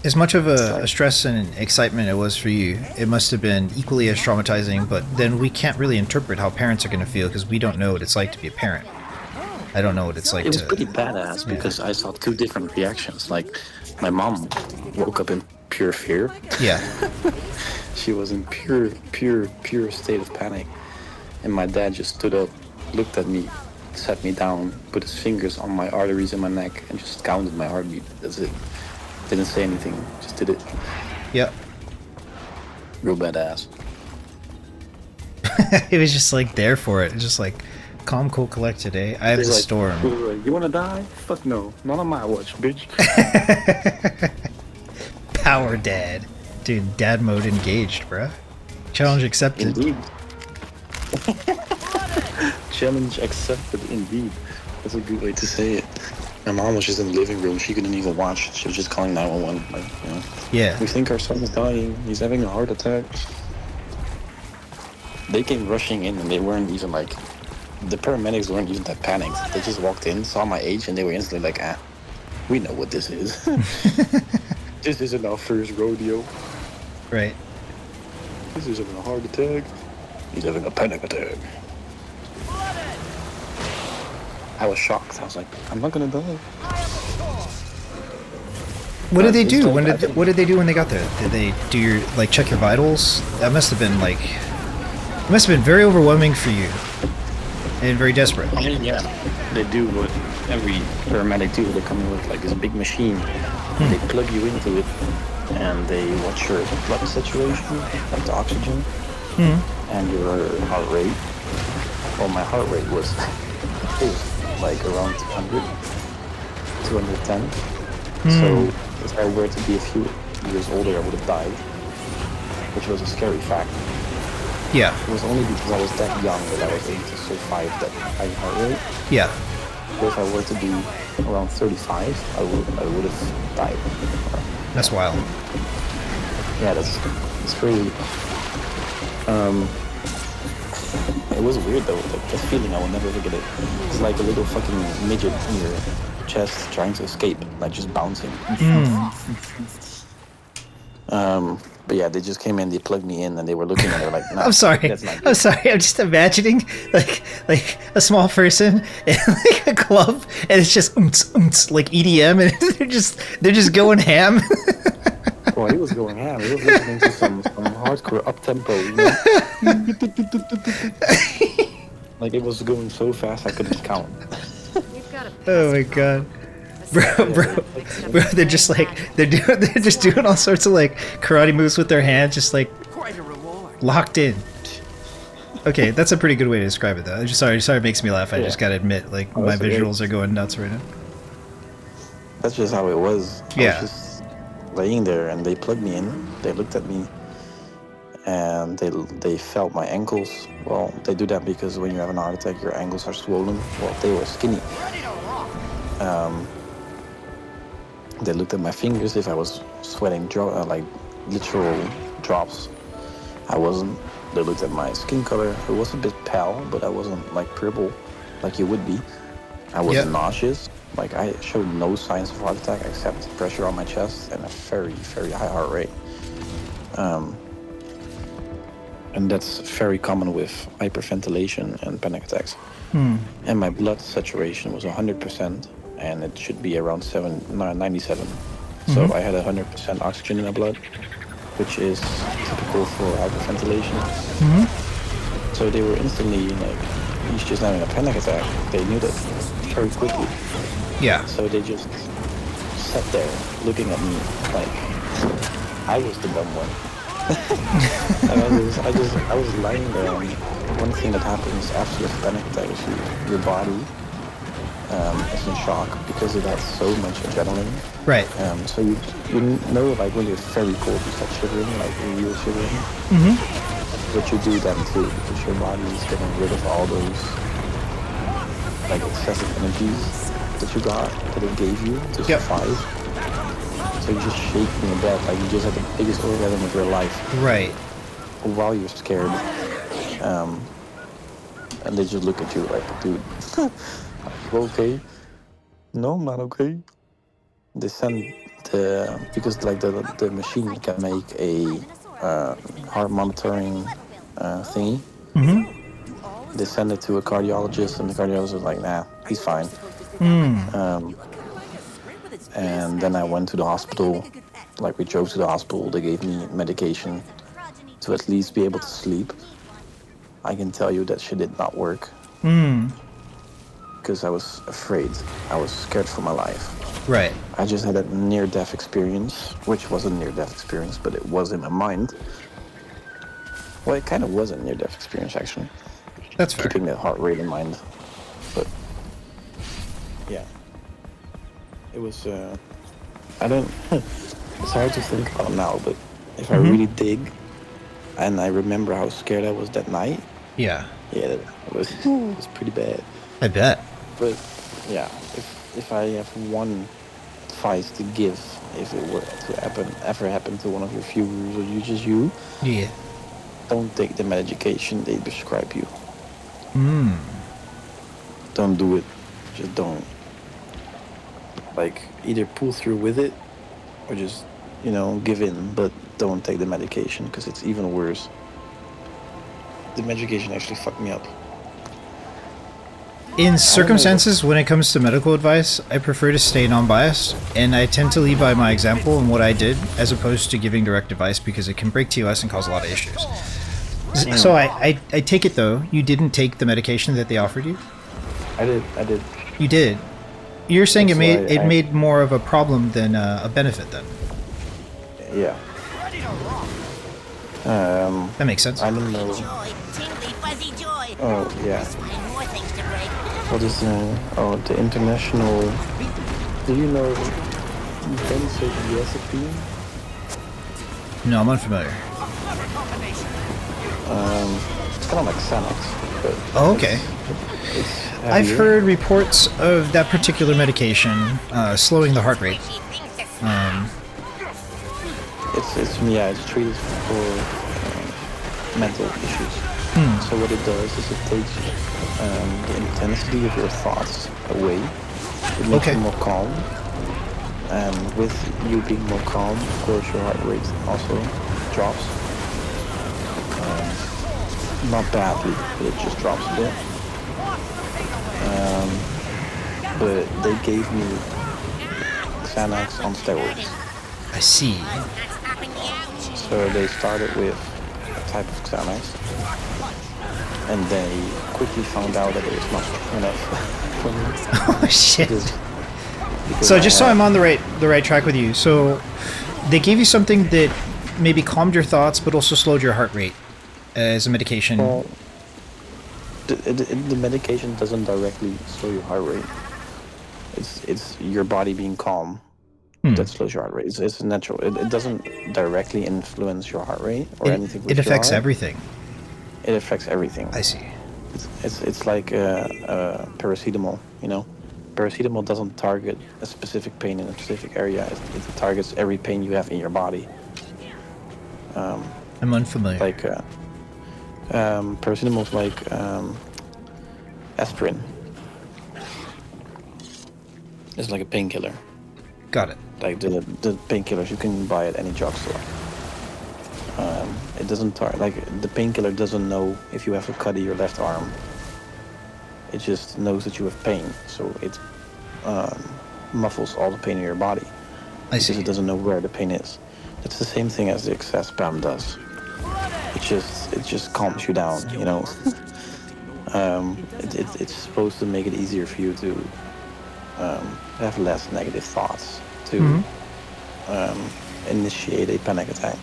As much of a stress and excitement it was for you, it must have been equally as traumatizing, but then we can't really interpret how parents are going to feel because we don't know what it's like to be a parent. I don't know what it's like It to... was pretty badass because I saw two different reactions. Like, my mom woke up in pure fear. Yeah. She was in pure state of panic. And my dad just stood up, looked at me, sat me down, put his fingers on my arteries in my neck, and just counted my heartbeat. That's it. Didn't say anything, just did it. Yep. Real badass. It was just like there for it. It's just like, calm, cool, collected, eh? I have the storm. You wanna die? Fuck no. Not on my watch, bitch. Power dad. Dude, dad mode engaged, bruh. Challenge accepted. Indeed. Challenge accepted, indeed. That's a good way to say it. My mom was just in the living room. She couldn't even watch. She was just calling 911. Like, you know, Yeah. we think our son is dying. He's having a heart attack. They came rushing in and they weren't even like... The paramedics weren't even that panicked. They just walked in, saw my age, and they were instantly like, we know what this is. This isn't our first rodeo. Right. This isn't a heart attack. He's having a panic attack. I was shocked. I was like, I'm not gonna die. What did they do? What did they do when they got there? Did they do your, like, check your vitals? That must have been like... It must have been very overwhelming for you. And very desperate. I mean, yeah, they do what every paramedic do. They come in with like this big machine. They plug you into it, and they watch your blood saturation, like the oxygen, and your heart rate. Well, my heart rate was like around 200, 210. So if I were to be a few years older, I would have died, which was a scary fact. Yeah. It was only because I was that young that I was able to survive that high heart rate. Yeah. But if I were to be around 35, I would have died. That's wild. Yeah, it's crazy. It was weird though, like, that feeling, I will never forget it. It's like a little fucking midget in your chest trying to escape, like just bouncing. But yeah, they just came in, they plugged me in, and they were looking at it like, nah, I'm sorry. that's not good. I'm sorry. I'm just imagining like a small person in like a club, and it's just like EDM, and they're just going ham. Well, he was going ham. He was listening to some hardcore up tempo, you know? Like, it was going so fast I couldn't count. Oh my god. Bro, they're just like they're just doing all sorts of like karate moves with their hands, just like locked in. Okay, that's a pretty good way to describe it, though. Sorry, it makes me laugh. I just gotta admit, like, my visuals are going nuts right now. That's just how it was. Yeah. I was just laying there, and they plugged me in. They looked at me, and they felt my ankles. Well, they do that because when you have an heart attack, your ankles are swollen. Well, they were skinny. They looked at my fingers if I was sweating like literal drops. I wasn't. They looked at my skin color. It was a bit pale, but I wasn't like purple, like you would be. I wasn't nauseous. Like I showed no signs of heart attack except pressure on my chest and a very, very high heart rate. And that's very common with hyperventilation and panic attacks. And my blood saturation was 100%, and it should be around 97. So I had 100% oxygen in my blood, which is typical for hyperventilation. So they were instantly like, he's just having a panic attack. They knew that very quickly. Yeah. So they just sat there looking at me like I was the dumb one. And I was lying there. And one thing that happens after a panic attack is your body is in shock because it has so much adrenaline. Right. So you know, like when you're very cold, you start shivering, like real shivering. But you do that too because your body is getting rid of all those like excessive energies that you got, that it gave you to survive. So you're just shaking in bed, like you just had the biggest orgasm of your life. Right. While you're scared. And they just look at you like, dude, are you okay? No, I'm not okay. They send because like the machine can make a heart monitoring thingy. They send it to a cardiologist, and the cardiologist is like, nah, he's fine. And then I went to the hospital. Like we drove to the hospital. They gave me medication to at least be able to sleep. I can tell you that shit did not work. Because I was afraid. I was scared for my life. Right. I just had a near-death experience, which was a near-death experience, but it was in my mind. Well, it kind of was a near-death experience, actually. That's fair. Keeping that heart rate in mind. But, yeah. It was, I don't, it's hard to think about now, but if I really dig, and I remember how scared I was that night. Yeah. Yeah, it was pretty bad. I bet. But, yeah, if I have one advice to give, if it were to ever happen to one of your viewers or just you, yeah, don't take the medication they prescribe you. Don't do it. Just don't. Like, either pull through with it or just, give in, but don't take the medication because it's even worse. The medication actually fucked me up. In circumstances when it comes to medical advice, I prefer to stay non-biased, and I tend to lead by my example and what I did, as opposed to giving direct advice because it can break TOS and cause a lot of issues. So I take it though, you didn't take the medication that they offered you? I did. You did? You're saying That's it made more of a problem than a benefit then? Yeah. That makes sense. I don't know. Oh, yeah. What is the international... Do you know benzodiazepine? No, I'm unfamiliar. It's kind of like Xanax, but... Oh, okay. It's I've heavier. heard reports of that particular medication slowing the heart rate. It's treated for mental issues. So what it does is it takes the intensity of your thoughts away. It makes you more calm. And with you being more calm, of course, your heart rate also drops. Not badly, but it just drops a bit. But they gave me Xanax on steroids. I see. So they started with a type of Xanax, and they quickly found out that it was not enough for me. Oh shit. Because So just so I'm on the right track with you, so they gave you something that maybe calmed your thoughts but also slowed your heart rate as a medication. Well, the medication doesn't directly slow your heart rate. It's your body being calm that slows your heart rate. It's natural. It doesn't directly influence your heart rate or anything. It affects everything. It affects everything. I see. It's like paracetamol, paracetamol doesn't target a specific pain in a specific area. It targets every pain you have in your body. I'm unfamiliar. Like paracetamol is like aspirin. It's like a painkiller. Got it. Like the painkillers you can buy at any drugstore. It doesn't like the painkiller doesn't know if you have a cut in your left arm. It just knows that you have pain, so it muffles all the pain in your body. I see. Because it doesn't know where the pain is. It's the same thing as the excess spam does. It just calms you down, you know. It's supposed to make it easier for you to have less negative thoughts, to initiate a panic attack.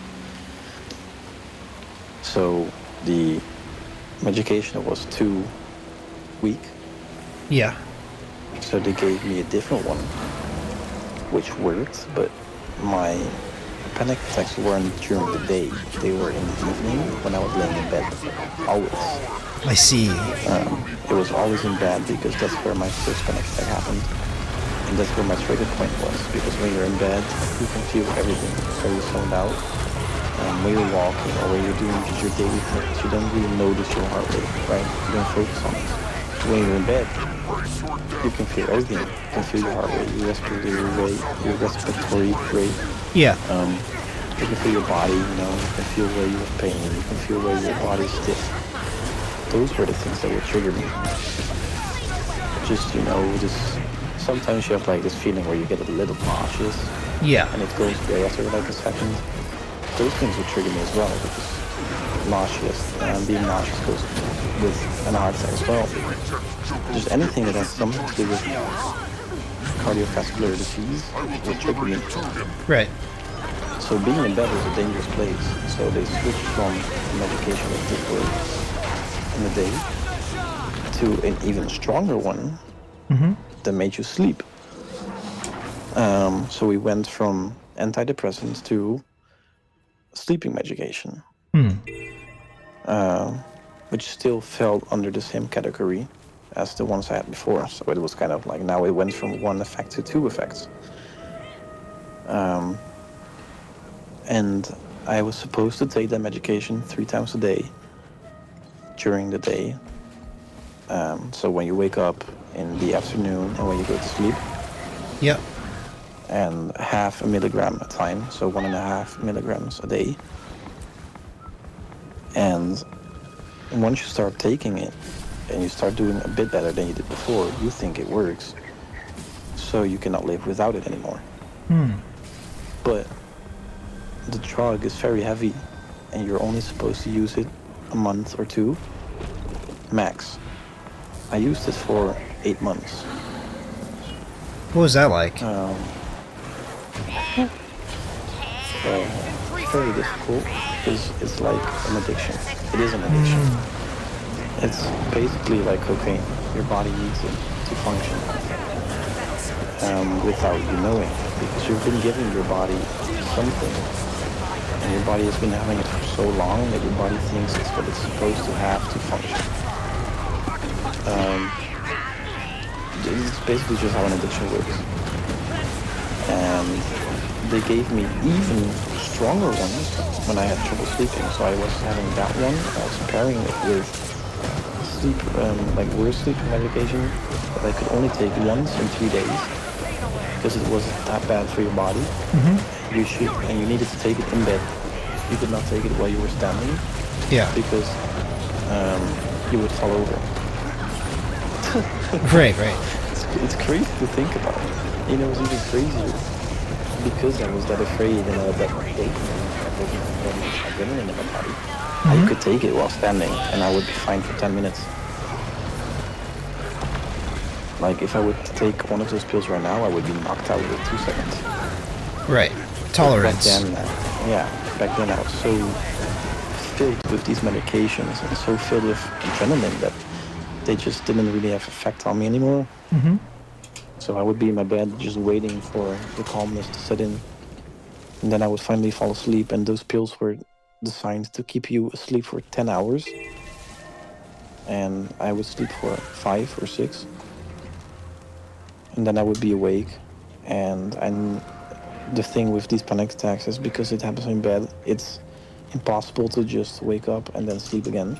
So the medication was too weak. Yeah. So they gave me a different one, which worked, but my panic attacks weren't during the day. They were in the evening when I was laying in bed. Always. I see. It was always in bed because that's where my first panic attack happened. And that's where my trigger point was. Because when you're in bed, you can feel everything. So you're zoned out. When you're walking or when you're doing just your daily things, you don't really notice your heart rate, right? You don't focus on it. When you're in bed, you can feel everything. You can feel your heart rate, your respiratory rate. Yeah. You can feel your body, you know, you can feel where you have pain, you can feel where your body's stiff. Those were the things that would trigger me. Just, you know, sometimes you have like this feeling where you get a little nauseous. Yeah. And it goes away after like a second. Those things would trigger me as well, because nauseous, being nauseous goes with an heart attack as well. Just anything that has something to do with cardiovascular disease would trigger me. Right. So being in bed was a dangerous place. So they switched from medication that did work in the day to an even stronger one that made you sleep. So we went from antidepressants to sleeping medication, which still fell under the same category as the ones I had before. So it was kind of like now it went from one effect to two effects. And I was supposed to take that medication 3 times a day during the day. So when you wake up in the afternoon and when you go to sleep. Yep. And 0.5 milligram a time, so 1.5 milligrams a day. And once you start taking it and you start doing a bit better than you did before, you think it works. So you cannot live without it anymore. But the drug is very heavy and you're only supposed to use it a month or 2 max. I used it for 8 months. What was that like? Very difficult because it's like an addiction. It is an addiction. It's basically like cocaine. Your body needs it to function without you knowing, because you've been giving your body something and your body has been having it for so long that your body thinks it's what it's supposed to have to function. It's basically just how an addiction works. And they gave me even stronger ones when I had trouble sleeping. So I was having that one. I was pairing it with sleep, like worse sleep medication that I could only take once in 3 days because it wasn't that bad for your body. You needed to take it in bed. You could not take it while you were standing. Yeah. Because you would fall over. Right. It's crazy to think about. You know, it was even crazier because I was that afraid and that adrenaline in my body. I could take it while standing and I would be fine for 10 minutes. Like if I would take one of those pills right now, I would be knocked out within 2 seconds. Right. Tolerance. Back then I was so filled with these medications and so filled with adrenaline that they just didn't really have effect on me anymore. So I would be in my bed just waiting for the calmness to set in. And then I would finally fall asleep, and those pills were designed to keep you asleep for 10 hours. And I would sleep for 5 or 6. and then I would be awake. And the thing with these panic attacks is because it happens in bed, it's impossible to just wake up and then sleep again.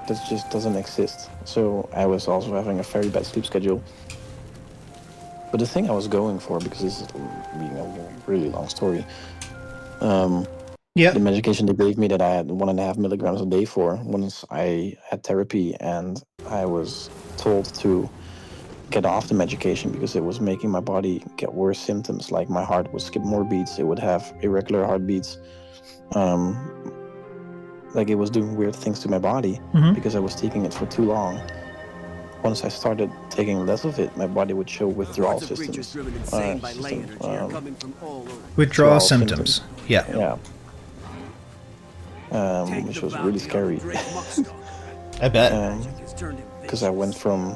That just doesn't exist. So I was also having a very bad sleep schedule. But the thing I was going for, because this is being a really long story, Yeah. the medication they gave me that I had 1.5 milligrams a day for, once I had therapy and I was told to get off the medication because it was making my body get worse symptoms, like my heart would skip more beats, it would have irregular heartbeats, like it was doing weird things to my body because I was taking it for too long. Once I started taking less of it, my body would show withdrawal Hordes of creatures systems. driven insane by ley energy are coming from all over. Withdrawal Withdrawal symptoms. Yeah. Which was really scary. I bet. Because I went from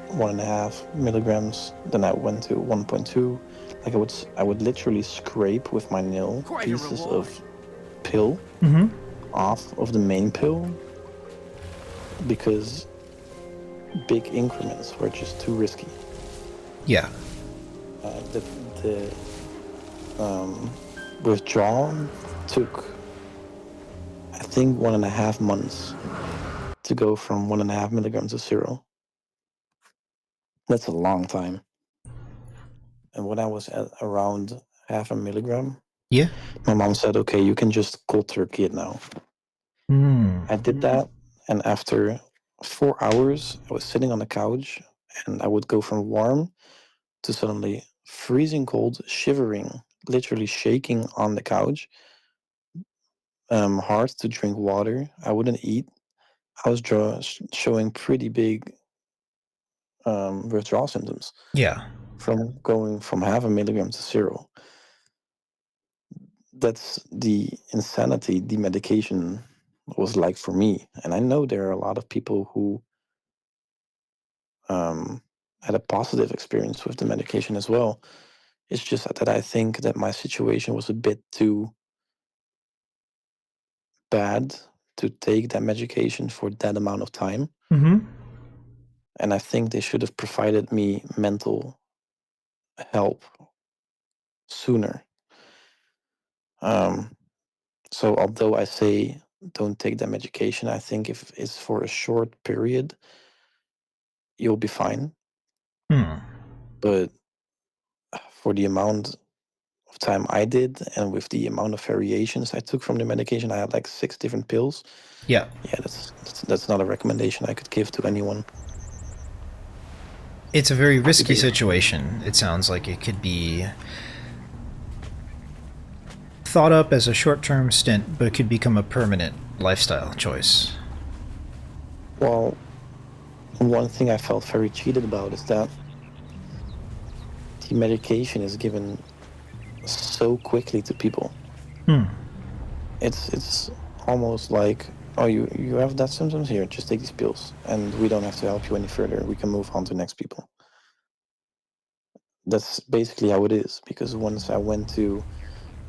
1.5 milligrams, then I went to 1.2. Like I would literally scrape with my nail pieces of pill off of the main pill because big increments were just too risky. Yeah. The withdrawal took, I think, 1.5 months to go from 1.5 milligrams to 0. That's a long time. And when I was at around 0.5 milligram, Yeah. my mom said, okay, you can just cold turkey it now. I did that, and after 4 hours, I was sitting on the couch, and I would go from warm to suddenly freezing cold, shivering, literally shaking on the couch, hard to drink water. I wouldn't eat. I was showing pretty big withdrawal symptoms. Yeah. From going from 0.5 milligram to 0. That's the insanity the medication was like for me. And I know there are a lot of people who had a positive experience with the medication as well. It's just that I think that my situation was a bit too bad to take that medication for that amount of time. And I think they should have provided me mental help sooner. So although I say don't take that medication, I think if it's for a short period, you'll be fine. But for the amount of time I did, and with the amount of variations I took from the medication, I had like 6 different pills. Yeah. Yeah, that's not a recommendation I could give to anyone. It's a very risky situation. It sounds like it could be thought up as a short-term stint, but it could become a permanent lifestyle choice. Well, one thing I felt very cheated about is that the medication is given so quickly to people. It's almost like, oh, you have that symptoms here, just take these pills, and we don't have to help you any further. We can move on to next people. That's basically how it is, because once I went to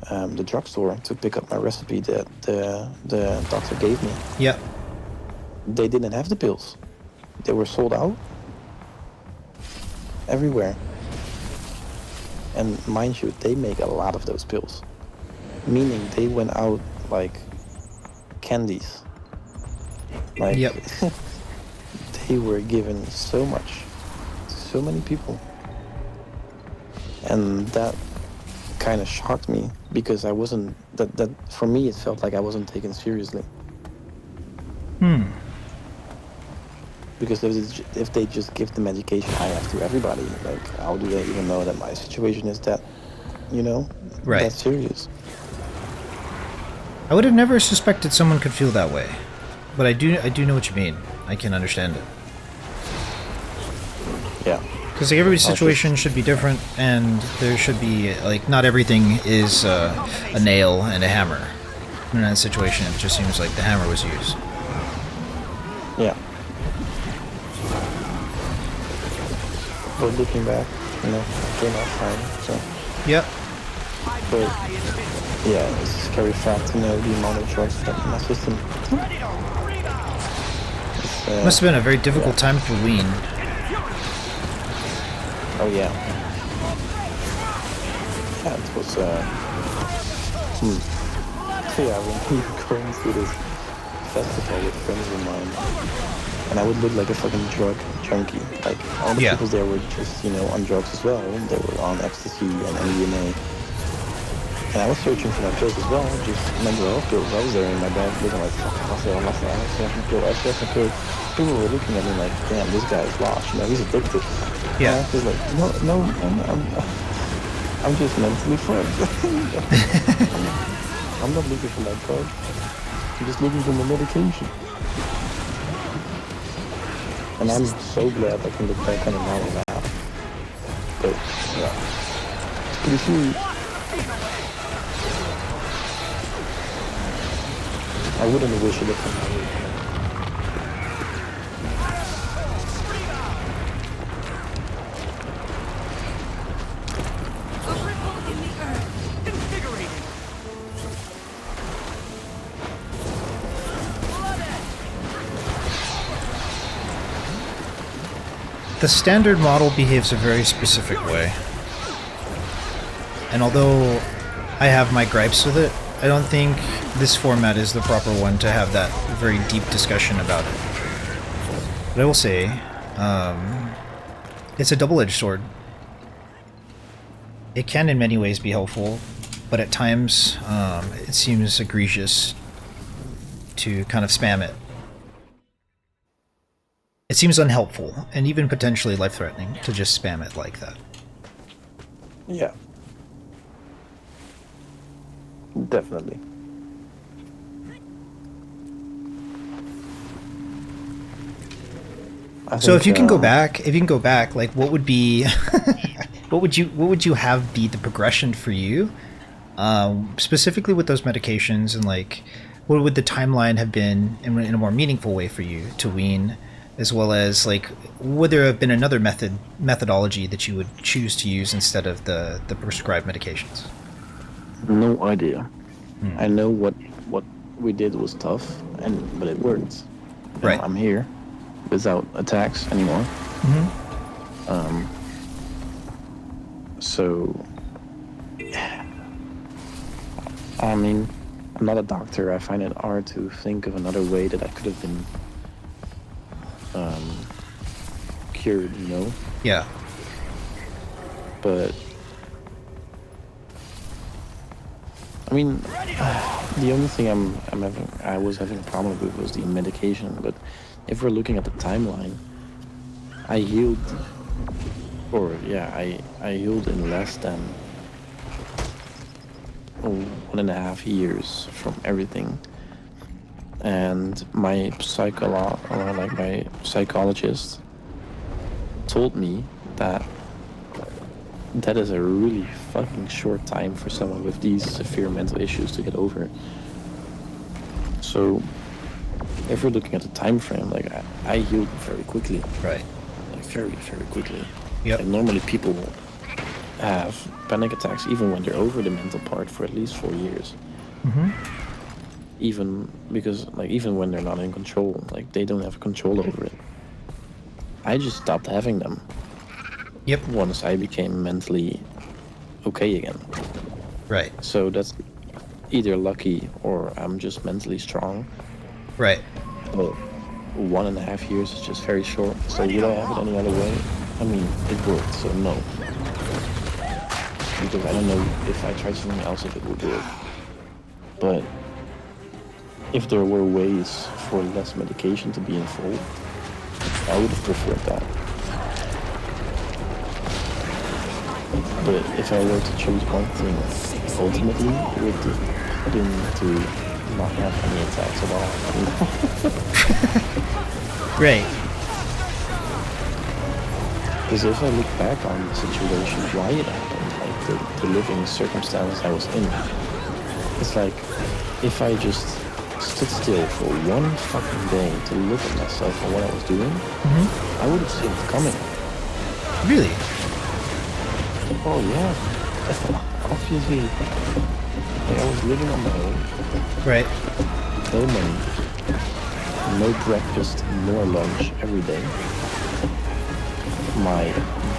the drugstore to pick up my recipe that the doctor gave me, they didn't have the pills. They were sold out everywhere. And mind you, they make a lot of those pills, meaning they went out like candies. Like they were given so much to so many people. And that kind of shocked me because I wasn't, that for me it felt like I wasn't taken seriously. Because if they just give the medication I have to everybody, like how do they even know that my situation is that, that serious? I would have never suspected someone could feel that way, but I do know what you mean. I can understand it. Yeah. Because like, everybody's situation should be different, and there should be, like, not everything is a nail and a hammer. In that situation, it just seems like the hammer was used. Yeah. But looking back, came out fine, so. Yep. But, yeah, it's a scary fact to know the amount of drugs kept in my system. Must have been a very difficult time to wean. Oh yeah. Yeah, it was yeah, when we were going through this festival with friends of mine, and I would look like a fucking drug junkie. Like all the Yeah. people there were just, you know, on drugs as well. They were on ecstasy and MDMA. And I was searching for that drug as well, just mental health pills. I was there in my bed looking like, fuck, I have a pill. People were looking at me like, damn, this guy is lost, you know, he's addicted. Yeah. And I was like, no, I'm just mentally fucked. I'm not looking for that drug. I'm just looking for my medication. And I'm so glad I can look back on it now and now. But, yeah. It's pretty sweet. I wouldn't wish it upon my way. A ripple in the earth. Invigorating. The standard model behaves a very specific way. And although I have my gripes with it, I don't think this format is the proper one to have that very deep discussion about it. But I will say, it's a double-edged sword. It can in many ways be helpful, but at times it seems egregious to kind of spam it. It seems unhelpful, and even potentially life-threatening, to just spam it like that. Yeah. Definitely. So if you can go back, like what would be, what would you have be the progression for you, specifically with those medications, and like, what would the timeline have been in a more meaningful way for you to wean, as well as like, would there have been another methodology that you would choose to use instead of the prescribed medications? No idea. I know what we did was tough, but it worked. You know, Right. I'm here without attacks anymore. So, I mean, I'm not a doctor. I find it hard to think of another way that I could have been cured, you know? Yeah. But I mean, the only thing I was having a problem with was the medication. But if we're looking at the timeline, I healed, I healed in less than 1.5 years from everything. And my psychologist told me that is a really fucking short time for someone with these severe mental issues to get over it. So if we're looking at the time frame, like I healed very quickly. Right. Like very, very quickly. Yep. And normally people have panic attacks even when they're over the mental part for at least 4 years. Even because even when they're not in control, like they don't have control over it. I just stopped having them. Yep. Once I became mentally okay again. Right. So that's either lucky or I'm just mentally strong. Right. But 1.5 years is just very short. So would I have it any other way? I mean, it worked, so no. Because I don't know if I tried something else if it would work. But if there were ways for less medication to be involved, I would have preferred that. But if I were to choose one thing, ultimately, it would have been to not have any attacks at all. Right. Because if I look back on the situation, why it happened, like the living circumstance I was in, it's like, if I just stood still for one fucking day to look at myself and what I was doing, I would have seen it coming. Really? Oh yeah, obviously. Like, I was living on my own. Right. No money, no breakfast, nor lunch every day. my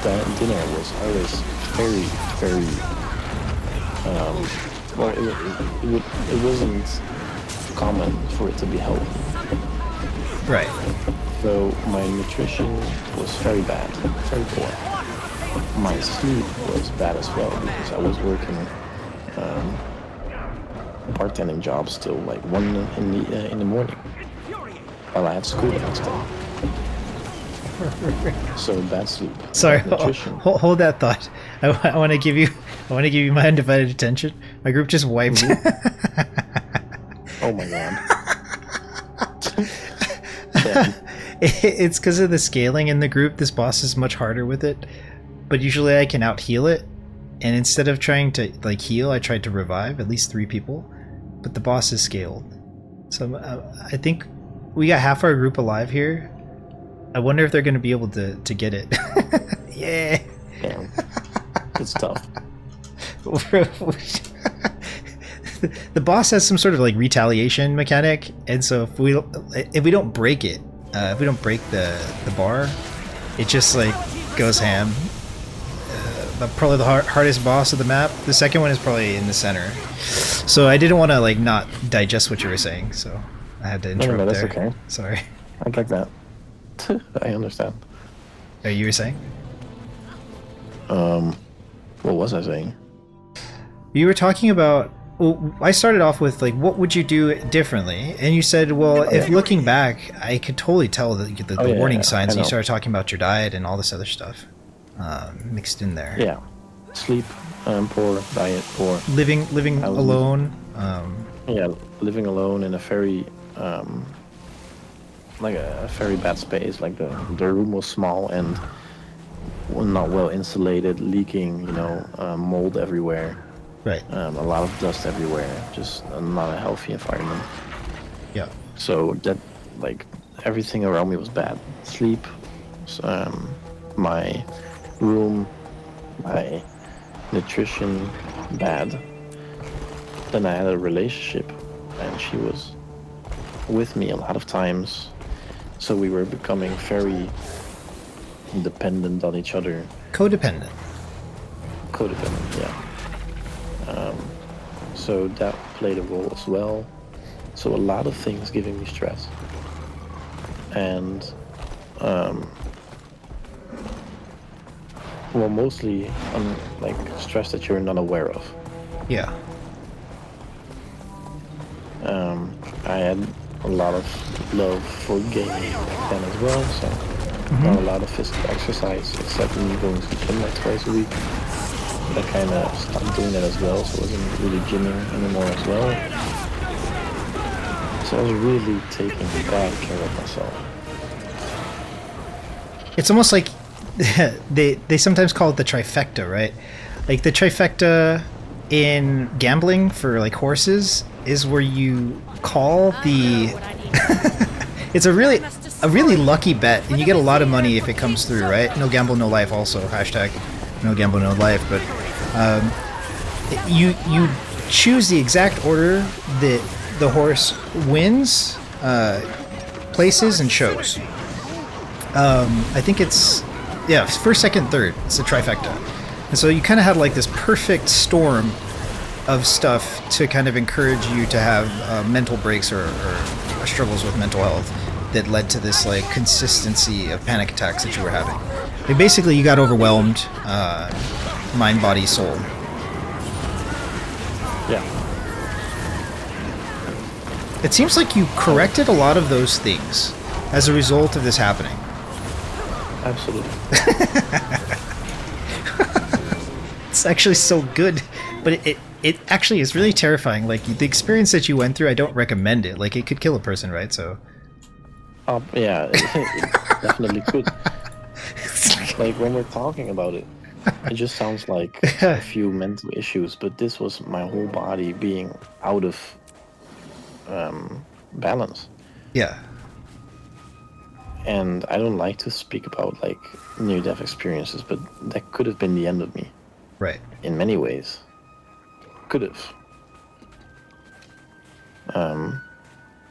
dinner was always very, very. Well, it wasn't common for it to be healthy. Right. So my nutrition was very bad, very poor. My sleep was bad as well because I was working bartending jobs till like 1 in the morning while I had school the next day. So bad sleep. Sorry, bad nutrition. hold that thought. I want to give you my undivided attention. My group just wiped. Oh my god. Damn. It's because of the scaling in the group. This boss is much harder with it, but usually I can out heal it. And instead of trying to like heal, I tried to revive at least 3 people, but the boss is scaled. So I think we got half our group alive here. I wonder if they're going to be able to get it. Yeah. Damn. It's tough. The boss has some sort of like retaliation mechanic, and so if we don't break it, if we don't break the bar, it just like goes ham. Probably the hardest boss of the map. The second one is probably in the center. So I didn't want to like not digest what you were saying, so I had to interrupt no, that's there. okay. Sorry. I like that. I understand. Oh, you were saying? What was I saying? You were talking about. Well, I started off with like, what would you do differently? And you said, well, if looking back, I could totally tell the warning signs. And you started talking about your diet and all this other stuff mixed in there. Yeah, sleep, poor, diet, poor. Living alone. Yeah, living alone in a very like a very bad space. Like the room was small and not well insulated, leaking. Mold everywhere. Right. A lot of dust everywhere. Just not a healthy environment. Yeah. So that, like, everything around me was bad. Sleep, my room, my nutrition, bad. Then I had a relationship, and she was with me a lot of times. So we were becoming very dependent on each other. Codependent. Codependent, yeah. So that played a role as well. So a lot of things giving me stress. And, well, mostly like stress that you're not aware of. Yeah. I had a lot of love for gaming back then as well, so not a lot of physical exercise, except me going to the gym like twice a week. I kind of stopped doing that as well, so I wasn't really gymming anymore as well. So I was really taking bad care of myself. It's almost like they sometimes call it the trifecta, right? Like the trifecta in gambling for like horses is where you call the it's a really lucky bet, and you get a lot of money if it comes through, right? No gamble, no life. Also hashtag no gamble, no life. But you choose the exact order that the horse wins, places, and shows. I think it's first, second, third. It's a trifecta, and so you kind of had like this perfect storm of stuff to kind of encourage you to have mental breaks or struggles with mental health that led to this like consistency of panic attacks that you were having. Like basically, you got overwhelmed, mind, body, soul. Yeah. It seems like you corrected a lot of those things as a result of this happening. Absolutely. It's actually so good, but it actually is really terrifying. Like the experience that you went through, I don't recommend it. Like it could kill a person, right? So. Yeah, it definitely could. Like when we're talking about it, it just sounds like a few mental issues, but this was my whole body being out of balance. Yeah. And I don't like to speak about like near-death experiences, but that could have been the end of me. Right. In many ways. Could have.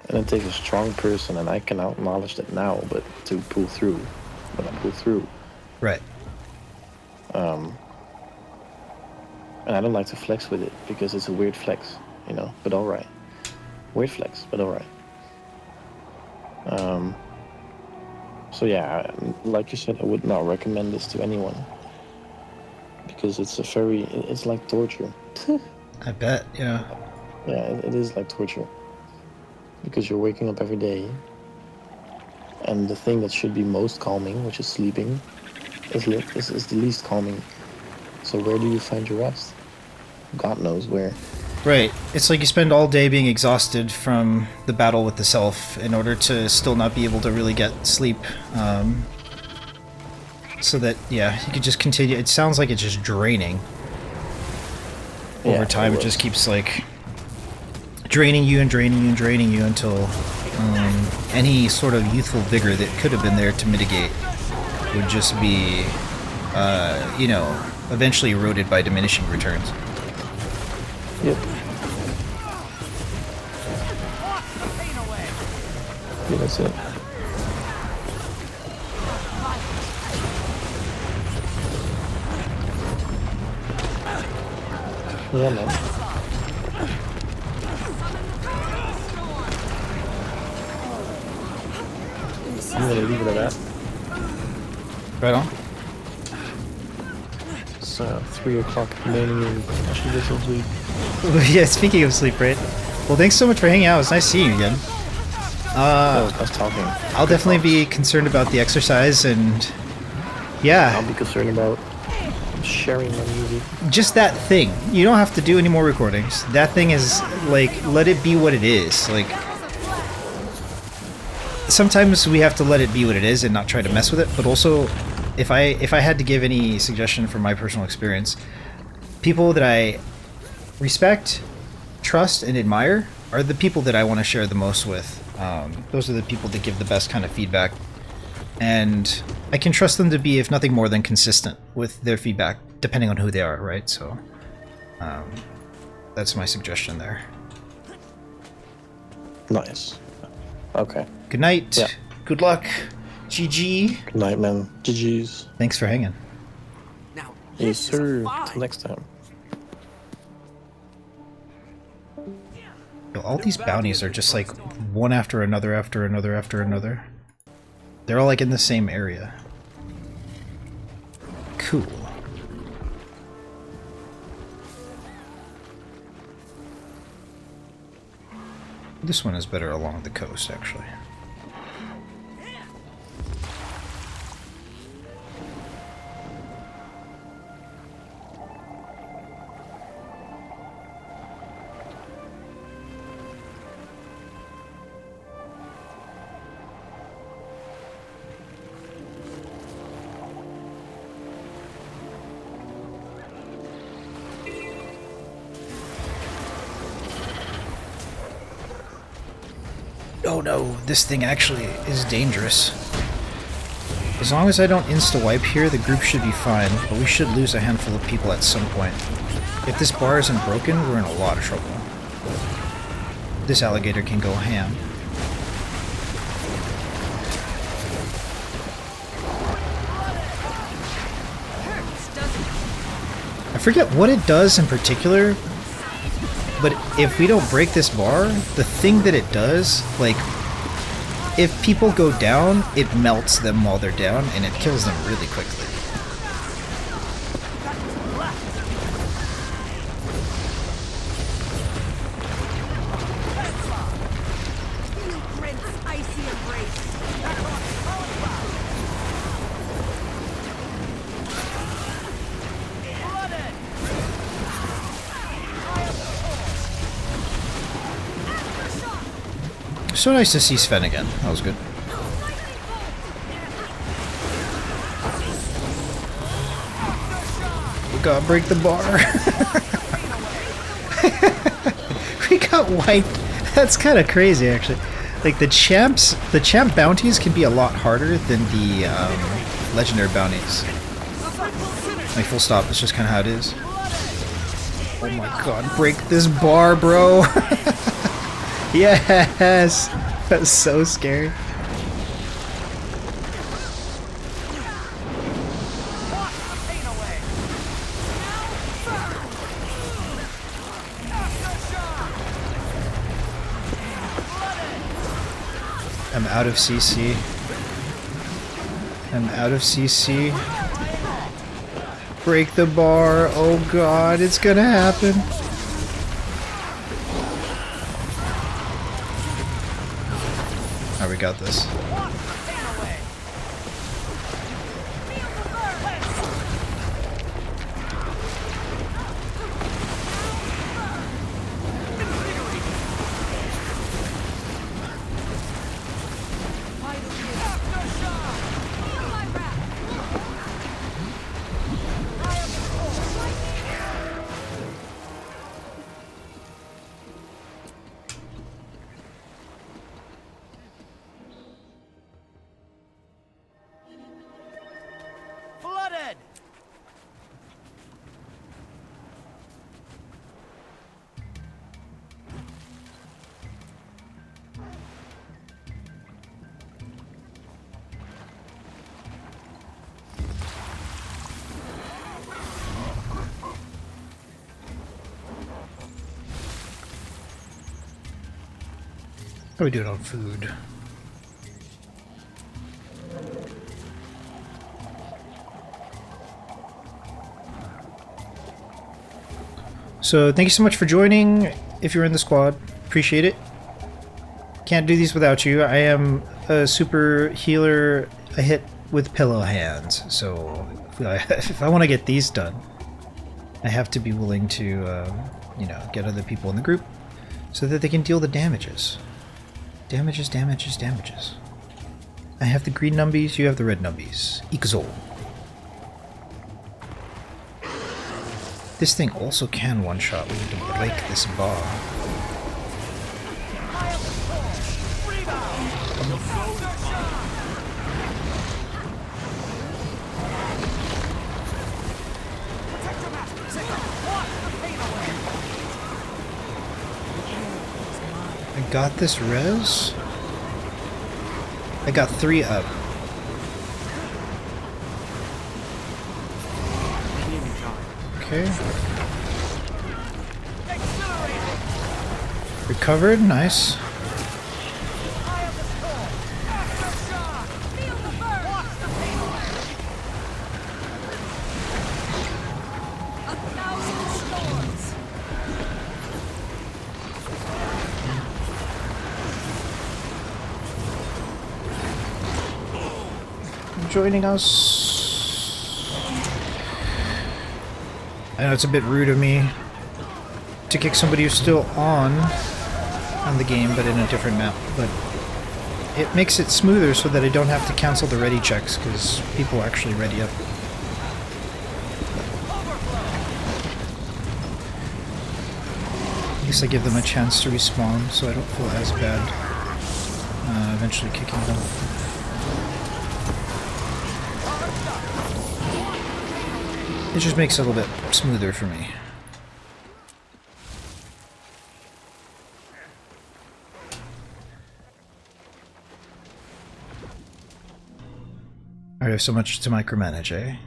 And it takes a strong person, and I can acknowledge that now, but to pull through, when I pull through, Right. And I don't like to flex with it because it's a weird flex, you know, but alright. Weird flex, but alright. So yeah, like you said, I would not recommend this to anyone. Because it's like torture. I bet, yeah. Yeah, it is like torture. Because you're waking up every day, and the thing that should be most calming, which is sleeping, is the least calming. So where do you find your rest? God knows where. Right. It's like you spend all day being exhausted from the battle with the self in order to still not be able to really get sleep. So that, yeah, you could just continue. It sounds like it's just draining. Over time, it just keeps, like, draining you and draining you and draining you until any sort of youthful vigor that could have been there to mitigate would just be, you know, eventually eroded by diminishing returns. Yep. Yeah, that's it. Yeah, man. I'm gonna leave it at that. Right on. It's 3 o'clock remaining and I should get some sleep. Yeah, speaking of sleep, right? Well, thanks so much for hanging out. It was nice seeing you again. Us talking. I'll definitely be concerned about the exercise and... Yeah. I'll be concerned about sharing my music. Just that thing. You don't have to do any more recordings. That thing is, like, let it be what it is. Like, sometimes we have to let it be what it is and not try to mess with it, but also, if I had to give any suggestion from my personal experience, people that I respect, trust, and admire are the people that I want to share the most with. Those are the people that give the best kind of feedback. And I can trust them to be, if nothing more than consistent with their feedback, depending on who they are, right? So, that's my suggestion there. Nice. Okay. Good night. Yeah. Good luck. GG. Good night, man. GG's. Thanks for hanging. Now, Yes, this is a sir. fight. Till next time. Yo, all these bounties are just like one after another, after another, after another. They're all like in the same area. Cool. This one is better along the coast, actually. Oh no, this thing actually is dangerous. As long as I don't insta-wipe here, the group should be fine, but we should lose a handful of people at some point. If this bar isn't broken, we're in a lot of trouble. This alligator can go ham. I forget what it does in particular, but if we don't break this bar, the thing that it does, like, if people go down, it melts them while they're down, and it kills them really quickly. So nice to see Sven again. That was good. We gotta break the bar. We got wiped. That's kind of crazy, actually. Like the champ bounties can be a lot harder than the legendary bounties. Like full stop. That's just kind of how it is. Oh my god! Break this bar, bro. Yes! That's so scary. I'm out of CC. I'm out of CC. Break the bar. Oh god, it's gonna happen. Alright, we got this. Flooded! How do we do it on food? So thank you so much for joining. If you're in the squad, appreciate it. Can't do these without you. I am a super healer. I hit with pillow hands, so if I want to get these done, I have to be willing to, you know, get other people in the group so that they can deal the damages. Damages, damages, damages. I have the green numbies, you have the red numbies. Ixol. This thing also can one-shot. We need to break this bar. I got this res? I got 3 up. Okay. Recovered, nice. Joining us. I know it's a bit rude of me to kick somebody who's still on the game, but in a different map. But it makes it smoother so that I don't have to cancel the ready checks because people actually ready up. At least I give them a chance to respawn, so I don't feel as bad eventually kicking them. It just makes it a little bit smoother for me. I have so much to micromanage, eh?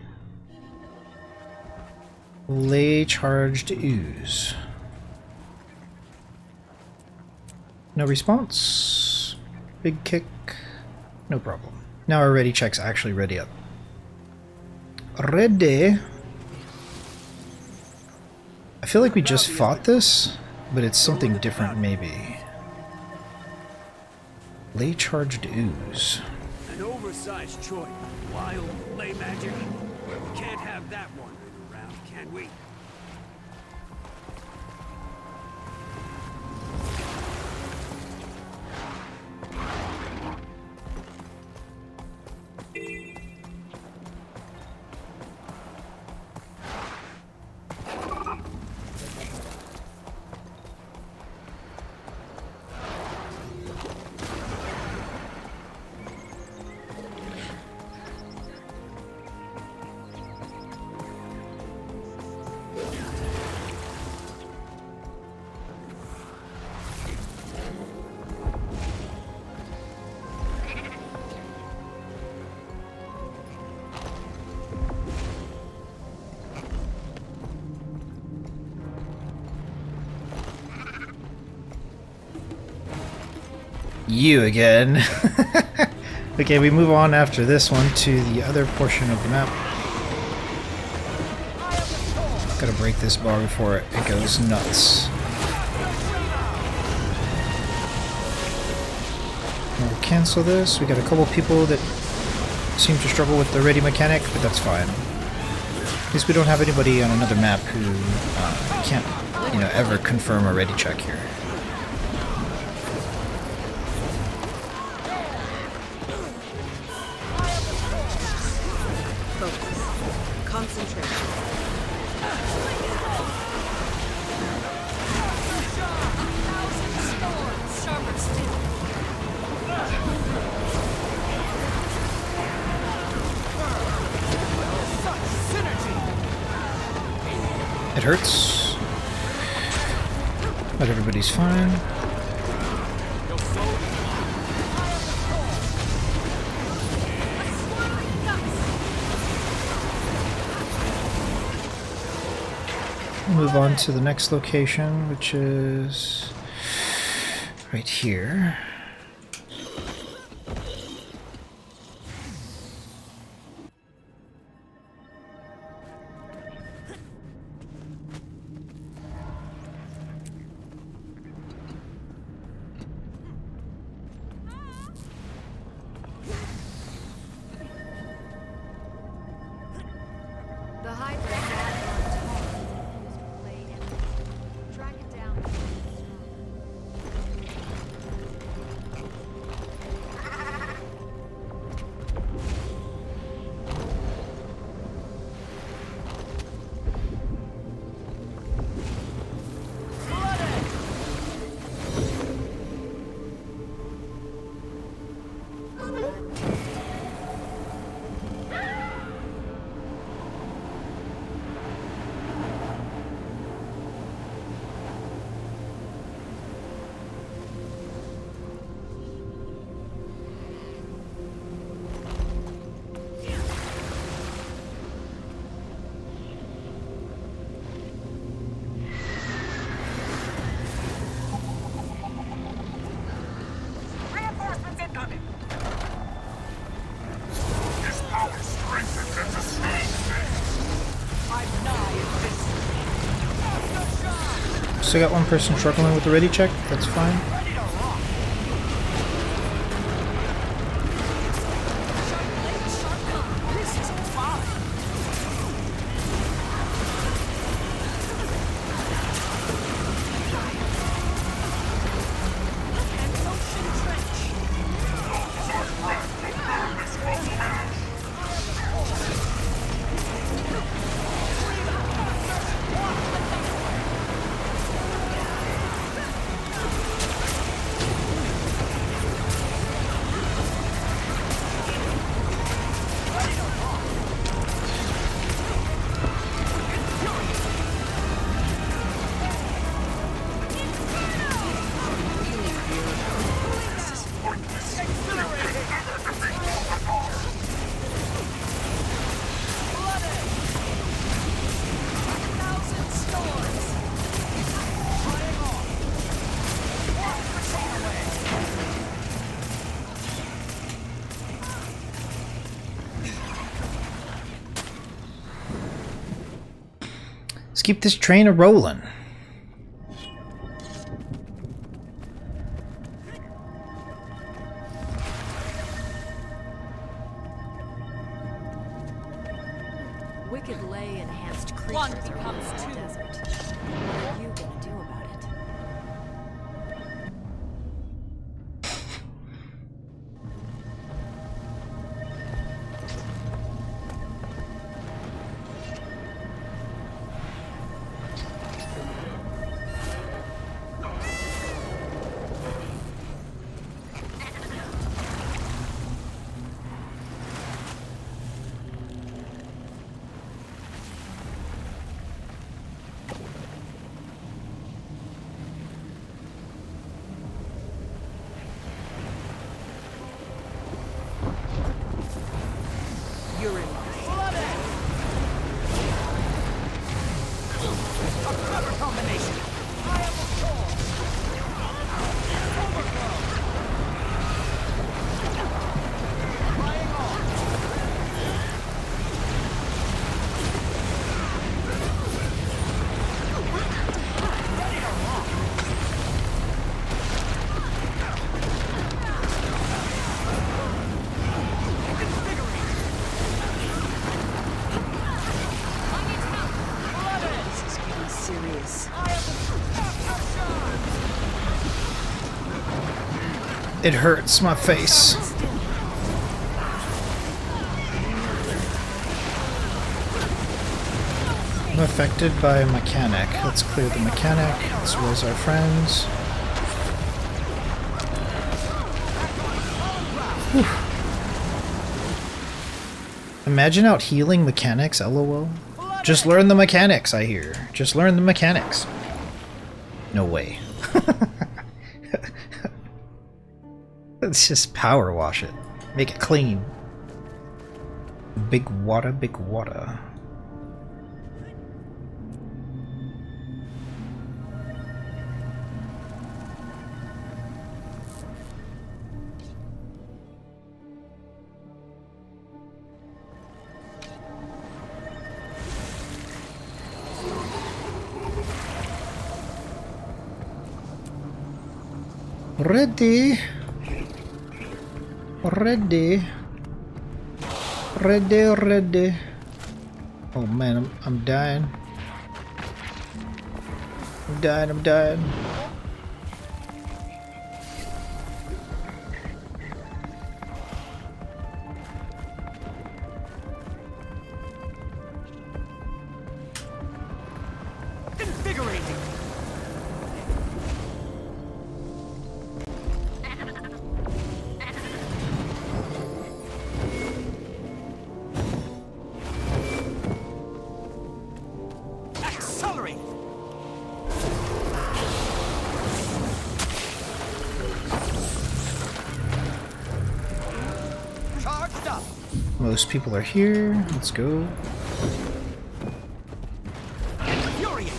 Lay charged ooze. No response. Big kick. No problem. Now our ready check's actually ready up. Ready. I feel like we just fought this, but it's something different maybe. Lay charged ooze. An oversized choice. Wild lay magic. We can't have that wandering around, can we? You again. Okay, we move on after this one to the other portion of the map. Gotta break this bar before it goes nuts. We'll cancel this. We got a couple people that seem to struggle with the ready mechanic, but that's fine. At least we don't have anybody on another map who can't, you know, ever confirm a ready check here. It hurts, but everybody's fine. We'll move on to the next location, which is right here. The high drag it down. Still got one person struggling with the ready check, that's fine. Let's keep this train a-rolling. Wicked lay enhanced creatures One are becomes in two. the desert. What are you gonna do about it? It hurts my face. I'm affected by a mechanic. Let's clear the mechanic. Let's res our friends. Whew. Imagine out healing mechanics, lol. Just learn the mechanics, I hear. Just learn the mechanics. No way. Let's just power wash it. Make it clean. Big water, big water. Ready. Ready. Ready, ready. Oh man, I'm dying. I'm dying, I'm dying. Invigorating. Accelerate. Charged up. Most people are here. Let's go. Infuriate.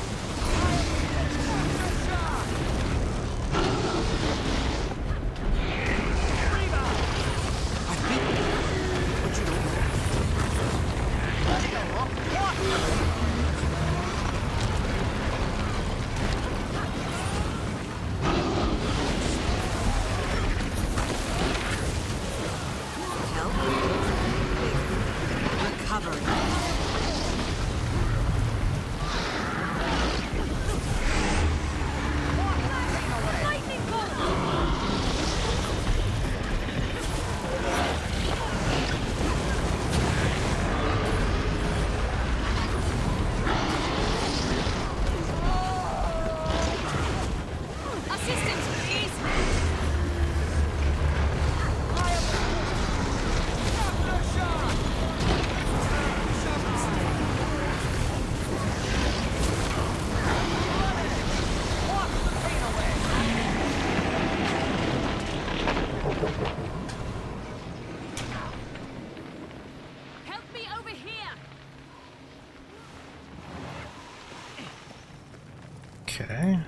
Assistance, please! Help me over here! Okay.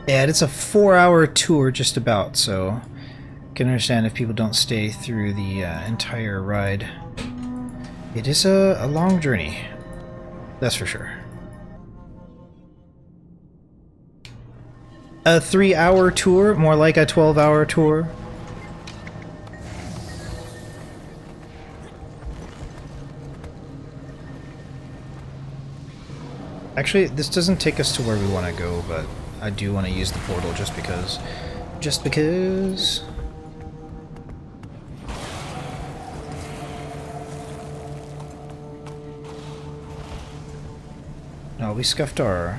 And it's a 4-hour tour just about, so can understand if people don't stay through the entire ride. It is a long journey, that's for sure. A 3-hour tour, more like a 12-hour tour. Actually, this doesn't take us to where we want to go, but I do want to use the portal just because. Just because. No, we scuffed our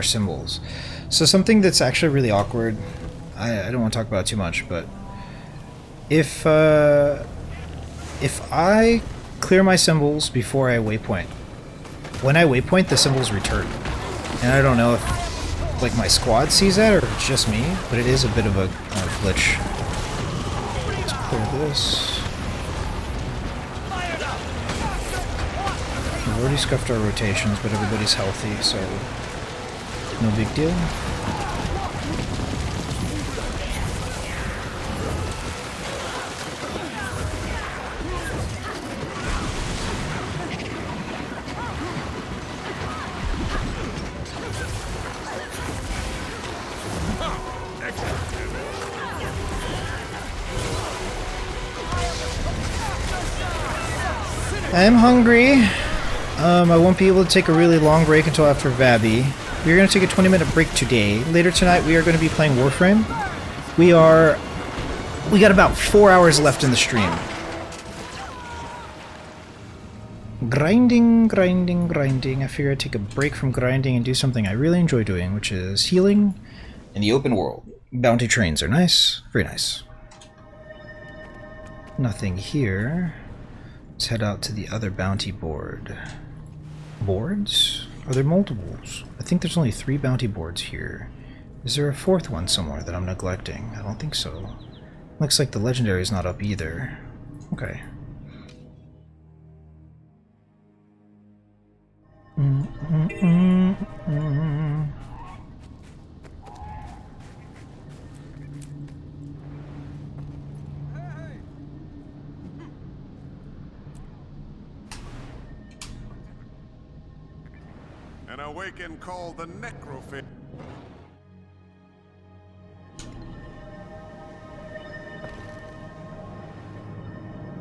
symbols. So something that's actually really awkward, I don't want to talk about it too much, but if I clear my symbols before I waypoint, when I waypoint, the symbols return. And I don't know if like my squad sees that or if it's just me, but it is a bit of a glitch. Let's clear this. We've already scuffed our rotations, but everybody's healthy, so no big deal. I'm hungry. I won't be able to take a really long break until after Vabby. We're going to take a 20-minute break today. Later tonight we are going to be playing Warframe. We got about 4 hours left in the stream. Grinding. I figure I'd take a break from grinding and do something I really enjoy doing, which is healing in the open world. Bounty trains are nice. Very nice. Nothing here. Let's head out to the other bounty board. Boards? Are there multiples? I think there's only 3 bounty boards here. Is there a 4th one somewhere that I'm neglecting? I don't think so. Looks like the legendary is not up either. Okay. An awaken called the Necrophit.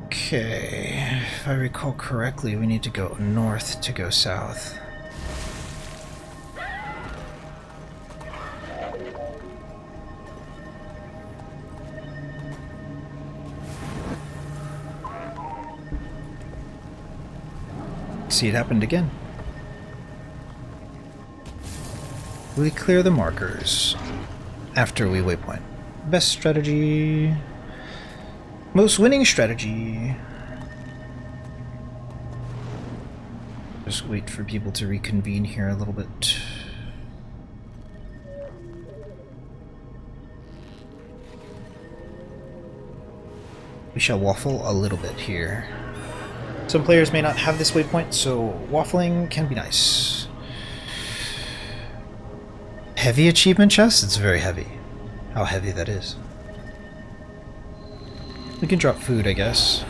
Okay, if I recall correctly, we need to go north to go south. See, it happened again. We clear the markers after we waypoint. Best strategy. Most winning strategy. Just wait for people to reconvene here a little bit. We shall waffle a little bit here. Some players may not have this waypoint, so waffling can be nice. Heavy achievement chest? It's very heavy. How heavy that is. We can drop food, I guess.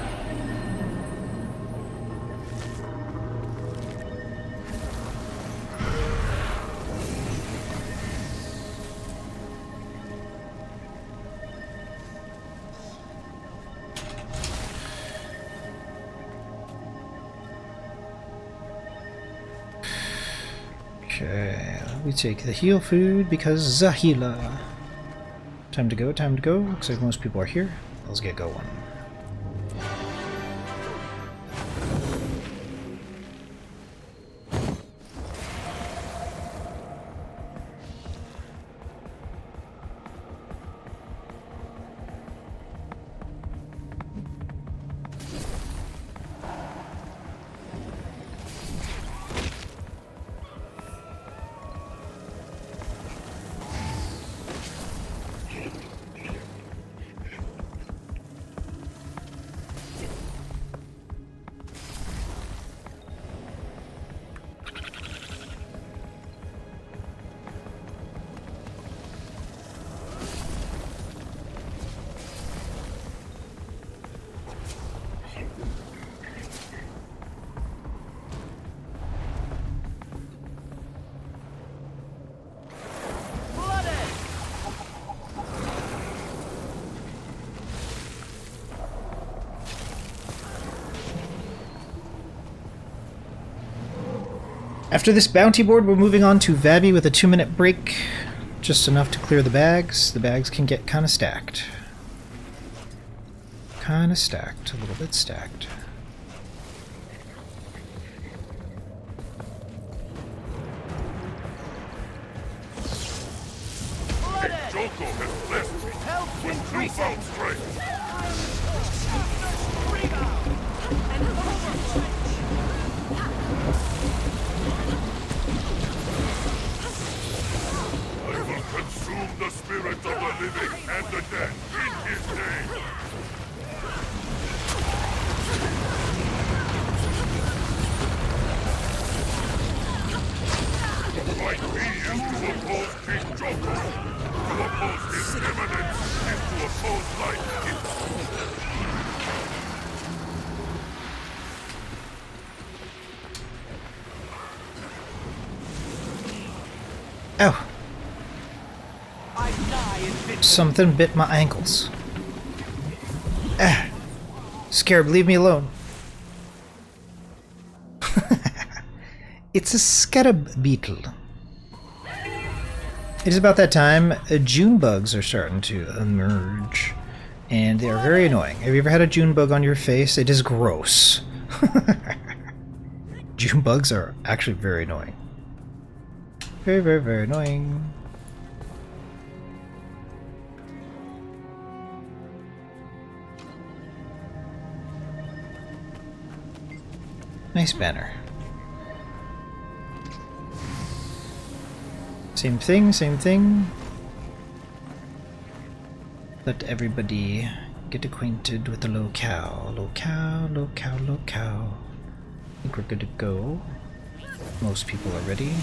Okay, we take the heal food because Zahila. Time to go, time to go. Looks like most people are here. Let's get going. After this bounty board, we're moving on to Vabby with a 2-minute break. Just enough to clear the bags. The bags can get kind of stacked. Kind of stacked. A little bit stacked. Help increasing! I will consume the spirits of the living and the dead in his name. Like me is to oppose King Joko, to oppose his eminence, and to oppose life. Ow. I die in victory. Something bit my ankles. Ah. Scarab, leave me alone. It's a scarab beetle. It is about that time. June bugs are starting to emerge. And they are very annoying. Have you ever had a June bug on your face? It is gross. June bugs are actually very annoying. Very, very, very annoying. Nice banner. Same thing, same thing. Let everybody get acquainted with the locale. Locale, locale, locale. I think we're good to go. Most people are ready.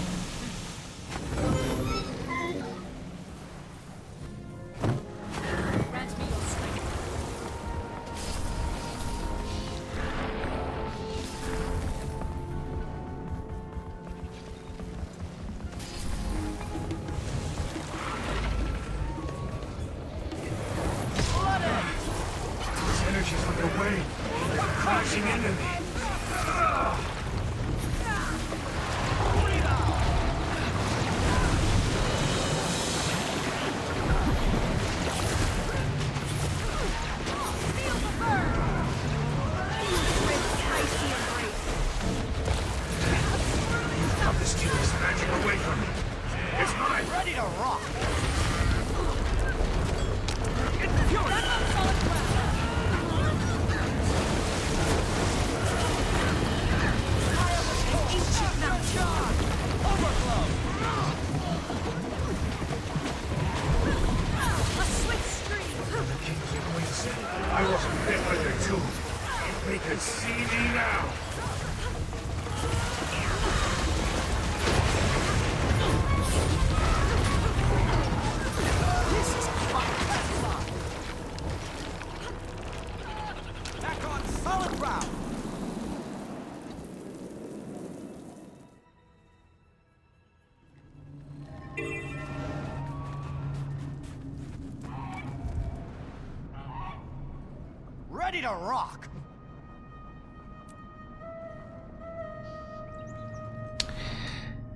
Ready to rock!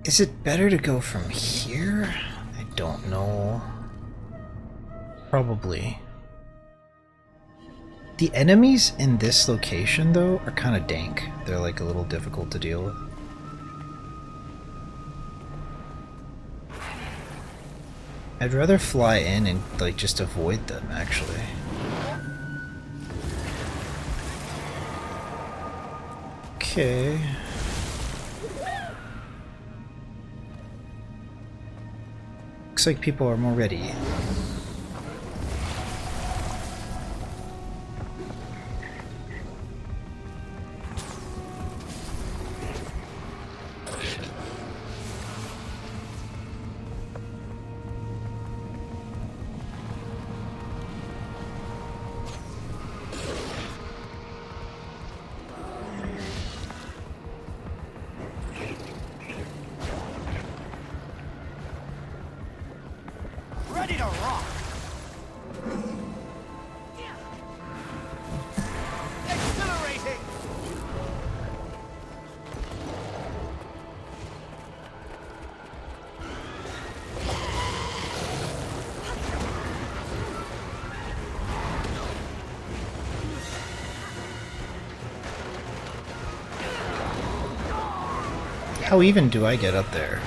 Is it better to go from here? I don't know. Probably. The enemies in this location, though, are kind of dank. They're like a little difficult to deal with. I'd rather fly in and like just avoid them, actually. Okay. Looks like people are more ready. Ready to rock! Exhilarating! How even do I get up there?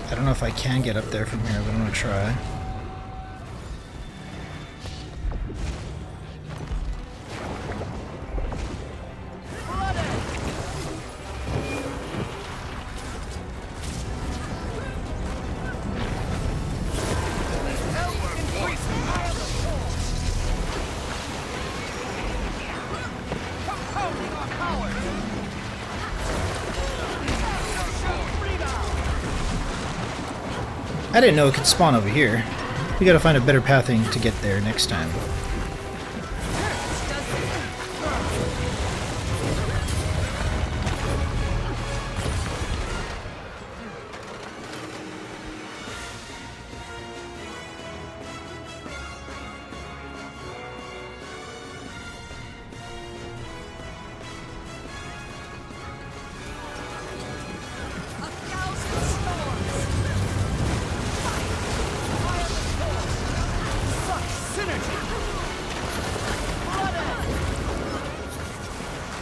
I don't know if I can get up there from here, but I'm gonna try. I didn't know it could spawn over here. We gotta find a better pathing to get there next time.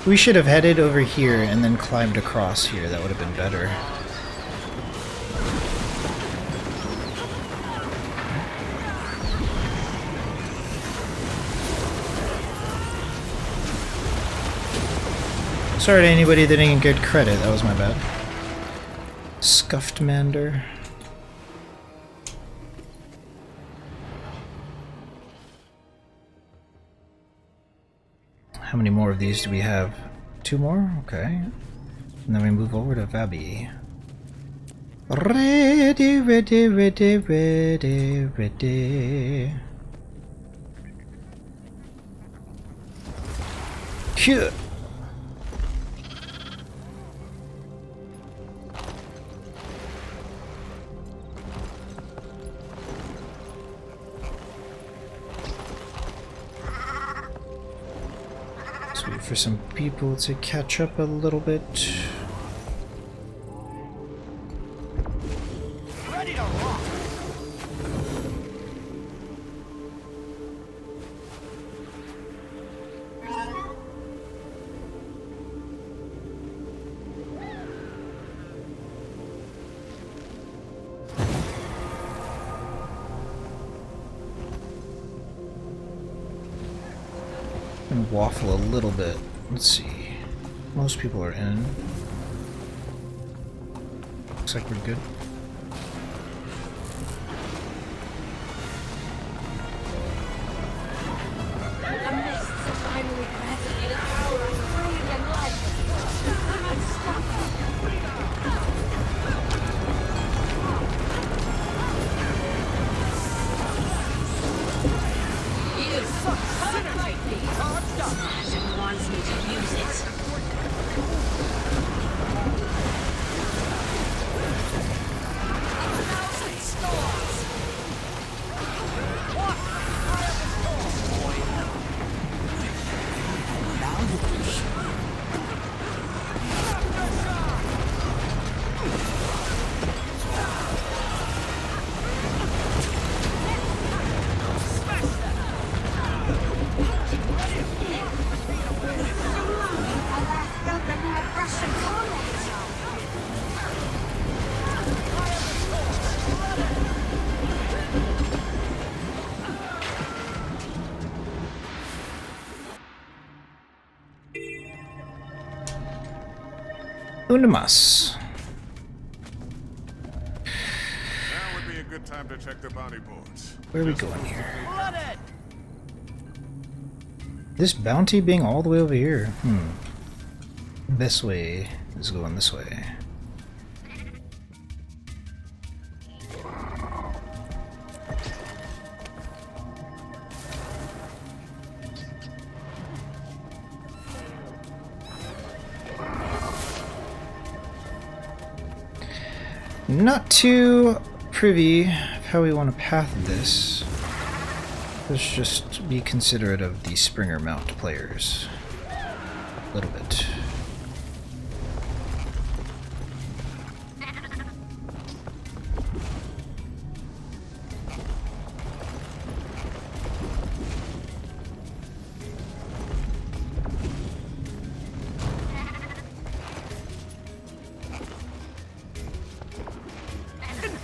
We should have headed over here and then climbed across here. That would have been better. Sorry to anybody that didn't get credit. That was my bad. Scuffed Mander. How many more of these do we have? 2 more? Okay. And then we move over to Vabi. Ready, ready, ready, ready, ready. Here. Wait for some people to catch up a little bit. Ready to rock. And waffle a little bit. Let's see. Most people are in. Looks like we're good. Unimas. Now would be a good time to check the bounty boards. Where are we going here? Flooded. This bounty being all the way over here. This way is going this way. Not too privy of how we want to path this. Let's just be considerate of the Springer mount players. A little bit.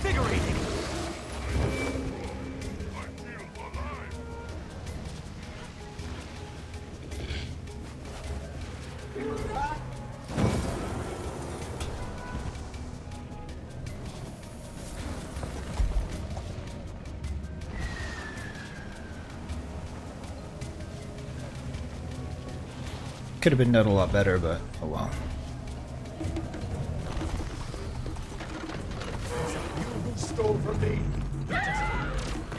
Invigorating. Could have been done a lot better, but oh well. You stole from me.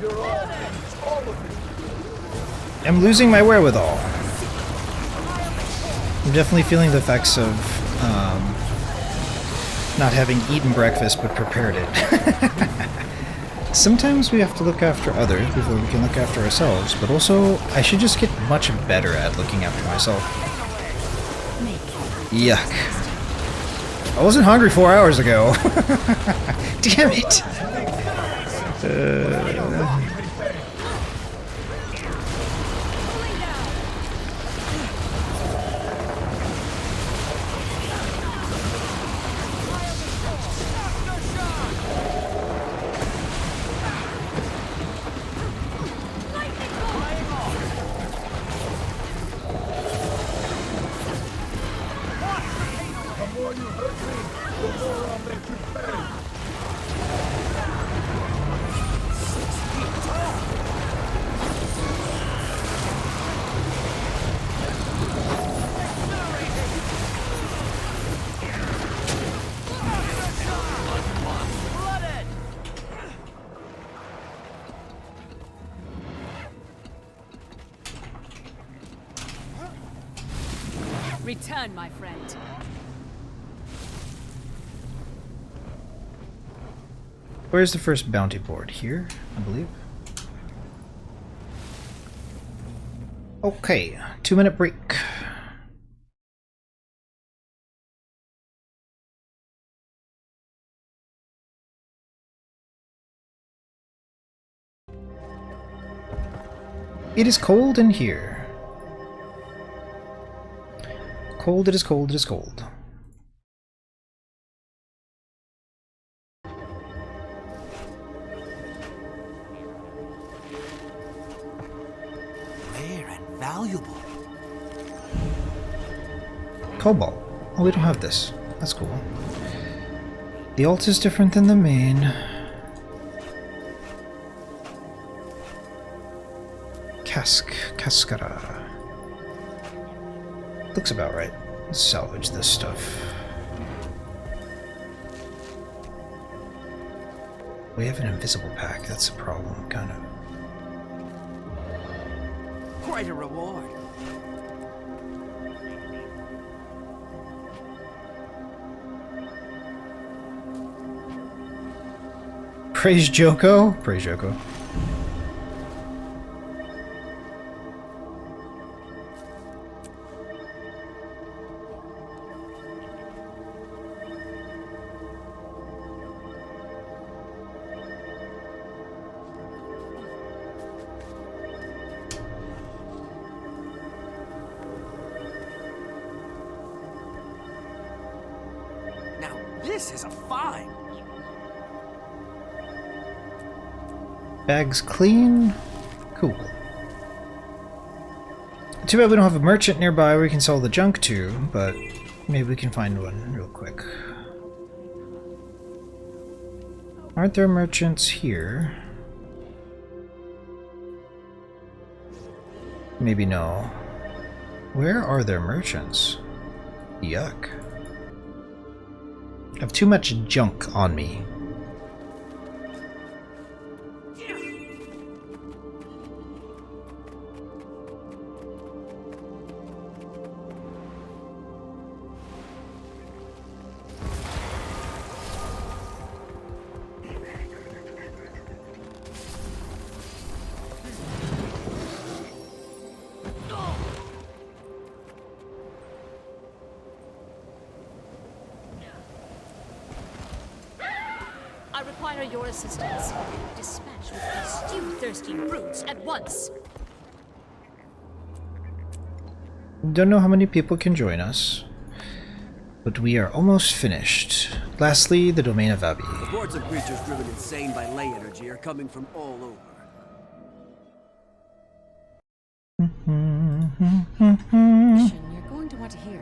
You're all of you. I'm losing my wherewithal. I'm definitely feeling the effects of not having eaten breakfast but prepared it. Sometimes we have to look after others before we can look after ourselves, but also I should just get much better at looking after myself. Yuck. I wasn't hungry 4 hours ago. Damn it! The more you hurt me, the more I'll make you pay. Return, my friend. Where's the first bounty board? Here, I believe. Okay, 2-minute break. It is cold in here. Cold, it is cold, it is cold. Rare and valuable. Cobalt. Oh, we don't have this. That's cool. The alt is different than the main. Cascara. Looks about right. Let's salvage this stuff. We have an invisible pack, that's a problem, kind of. Quite a reward. Praise Joko? Praise Joko. Now this is a find. Bags clean. Cool. Too bad we don't have a merchant nearby we can sell the junk to, but maybe we can find one real quick. Aren't there merchants here? Maybe no. Where are there merchants? Yuck. I have too much junk on me. I require your assistance. Dispatch with these stew-thirsty brutes at once. Don't know how many people can join us, but we are almost finished. Lastly, the domain of Abi. Hordes of creatures driven insane by ley energy are coming from all over. Mission you're going to want to hear.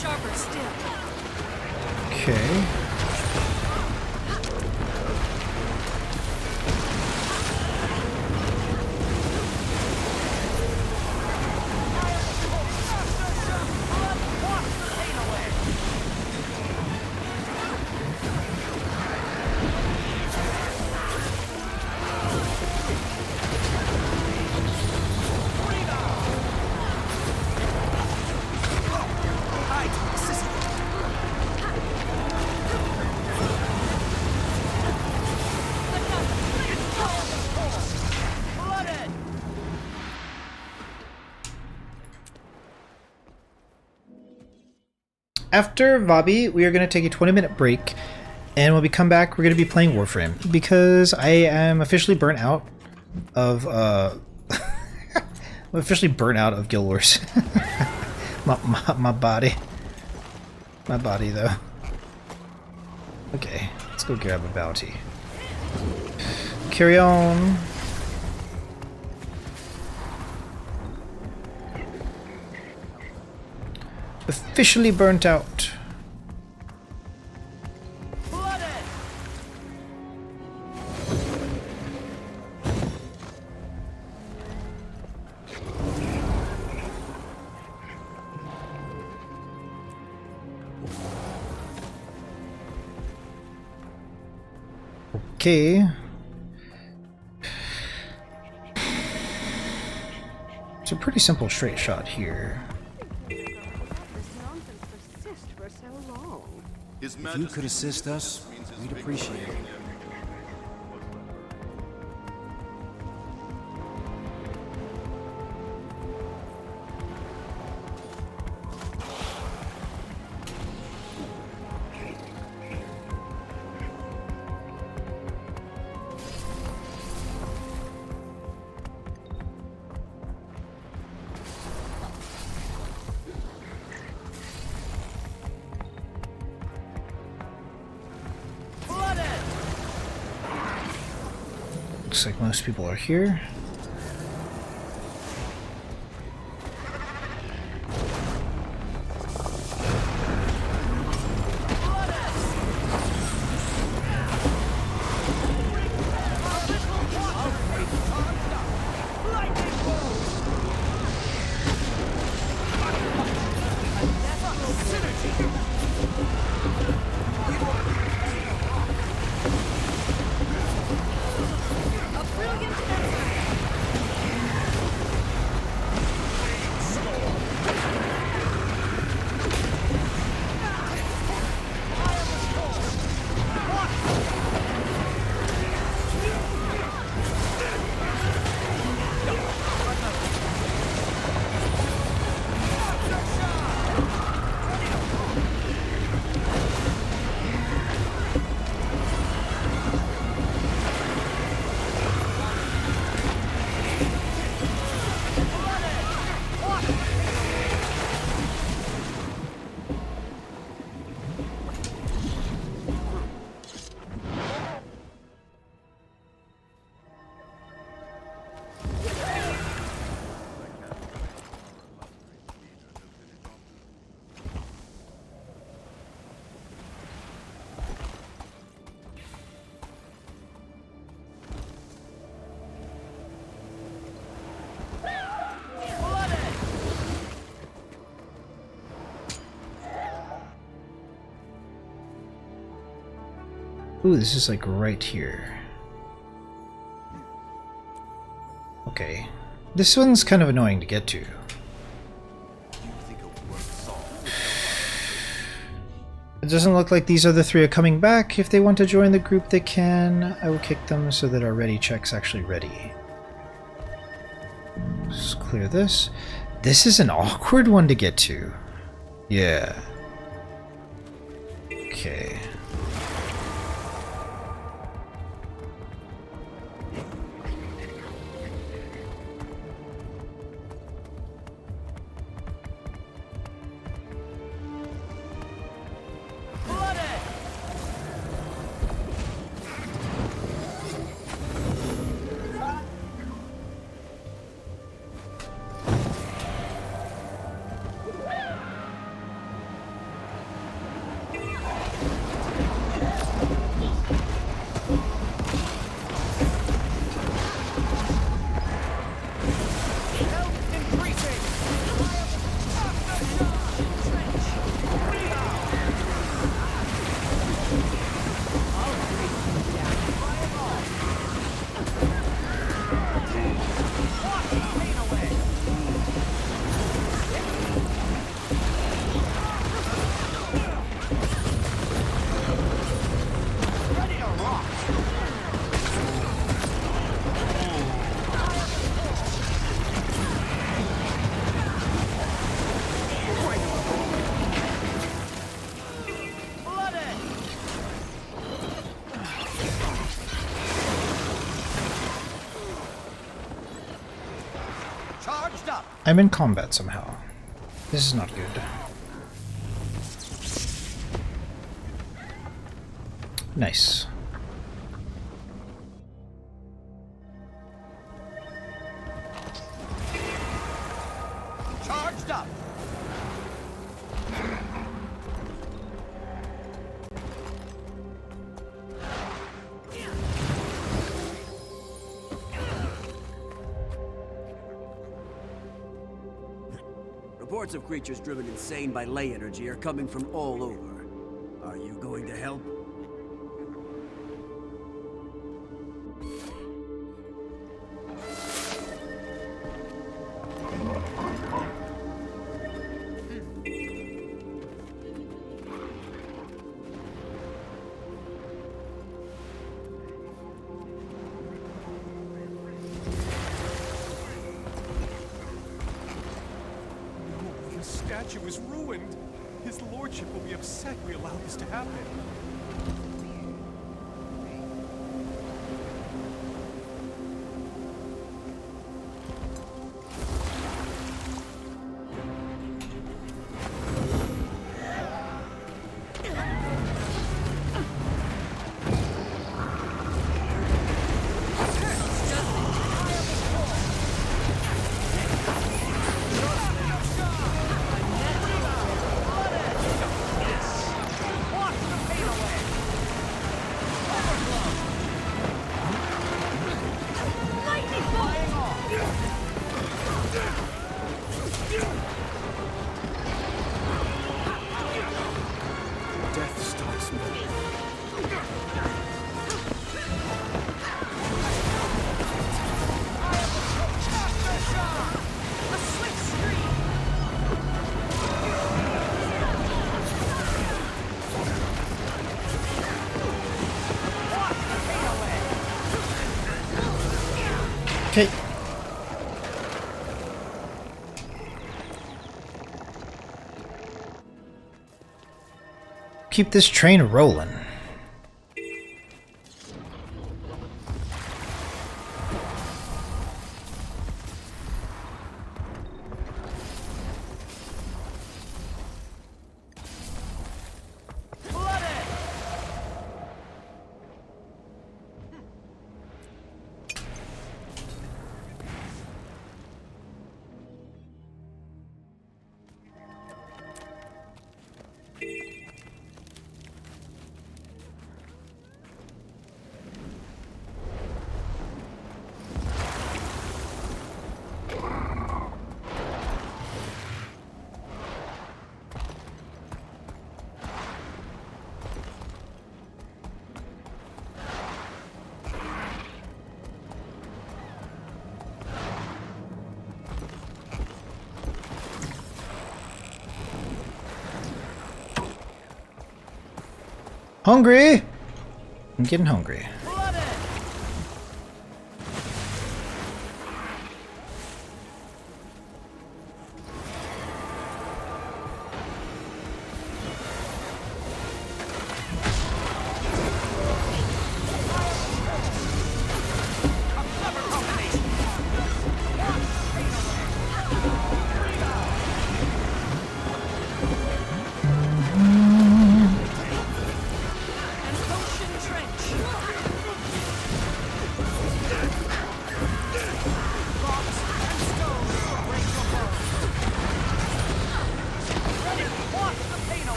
Sharper still. Okay. After Vabi, we are going to take a 20-minute break, and when we come back, we're going to be playing Warframe, because I am officially burnt out of, I'm officially burnt out of Guild Wars. my body. My body, though. Okay, let's go grab a bounty. Carry on. Officially burnt out. Okay. It's a pretty simple straight shot here. If you could assist us, we'd appreciate it. Looks like most people are here. Ooh, this is like right here. Okay. This one's kind of annoying to get to. It doesn't look like these other three are coming back. If they want to join the group, they can. I will kick them so that our ready check's actually ready. Just clear this. This is an awkward one to get to. Yeah. Okay. I'm in combat somehow. This is not good. Nice. Charged up. Reports of creatures driven insane by ley energy are coming from all over. Are you going to help? The statue is ruined. His lordship will be upset we allowed this to happen. Death stalks me. Okay. Keep this train rolling. Hungry! I'm getting hungry.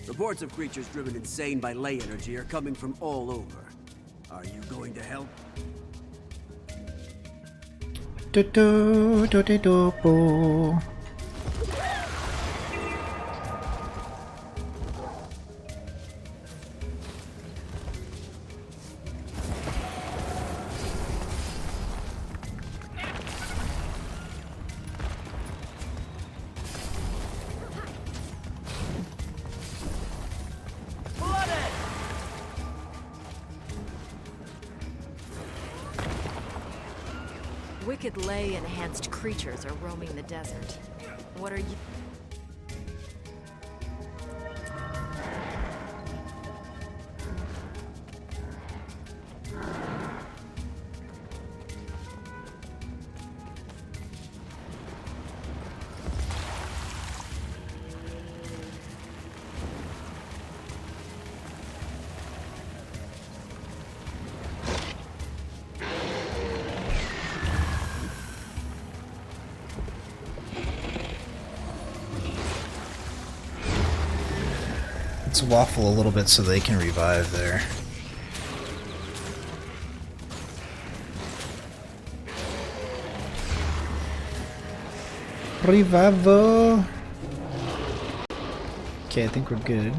Reports of creatures driven insane by ley energy are coming from all over. Are you going to help? Do do do do do boo. Wicked ley-enhanced creatures are roaming the desert. What are you... Let's waffle a little bit so they can revive there. Revival! Okay, I think we're good.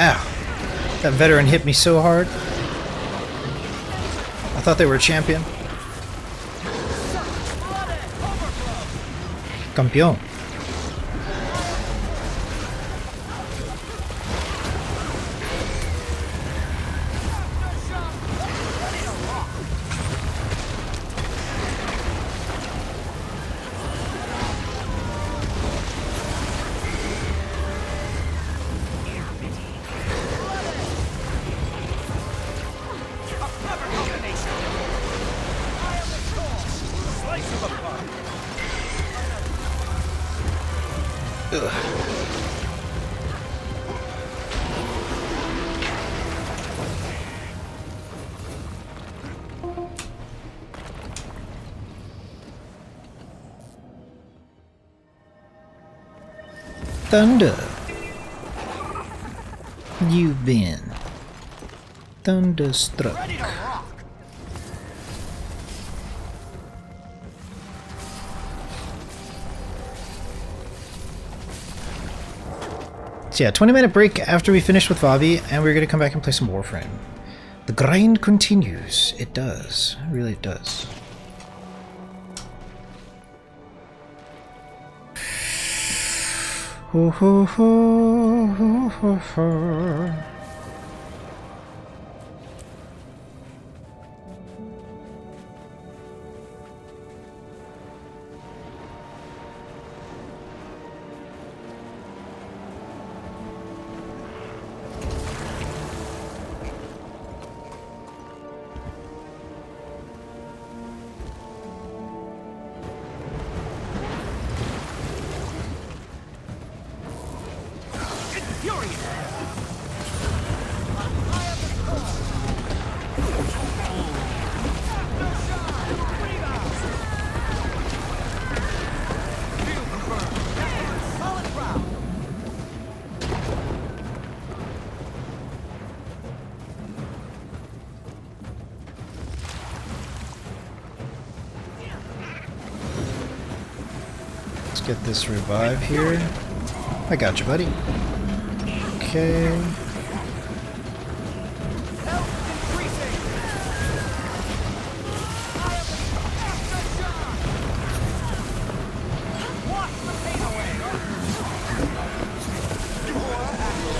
Ow! That veteran hit me so hard. I thought they were a champion. Campeón. Thunder. You've been thunderstruck. So yeah, 20-minute break after we finish with Vavi, and we're gonna come back and play some Warframe. The grind continues. It does. Really, it does. Ho ho ho ho ho ho. get this revive here. I got you, buddy. Okay.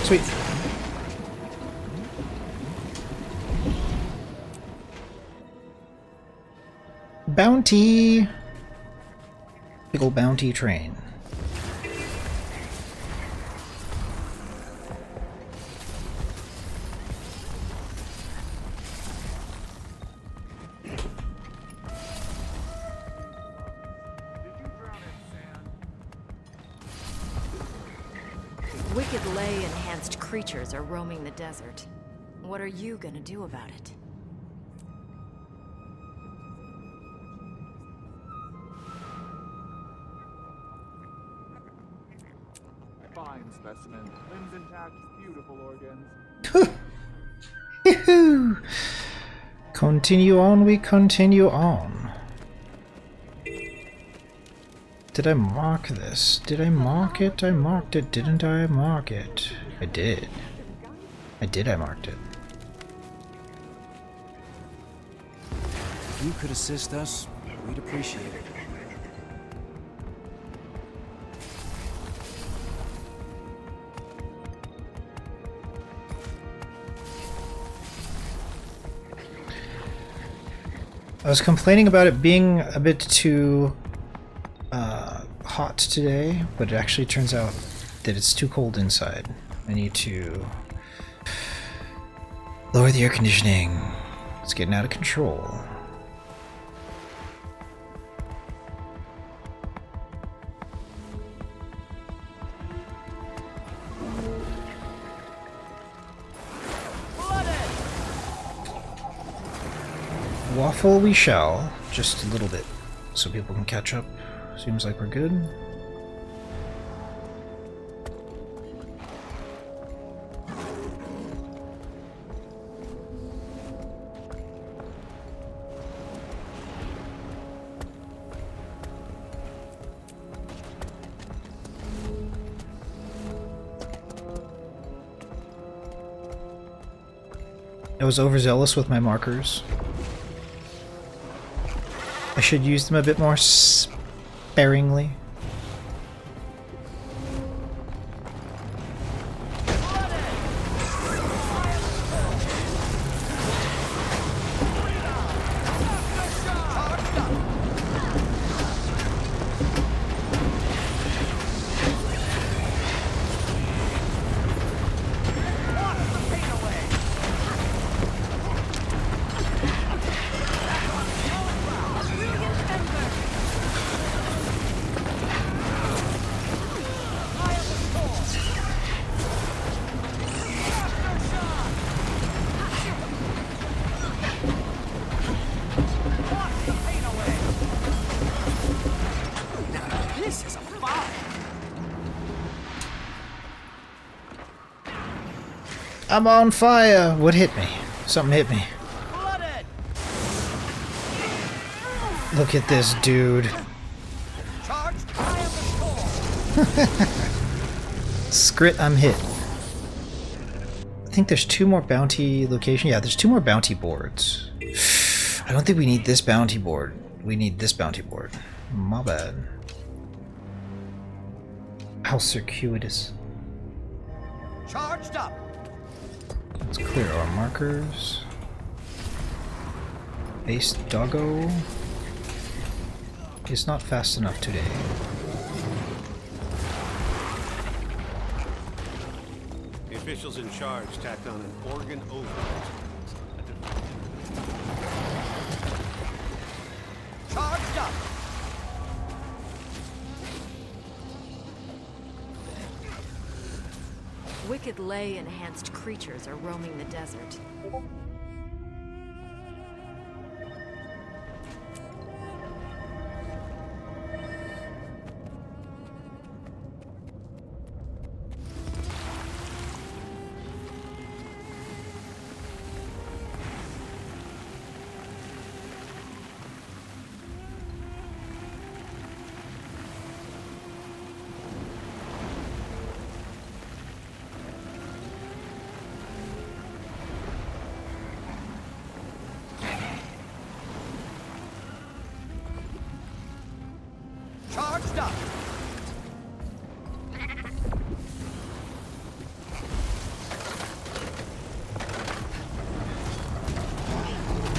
Sweet. Bounty! Big ol' bounty train. Wicked lay enhanced creatures are roaming the desert. What are you gonna do about it? Fine specimen. Limbs intact, beautiful organs. Continue on, we continue on. Did I mark this? Did I mark it? I marked it, didn't I mark it? I did. I marked it. If you could assist us, we'd appreciate it. I was complaining about it being a bit too hot today, but it actually turns out that it's too cold inside. I need to lower the air conditioning. It's getting out of control. Waffle we shall, just a little bit, so people can catch up. Seems like we're good. I was overzealous with my markers. I should use them a bit more sparingly. I'm on fire! What hit me? Something hit me. Look at this dude. Scrit, I'm hit. I think there's 2 more bounty locations. Yeah, there's 2 more bounty boards. I don't think we need this bounty board. We need this bounty board. My bad. How circuitous. Charged up. Let's clear our markers. Ace Doggo is not fast enough today. The officials in charge tacked on an organ overload. Charged up. Wicked lay enhanced creatures are roaming the desert. up!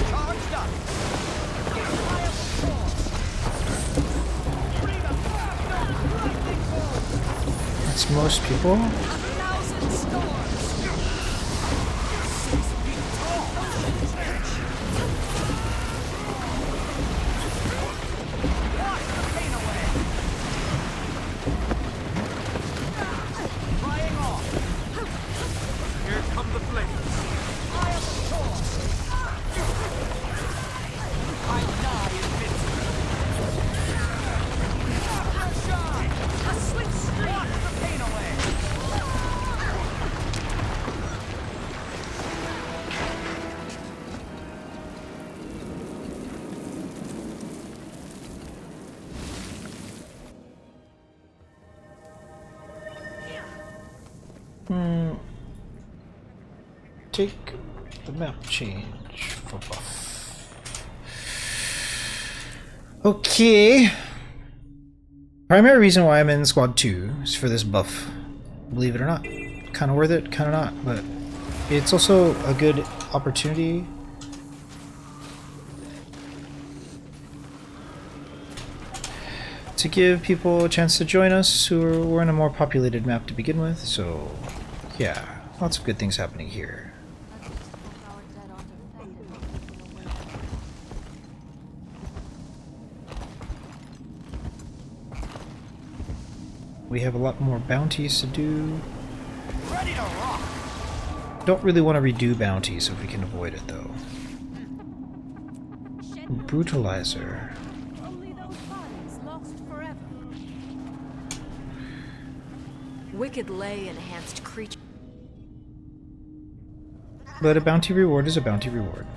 Charged up! That's most people. Here come the flames. Take the map change for buff. Okay. Primary reason why I'm in squad 2 is for this buff. Believe it or not. Kind of worth it, kind of not, but it's also a good opportunity to give people a chance to join us who were in a more populated map to begin with, so yeah, lots of good things happening here. We have a lot more bounties to do. Ready to rock! Don't really want to redo bounties if we can avoid it though. Brutalizer. Only those bodies lost forever. Wicked lay enhanced creature. But a bounty reward is a bounty reward.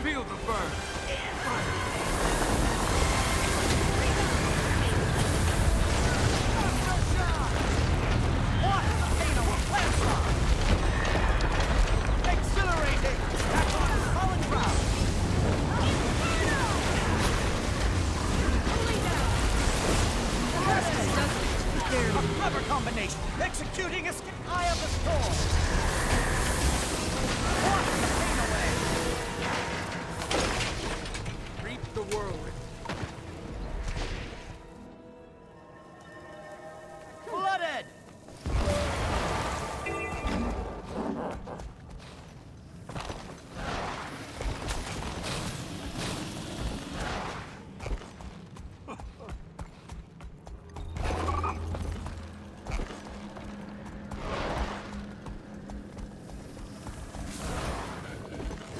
Feel the burn. Exhilarating! That's on a solid ground! A clever combination! Executing escape! Eye of the storm! Wash the pain away! Reap the whirlwind. Flooded!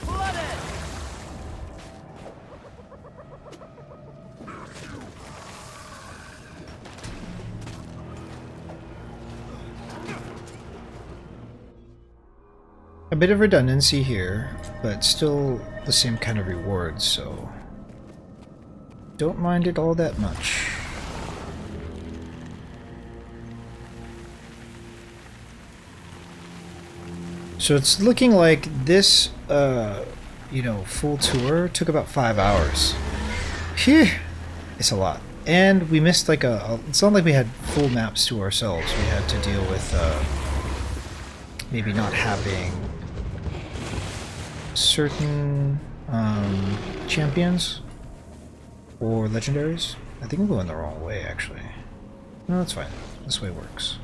Flooded! A bit of redundancy here, but still the same kind of rewards, so don't mind it all that much. So it's looking like this, you know, full tour took about 5 hours. Phew! It's a lot. And we missed like it's not like we had full maps to ourselves. We had to deal with maybe not having certain champions or legendaries. I think I'm going the wrong way, actually. No, that's fine. This way works.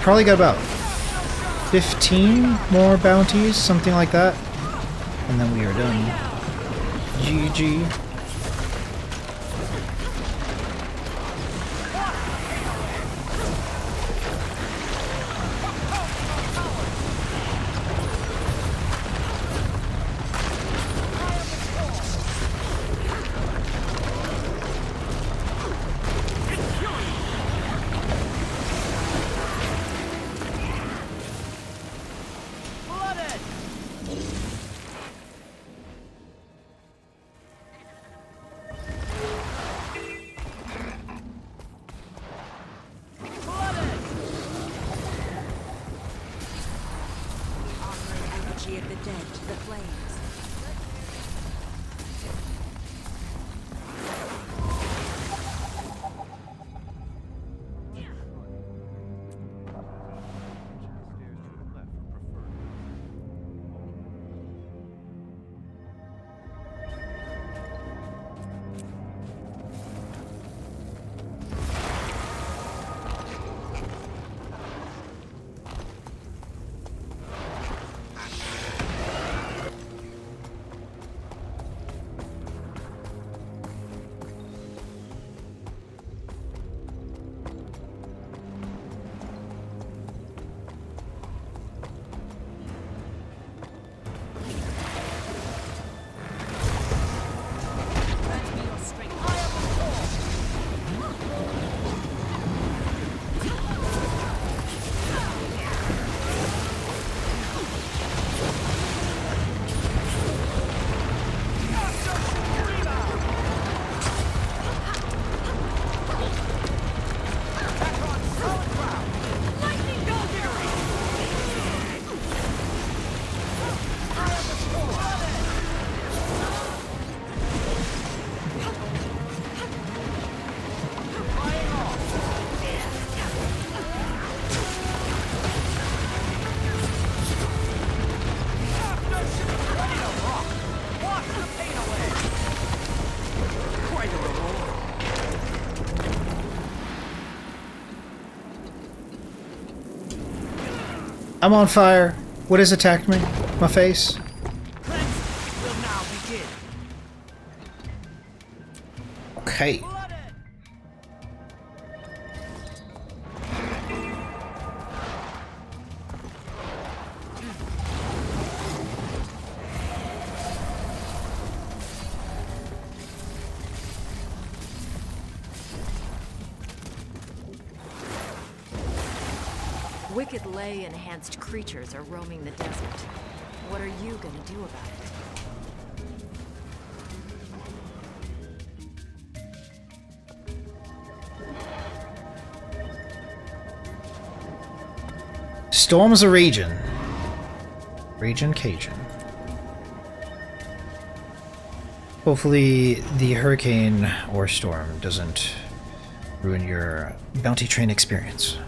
Probably got about 15 more bounties, something like that, and then we are done. GG. Of the dead to the flames. I'm on fire. What has attacked me? My face? Okay. Wicked lay enhanced creatures are roaming the desert. What are you gonna do about it? Storms are raging. Raging Cajun. Hopefully the hurricane or storm doesn't ruin your bounty train experience.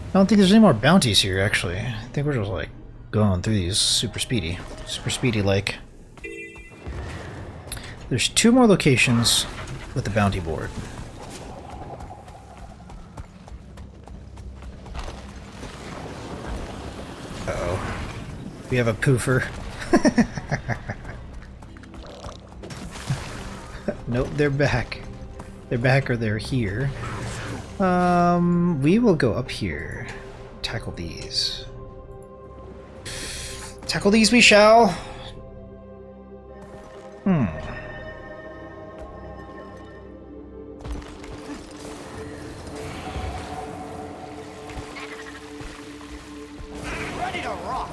I don't think there's any more bounties here, actually. I think we're just like going through these super speedy like. There's 2 more locations with the bounty board. Uh-oh. We have a poofer. Nope, they're back. They're back or they're here. We will go up here. Tackle these. Tackle these we shall. Ready to rock!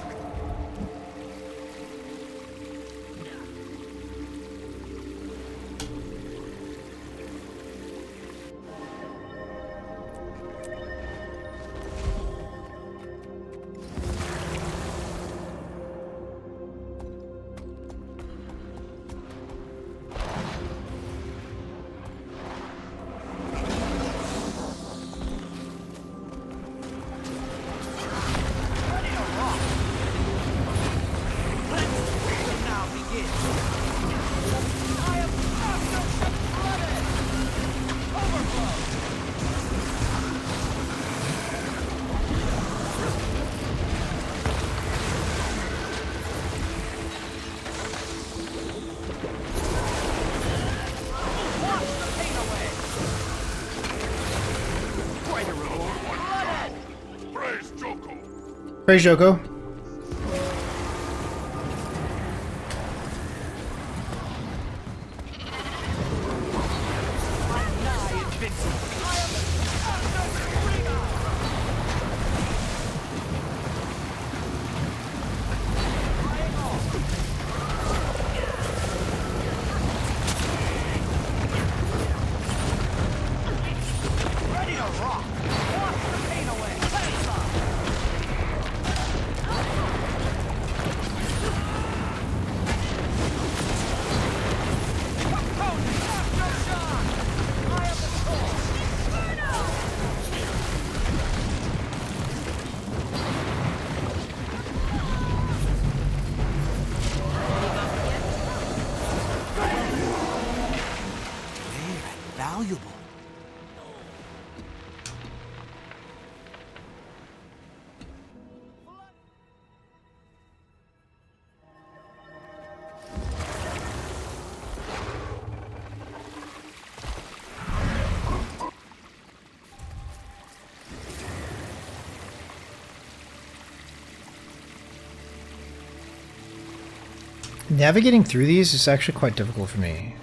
Praise Joko. Valuable. Navigating through these is actually quite difficult for me.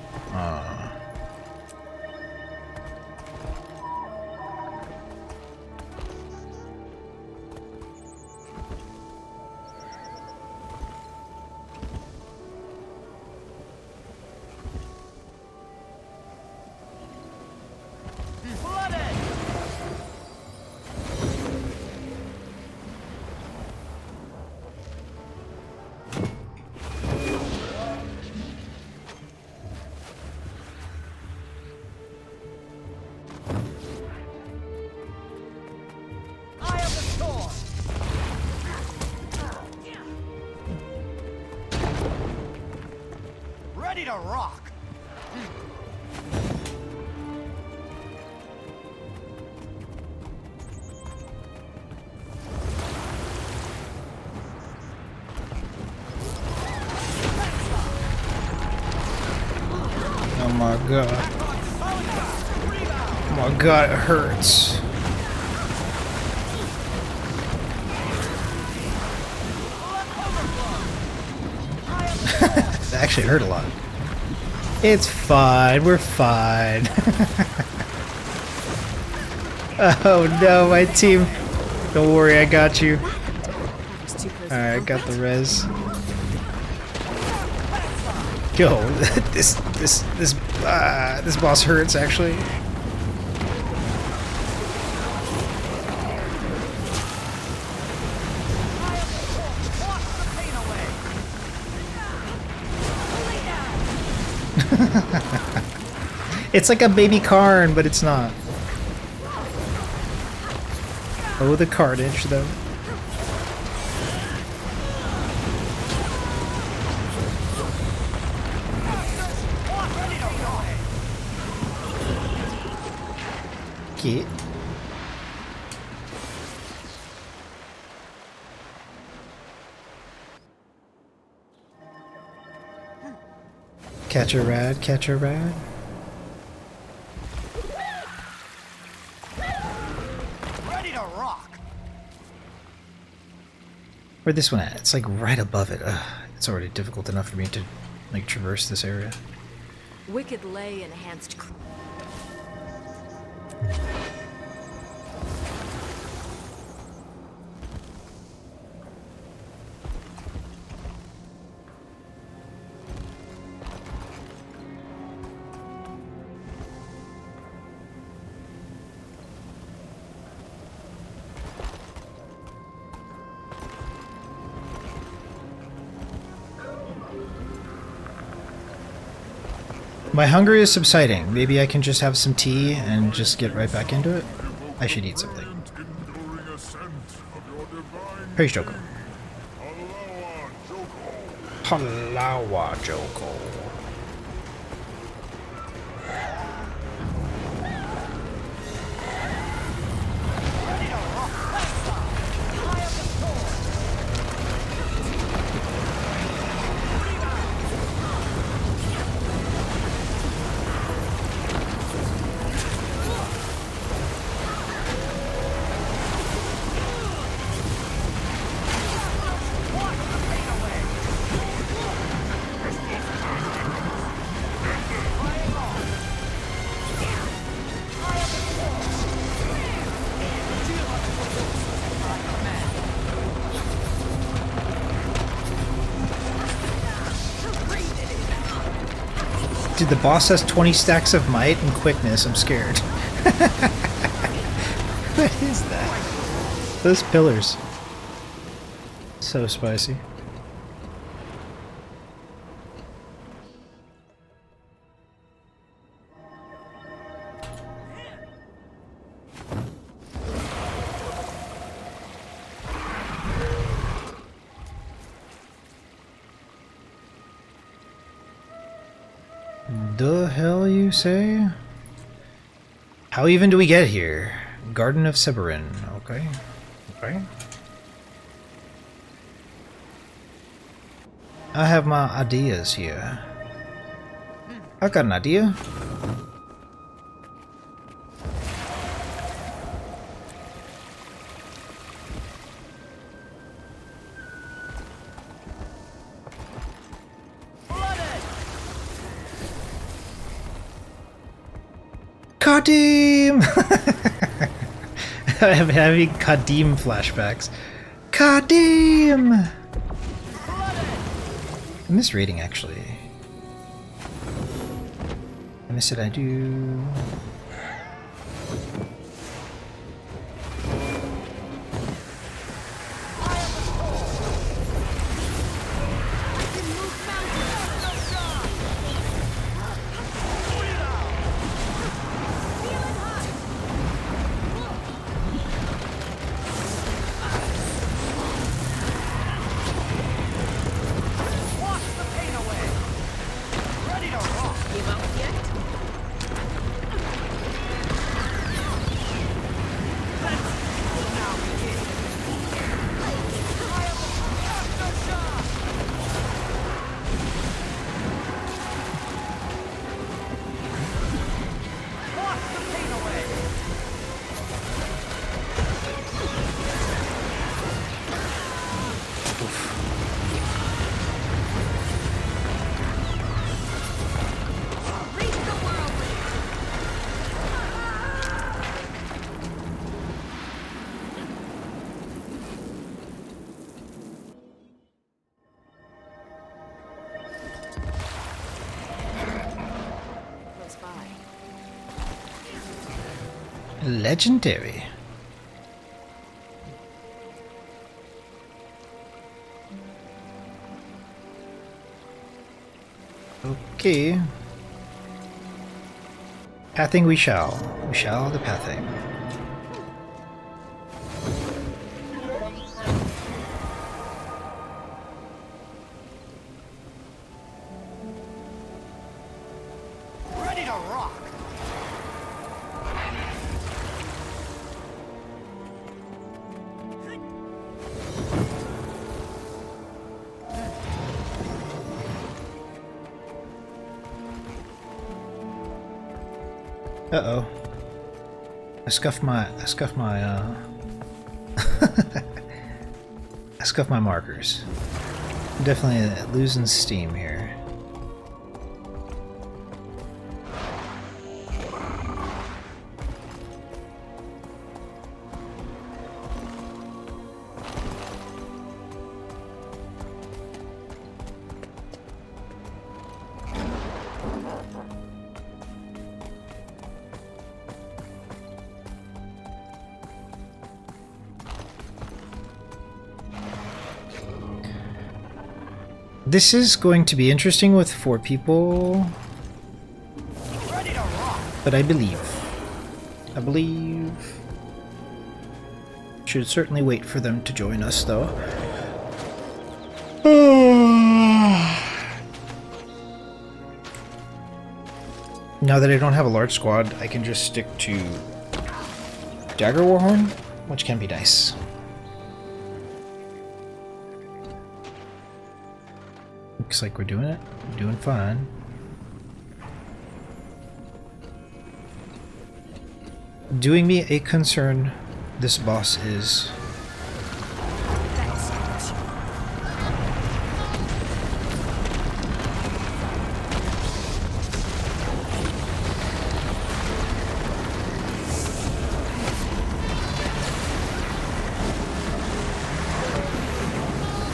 Ready to rock! Oh my god. Oh my god, it hurts. That actually hurt a lot. It's fine, we're fine. Oh no, my team. Don't worry, I got you. Alright, I got the res. Yo, this boss hurts actually. It's like a baby Karn, but it's not. Oh, the carnage, though. Okay. Catch a rad, catch a rad. Ready to rock. Where'd this one at? It's like right above it. Ugh, it's already difficult enough for me to like traverse this area. Wicked lay enhanced. My hunger is subsiding. Maybe I can just have some tea and just get right back into it. I should eat something. Praise Joko. Halawa Joko. Dude, the boss has 20 stacks of might and quickness. I'm scared. What is that? Those pillars. So spicy. The hell you say? How even do we get here? Garden of Severin. Okay. Okay. I have my ideas here. I got an idea. Kadim! I'm having Kadim flashbacks. Kadim! I miss raiding, actually. I miss it, I do. Legendary. Okay. Pathing we shall. We shall the pathing. Uh-oh. I scuffed my I scuffed my markers. I'm definitely losing steam here. This is going to be interesting with 4 people, but I believe. Should certainly wait for them to join us, though. Now that I don't have a large squad, I can just stick to Dagger Warhorn, which can be nice. Looks like we're doing it. We're doing fine. Doing me a concern, this boss is.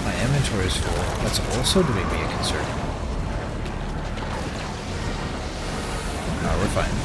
My inventory is full. That's also doing me a concern. No, we're fine.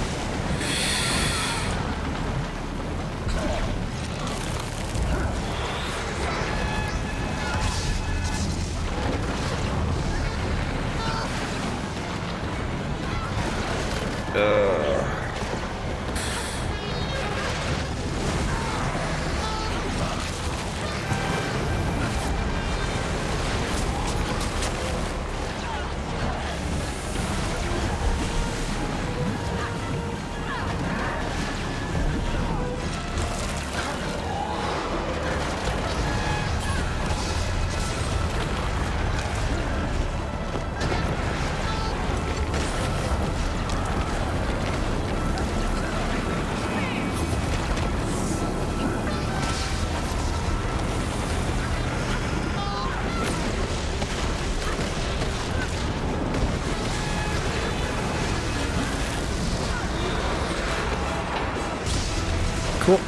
Cool.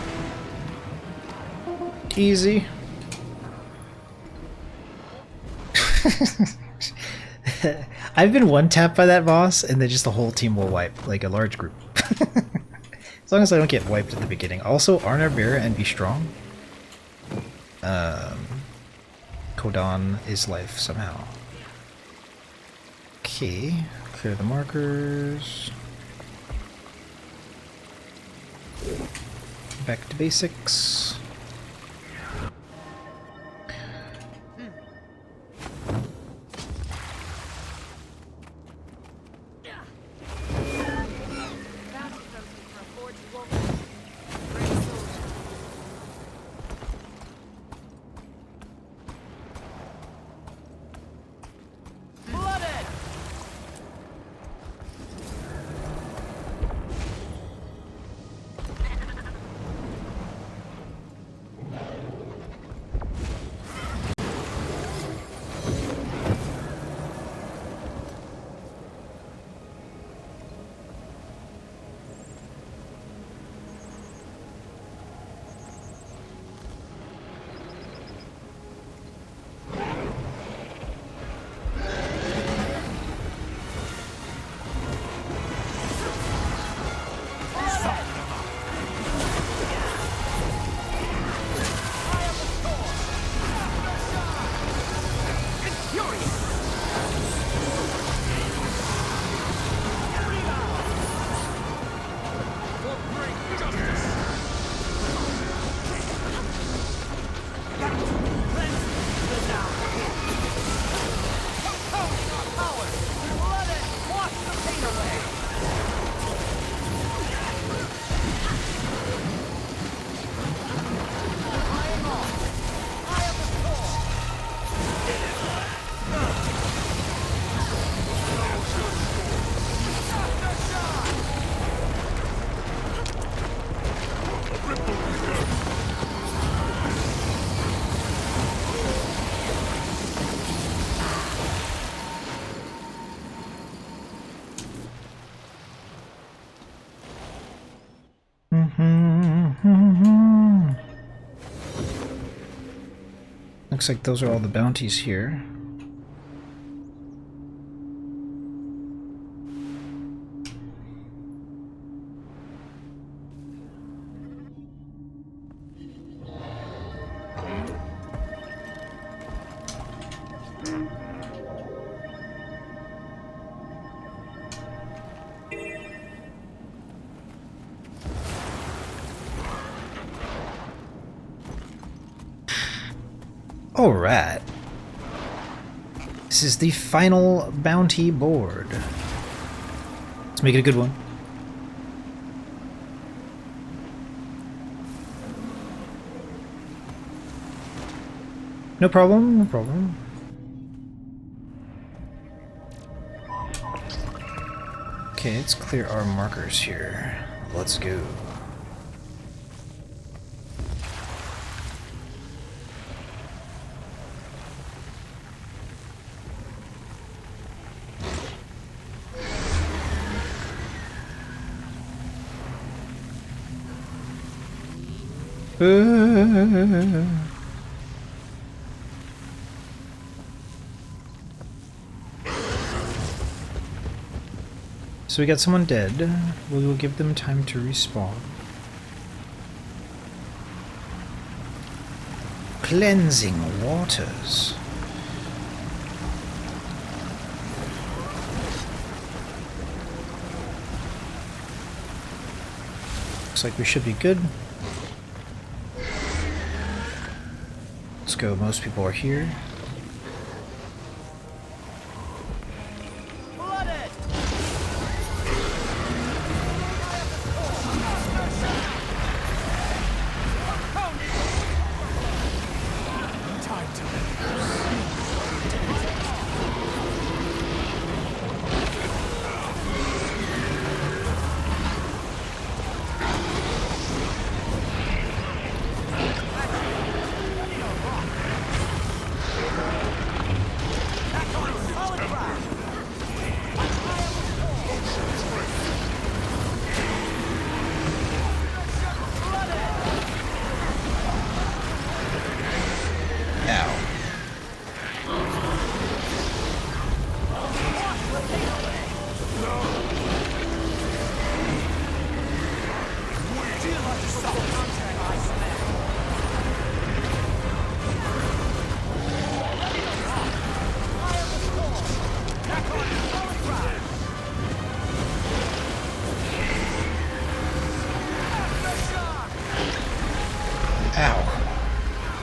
Easy. I've been one-tapped by that boss, and then just the whole team will wipe, like a large group. As long as I don't get wiped at the beginning. Also, Arnar Bear and Be Strong. Kodan is life somehow. Okay, clear the markers. Back to basics. Looks like those are all the bounties here. Alright. This is the final bounty board. Let's make it a good one. No problem, no problem. Okay, let's clear our markers here. Let's go. So we got someone dead. We will give them time to respawn. Cleansing waters. Looks like we should be good. Let's go, most people are here.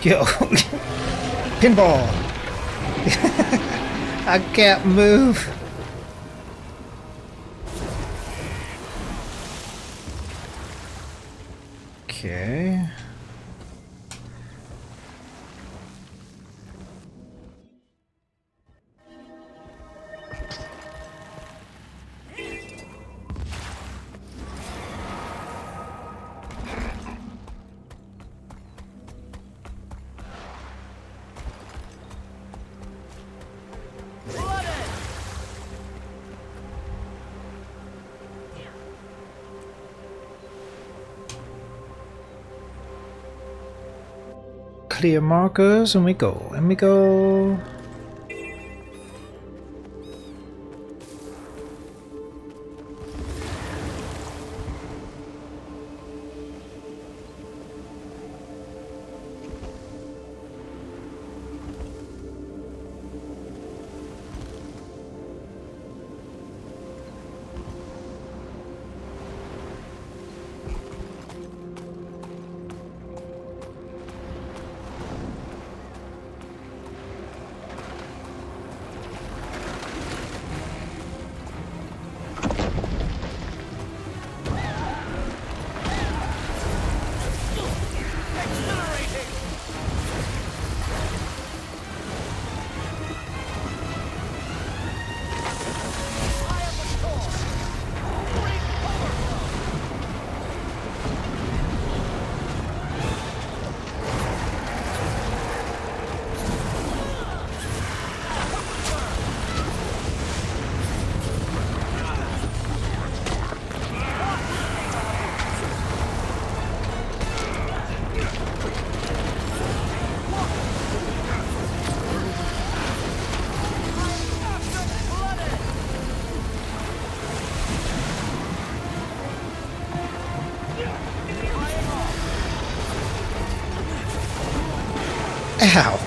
Yo, pinball! I can't move! Okay. Clear markers and we go, and we go. Ow.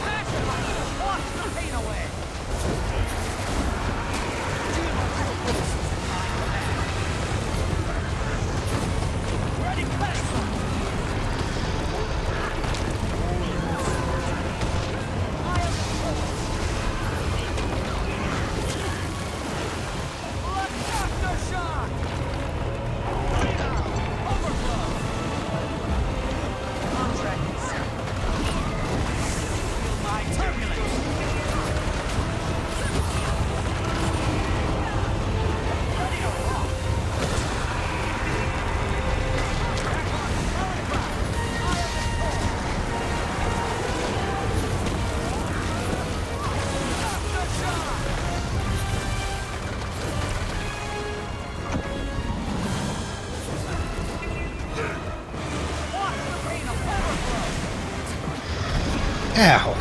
Ow.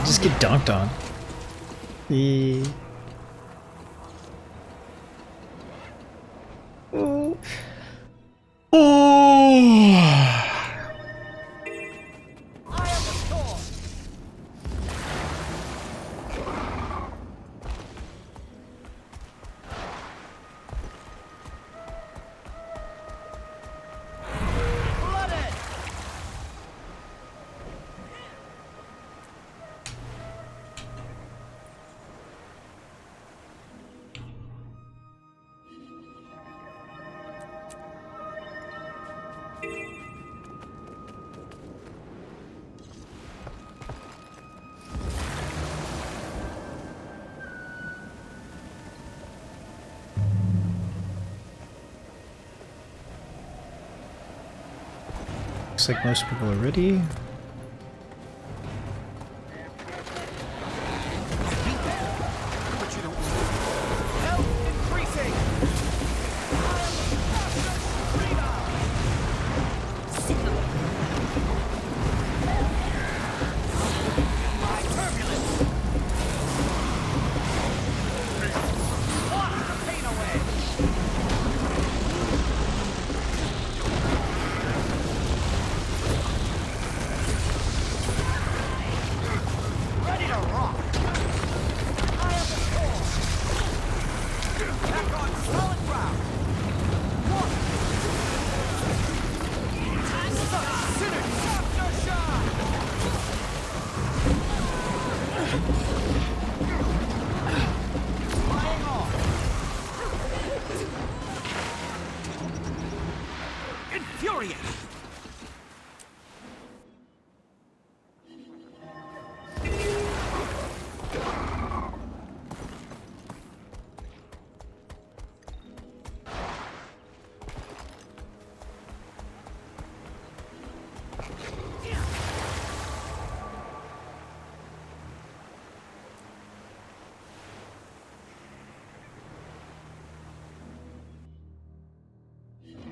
Just get dunked on. Oh. Oh. Looks like most people are ready.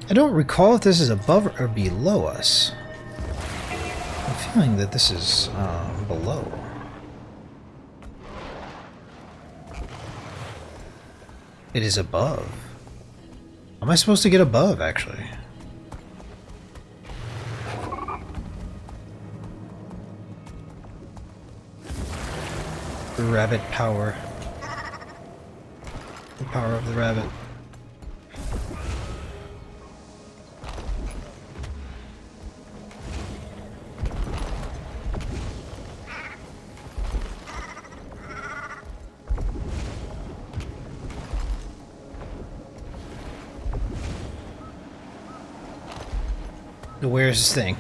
I don't recall if this is above or below us. I'm feeling that this is below. It is above. Am I supposed to get above, actually? The rabbit power. The power of the rabbit. Where's this thing?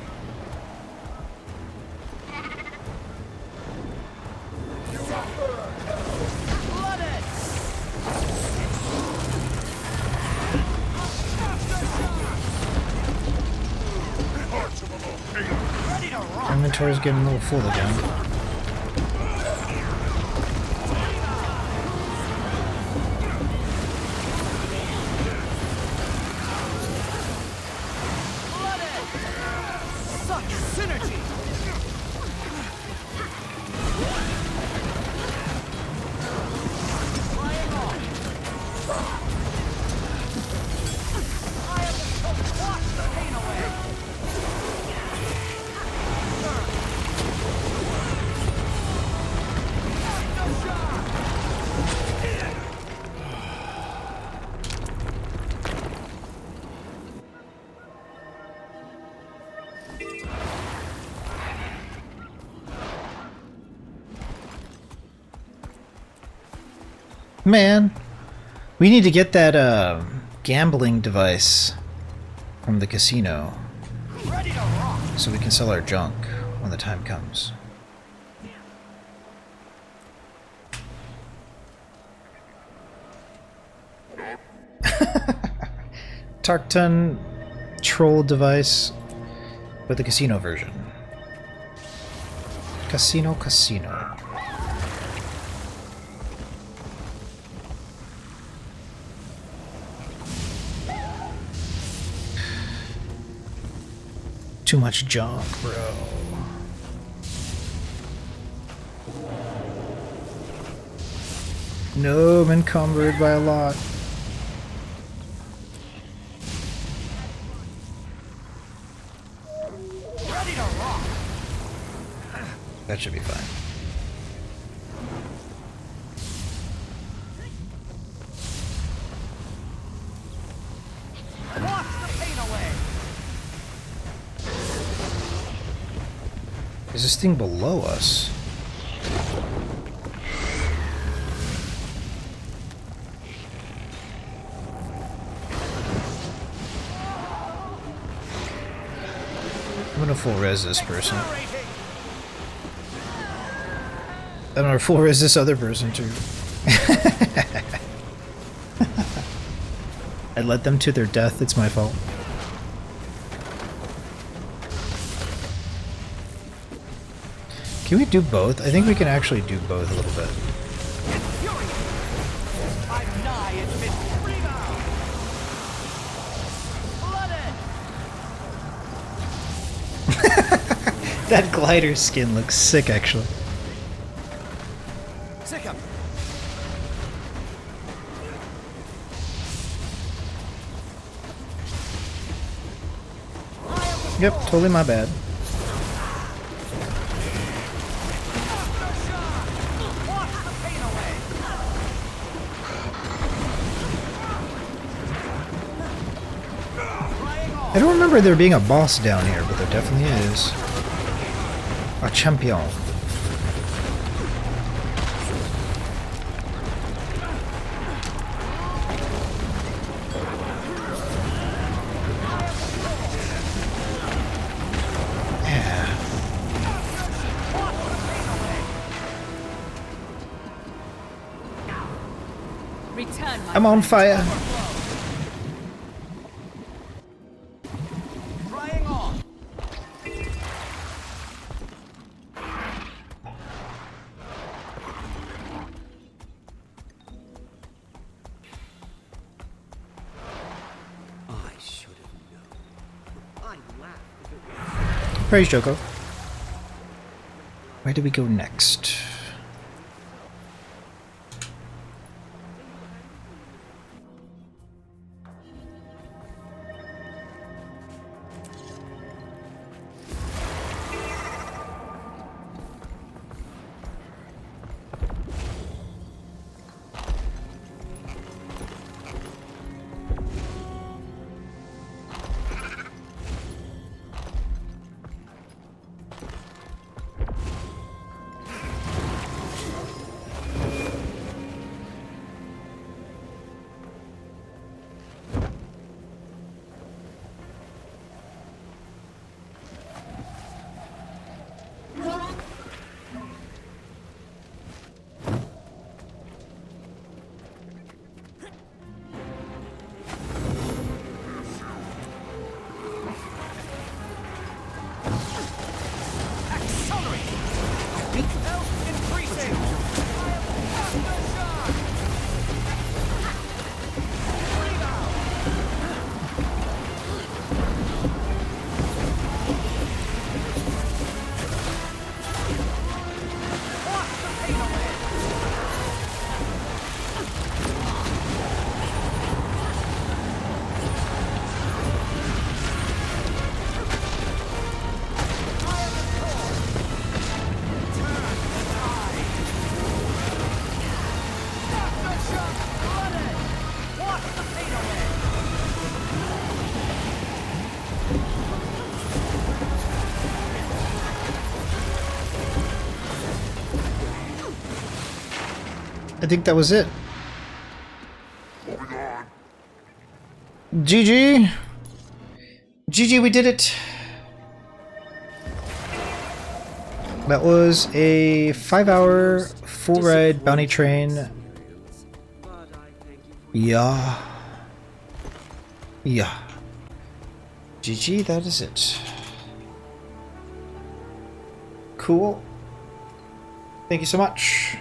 Inventory's getting a little full again. Man, we need to get that gambling device from the casino so we can sell our junk when the time comes. Tarkton troll device, but the casino version. Casino. Too much junk, bro. No, I'm encumbered by a lot. That should be fine. Wash the pain away. Is this thing below us? I'm gonna full res this person. I'm gonna full res this other person too. I led them to their death, it's my fault. Can we do both? I think we can actually do both a little bit. I'm nigh and mid Blooded. That glider skin looks sick, actually. Sick him. Yep, totally my bad. I don't remember there being a boss down here, but there definitely is. A champion. Yeah. Return, my I'm on fire. Trying on. I should have known. I laughed if it was. Praise Joko. Where do we go next? I think that was it. GG! GG, we did it! That was a 5-hour full ride bounty train. Yeah. Yeah. GG, that is it. Cool. Thank you so much.